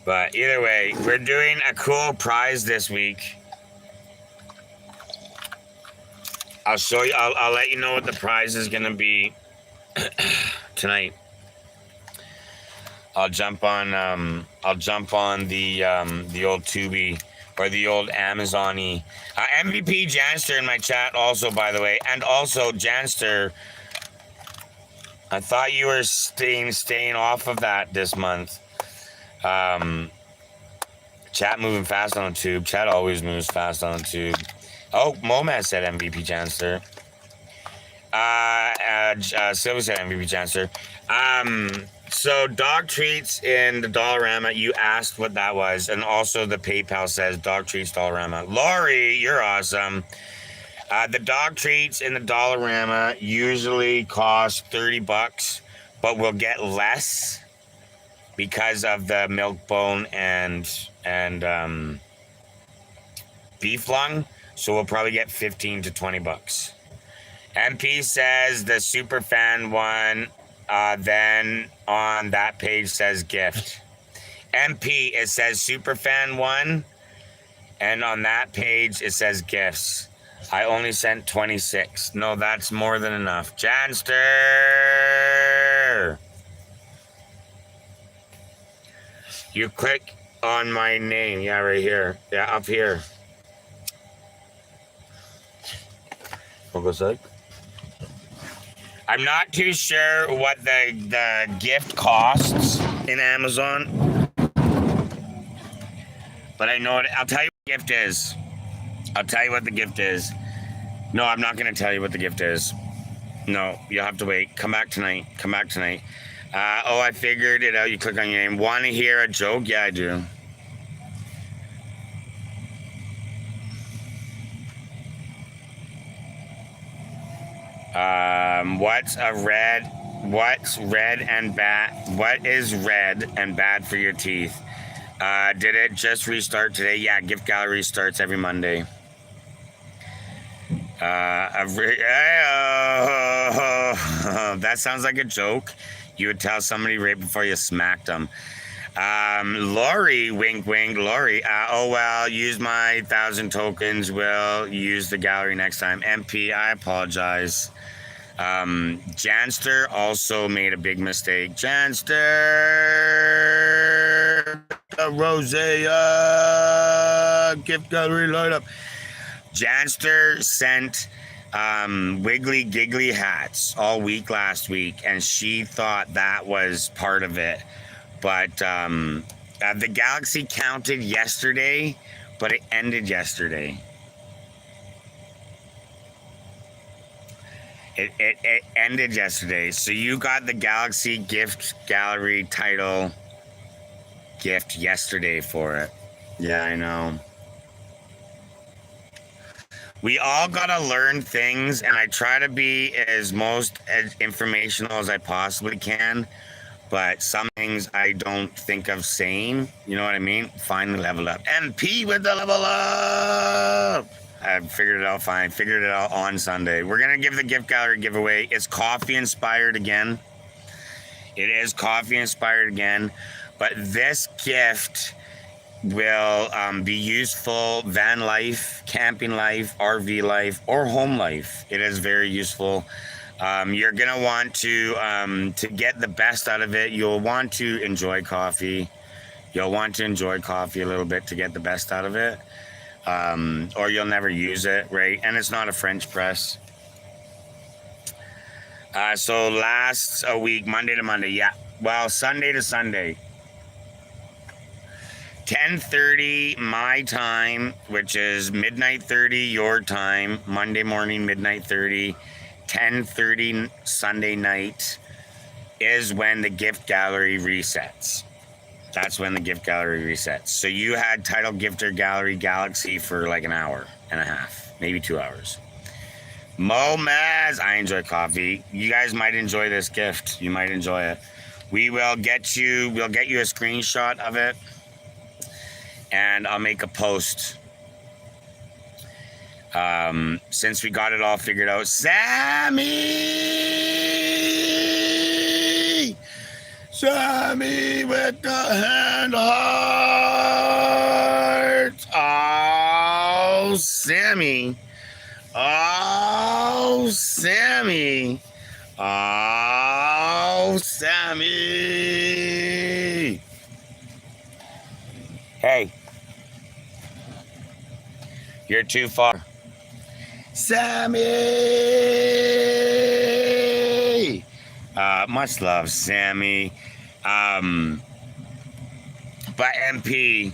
But either way, we're doing a cool prize this week. I'll show you. I'll let you know what the prize is gonna be tonight. I'll jump on the old Tubi or the old Amazon-y. MVP Janster in my chat also, by the way. And also, Janster, I thought you were staying off of that this month. Chat moving fast on the tube. Chat always moves fast on the tube. Oh, Momaz said MVP Janster. Sylvia said MVP Janster. So dog treats in the Dollarama, you asked what that was, and also the PayPal says dog treats Dollarama. Lori, you're awesome. The dog treats in the Dollarama usually cost $30, but we'll get less because of the milk bone and beef lung. So we'll probably get $15 to $20. MP says the super fan one. Then on that page says gift. MP, it says superfan 1, and on that page it says gifts. I only sent 26. No, that's more than enough. Janster! You click on my name. Yeah, right here. Yeah, up here. What goes like? I'm not too sure what the gift costs in Amazon, but I know it. I'll tell you what the gift is. I'll tell you what the gift is. No, I'm not going to tell you what the gift is. No, you'll have to wait. Come back tonight. Come back tonight. Oh, I figured it out. You click on your name. Want to hear a joke? Yeah, I do. What's red and bad? What is red and bad for your teeth? Did it just restart today? Yeah, gift gallery starts every Monday. That sounds like a joke. You would tell somebody right before you smacked them. Lori, wink, wink, Lori. Oh, well, use my 1,000 tokens. We'll use the gallery next time. MP, I apologize. Janster also made a big mistake. Janster, Rosea, gift gallery light up. Janster sent wiggly giggly hats all week last week, and she thought that was part of it. But the galaxy counted yesterday, but it ended yesterday. It ended yesterday. So you got the Galaxy Gift Gallery title gift yesterday for it. Yeah, I know. We all gotta learn things, and I try to be as informational as I possibly can. But some things I don't think of saying. You know what I mean? Finally leveled up. MP with the level up! I figured it out fine. Figured it out on Sunday. We're going to give the gift gallery giveaway. It's coffee inspired again. It is coffee inspired again. But this gift will be useful van life, camping life, RV life, or home life. It is very useful. You're gonna want to get the best out of it. You'll want to enjoy coffee. You'll want to enjoy coffee a little bit to get the best out of it, or you'll never use it, right? And it's not a French press. So last a week, Monday to Monday, yeah. Well, Sunday to Sunday. 10:30 my time, which is midnight 30 your time, Monday morning, midnight 30, 10:30 Sunday night is when the gift gallery resets. That's when the gift gallery resets. So you had Title Gifter Gallery Galaxy for like an hour and a half, maybe 2 hours. Momaz, I enjoy coffee. You guys might enjoy this gift. You might enjoy it. We'll get you a screenshot of it, and I'll make a post. Since we got it all figured out. Sammy with the hand heart. Oh, Sammy. Oh, Sammy. Oh, Sammy. Hey. You're too far. Sammy! Much love, Sammy. But MP,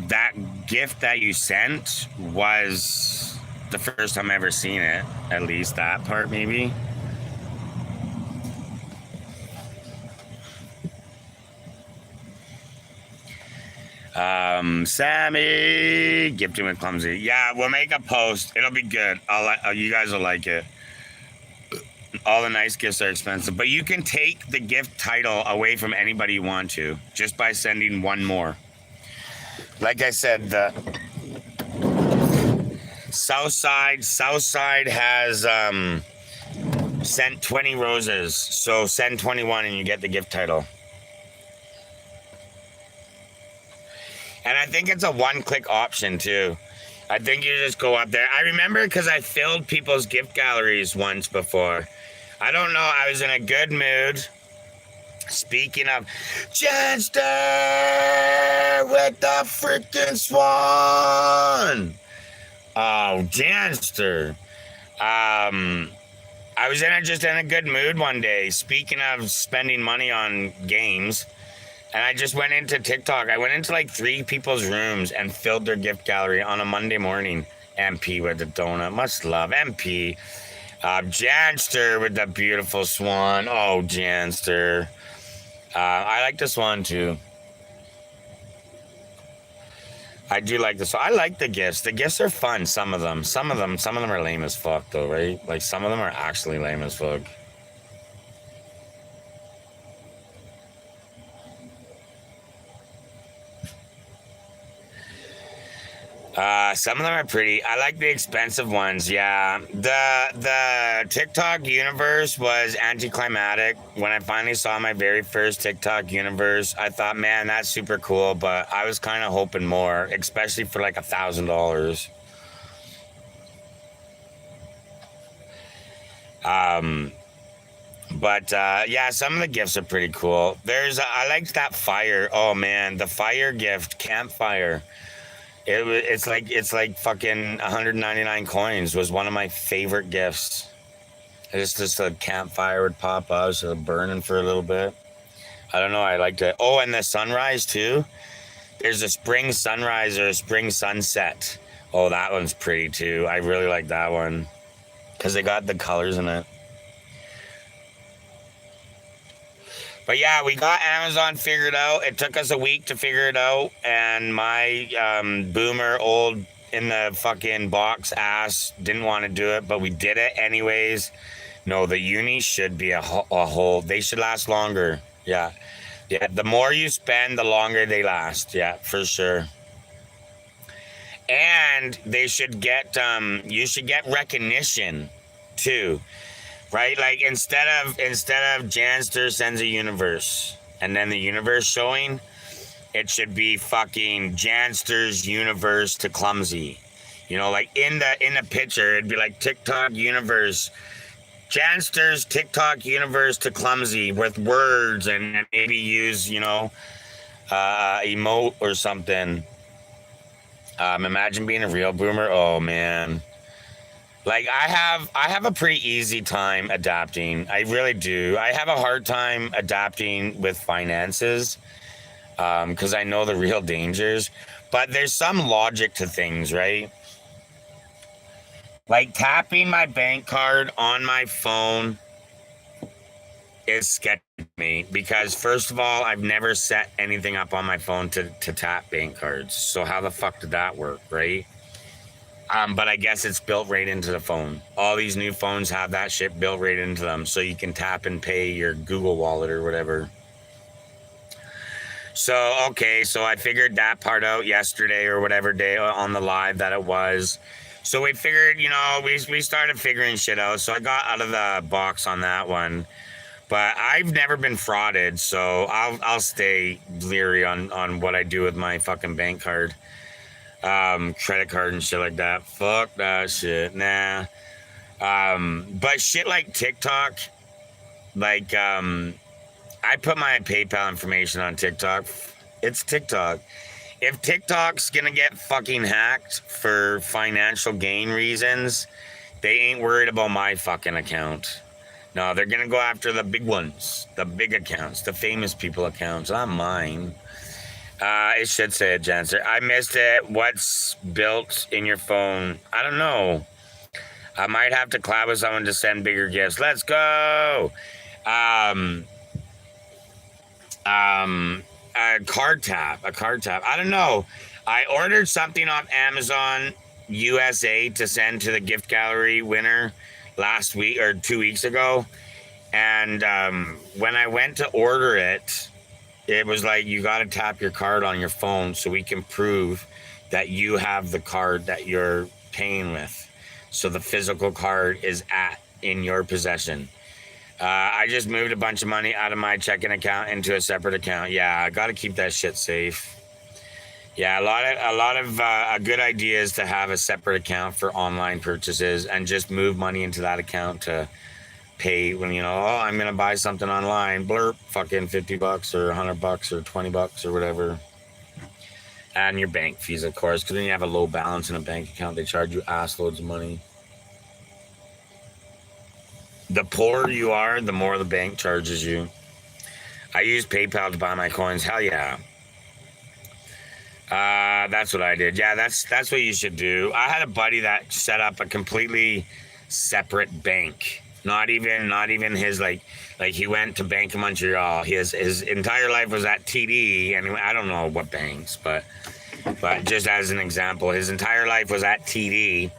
that gift that you sent was the first time I ever seen it. At least that part, maybe. Sammy, gifting with clumsy. Yeah, we'll make a post. It'll be good. You guys will like it. All the nice gifts are expensive, but you can take the gift title away from anybody you want to just by sending one more. Like I said, the Southside has sent 20 roses, so send 21 and you get the gift title. And I think it's a one-click option, too. I think you just go up there. I remember because I filled people's gift galleries once before. I don't know. I was in a good mood. Speaking of, Janster with the freaking swan. Oh, Janster. I was just in a good mood one day. Speaking of spending money on games. And I just went into TikTok. I went into like 3 people's rooms and filled their gift gallery on a Monday morning. MP with the donut. Much love. MP. Janster with the beautiful swan. Oh, Janster. I like the swan too. I do like this. I like the gifts. The gifts are fun. Some of them are lame as fuck though, right? Like some of them are actually lame as fuck. Some of them are pretty. I like the expensive ones. Yeah, the TikTok universe was anticlimactic. When I finally saw my very first TikTok universe, I thought, man, that's super cool. But I was kind of hoping more, especially for like $1,000. But yeah, some of the gifts are pretty cool. I liked that fire. Oh man, the fire gift, campfire. It's like fucking 199 coins was one of my favorite gifts. It's just a campfire would pop up, so burning for a little bit. I don't know, I liked it. Oh, and the sunrise too. There's a spring sunrise or a spring sunset. Oh, that one's pretty too. I really like that one because they got the colors in it. But yeah, we got Amazon figured out. It took us a week to figure it out. And my boomer old in the fucking box ass didn't want to do it, but we did it anyways. No, the unis should be a whole. They should last longer. Yeah. Yeah. The more you spend, the longer they last. Yeah, for sure. And they should get, you should get recognition too. Right, like instead of Janster sends a universe, and then the universe showing, it should be fucking Janster's universe to clumsy. You know, like in the picture, it'd be like TikTok universe, Janster's TikTok universe to clumsy with words and maybe use, you know, emote or something. Imagine being a real boomer. Oh man. Like I have a pretty easy time adapting. I really do. I have a hard time adapting with finances because I know the real dangers. But there's some logic to things, right? Like tapping my bank card on my phone is sketchy to me because first of all, I've never set anything up on my phone to tap bank cards. So how the fuck did that work, right? But I guess it's built right into the phone. All these new phones have that shit built right into them, so you can tap and pay your Google Wallet or whatever. So okay, so I figured that part out yesterday or whatever day on the live that it was. So we figured, you know, we started figuring shit out. So I got out of the box on that one. But I've never been frauded, so I'll stay leery on what I do with my fucking bank card, credit card and shit like that. Fuck that shit, nah. But shit like TikTok, like I put my PayPal information on TikTok. It's TikTok. If TikTok's gonna get fucking hacked for financial gain reasons, they ain't worried about my fucking account. No, they're gonna go after the big ones, the big accounts, the famous people accounts, not mine. It should say it, Janser. I missed it. What's built in your phone? I don't know. I might have to collab with someone to send bigger gifts. Let's go. Um, a card tap. I don't know. I ordered something off Amazon USA to send to the gift gallery winner last week or 2 weeks ago. And when I went to order it, it was like, you got to tap your card on your phone so we can prove that you have the card that you're paying with. So the physical card is in your possession. I just moved a bunch of money out of my checking account into a separate account. Yeah, I got to keep that shit safe. Yeah, a lot of a good idea is to have a separate account for online purchases and just move money into that account to pay when, you know, oh, I'm gonna buy something online. Blurp, fucking $50 or $100 or $20 or whatever. And your bank fees, of course, because then you have a low balance in a bank account. They charge you ass loads of money. The poorer you are, the more the bank charges you. I use PayPal to buy my coins. Hell yeah. That's what I did. Yeah, that's what you should do. I had a buddy that set up a completely separate bank. Not even his like he went to Bank of Montreal. His entire life was at TD, and I don't know what banks, but just as an example, his entire life was at TD,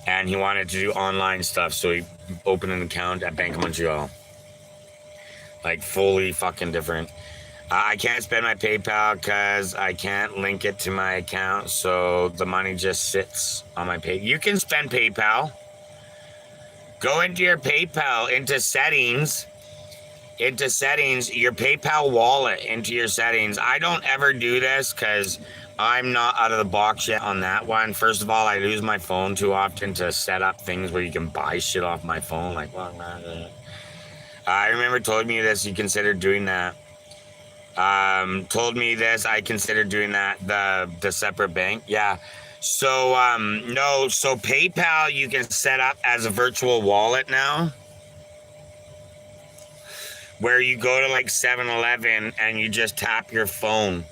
and he wanted to do online stuff, so he opened an account at Bank of Montreal. Like fully fucking different. I can't spend my PayPal because I can't link it to my account, so the money just sits on my pay. You can spend PayPal. Go into your PayPal, into settings, your PayPal wallet, into your settings. I don't ever do this because I'm not out of the box yet on that one. First of all, I use my phone too often to set up things where you can buy shit off my phone. Like, well, I remember told me this, you considered doing that. Told me this, I considered doing that, the separate bank. Yeah. So, no, so PayPal you can set up as a virtual wallet now, where you go to like 7-Eleven and you just tap your phone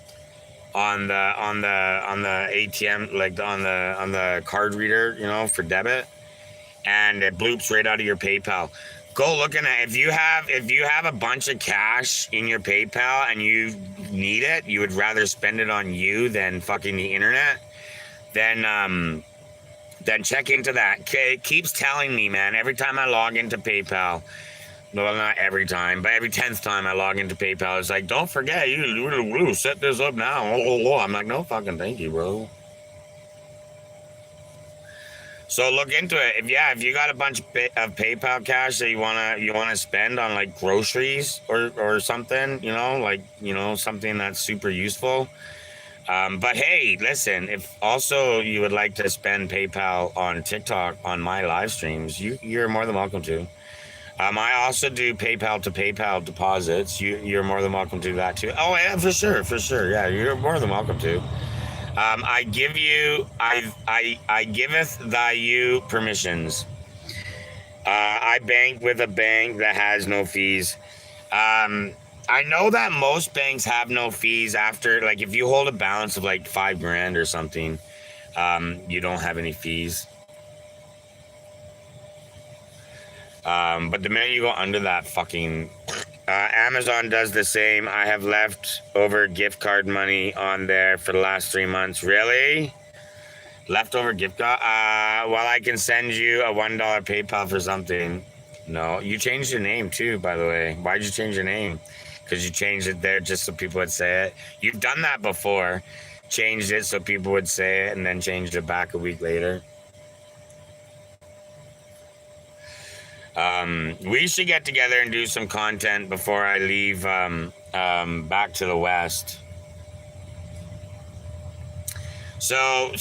on the ATM, like on the card reader, you know, for debit, and it bloops right out of your PayPal. Go looking at if you have a bunch of cash in your PayPal and you need it, you would rather spend it on you than fucking the internet. Then check into that. It keeps telling me, man, every time I log into PayPal, well, not every time, but every 10th time I log into PayPal, it's like, don't forget, you set this up now. I'm like, no fucking thank you, bro. So look into it. If you got a bunch of PayPal cash that you wanna spend on like groceries or something, like something that's super useful. But hey, listen, if also you would like to spend PayPal on TikTok on my live streams, you're more than welcome to. I also do PayPal to PayPal deposits. You're more than welcome to do that too. Oh yeah, for sure, for sure. Yeah, you're more than welcome to. I give you, I giveth thy you permissions. I bank with a bank that has no fees. Um, I know that most banks have no fees after, like, if you hold a balance of like 5 grand or something, you don't have any fees. But the minute you go under that, fucking Amazon does the same. I have left over gift card money on there for the last 3 months. Really? Leftover gift card? Well, I can send you a $1 PayPal for something. No, you changed your name too, by the way. Why'd you change your name? Because you changed it there just so people would say it. You've done that before. Changed it so people would say it and then changed it back a week later. We should get together and do some content before I leave back to the West. So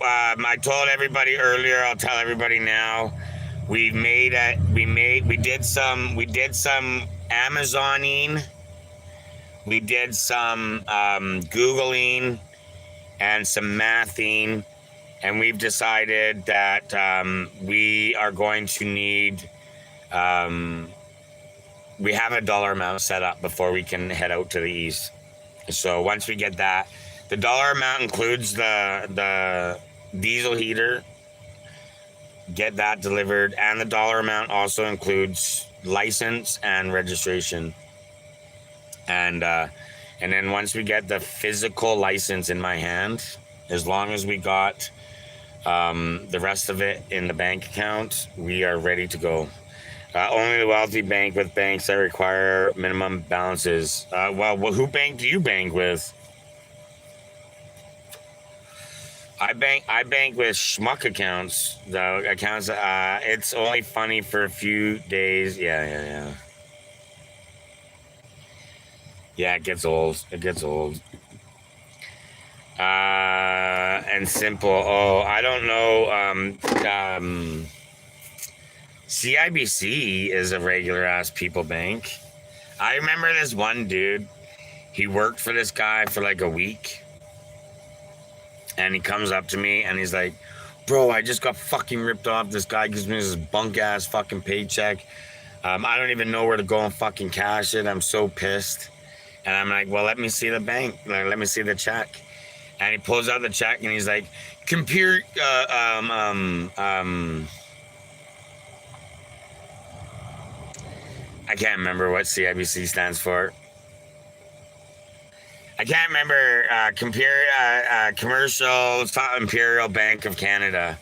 I told everybody earlier. I'll tell everybody now. We did some Amazoning. We did some Googling and some mathing, and we've decided that we are going to need. We have a dollar amount set up before we can head out to the east. So once we get that, the dollar amount includes the diesel heater. Get that delivered, and the dollar amount also includes license and registration. And then once we get the physical license in my hand, as long as we got the rest of it in the bank account, we are ready to go. Only the wealthy bank with banks that require minimum balances. Well, who bank do you bank with? I bank with schmuck accounts. The accounts. It's only funny for a few days. Yeah. Yeah, it gets old. It gets old. And simple. Oh, I don't know. CIBC is a regular ass people bank. I remember this one dude. He worked for this guy for like a week. And he comes up to me and he's like, bro, I just got fucking ripped off. This guy gives me this bunk ass fucking paycheck. I don't even know where to go and fucking cash it. I'm so pissed. And I'm like, well, let me see the bank. Like, let me see the check. And he pulls out the check and he's like, compare, I can't remember what CIBC stands for. I can't remember. Commercial, it's not Imperial Bank of Canada.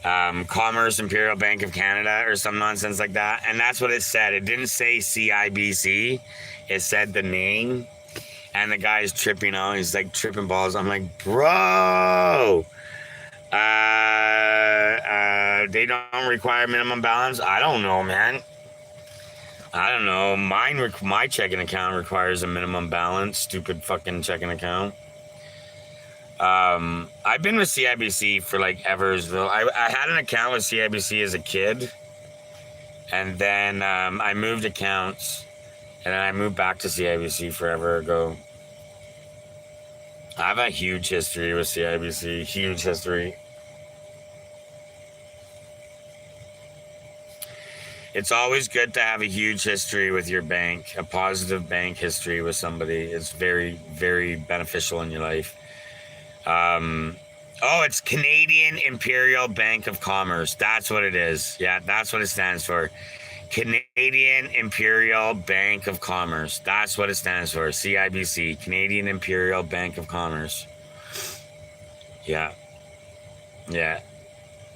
Commerce Imperial Bank of Canada or some nonsense like that. And that's what it said. It didn't say CIBC. It said the name. And the guy's tripping out. He's like tripping balls. I'm like, bro. They don't require minimum balance. I don't know, man. I don't know. My checking account requires a minimum balance. Stupid fucking checking account. I've been with CIBC for like evers though. I had an account with CIBC as a kid, and then I moved accounts, and then I moved back to CIBC forever ago. I have a huge history with CIBC. Huge history. It's always good to have a huge history with your bank, a positive bank history with somebody. It's very, very beneficial in your life. It's Canadian Imperial Bank of Commerce. That's what it is. Yeah, that's what it stands for. Canadian Imperial Bank of Commerce. That's what it stands for. CIBC, Canadian Imperial Bank of Commerce. Yeah.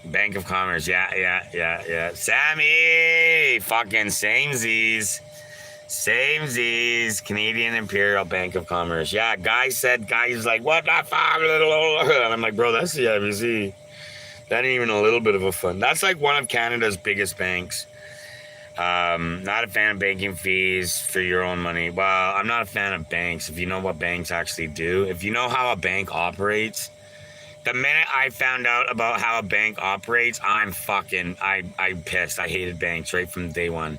Bank of Commerce. Yeah. Sammy! Fucking samesies. Samesies. Canadian Imperial Bank of Commerce. Yeah, guy's like, what the fuck? And I'm like, bro, that's CIBC. That ain't even a little bit of a fun. That's like one of Canada's biggest banks. Not a fan of banking fees for your own money. Well, I'm not a fan of banks. If you know what banks actually do, if you know how a bank operates, the minute I found out about how a bank operates, I'm pissed. I hated banks right from day one.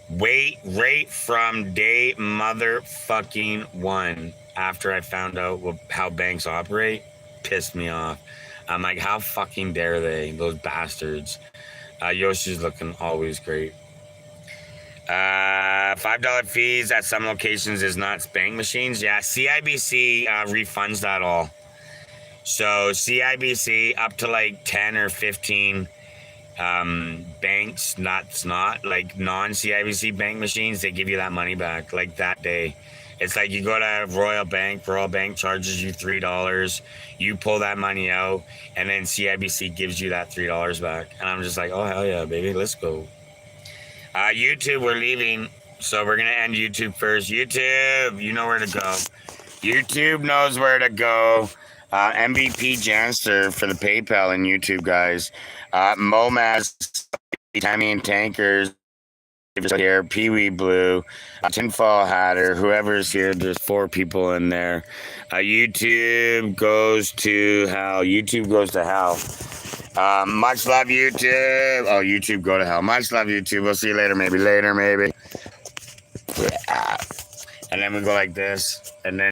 Right from day motherfucking one. After I found out how banks operate, pissed me off. I'm like, how fucking dare they, those bastards? Yoshi's looking always great. $5 fees at some locations is not bank machines. Yeah, CIBC refunds that all. So CIBC up to like 10 or 15 banks, not like non-CIBC bank machines, they give you that money back like that day. It's like you go to Royal Bank charges you $3, you pull that money out, and then CIBC gives you that $3 back. And I'm just like, oh hell yeah, baby, let's go. YouTube, we're leaving, so we're gonna end YouTube first. YouTube, you know where to go. YouTube knows where to go. MVP Janster for the PayPal and YouTube guys. Momaz, Tammy and Tankers here. Pee Wee Blue, Tinfoil Hatter. Whoever's here, there's 4 people in there. YouTube goes to hell. YouTube goes to hell. Much love, YouTube. Oh, YouTube, go to hell. Much love, YouTube. We'll see you later, maybe. And then we go like this. And then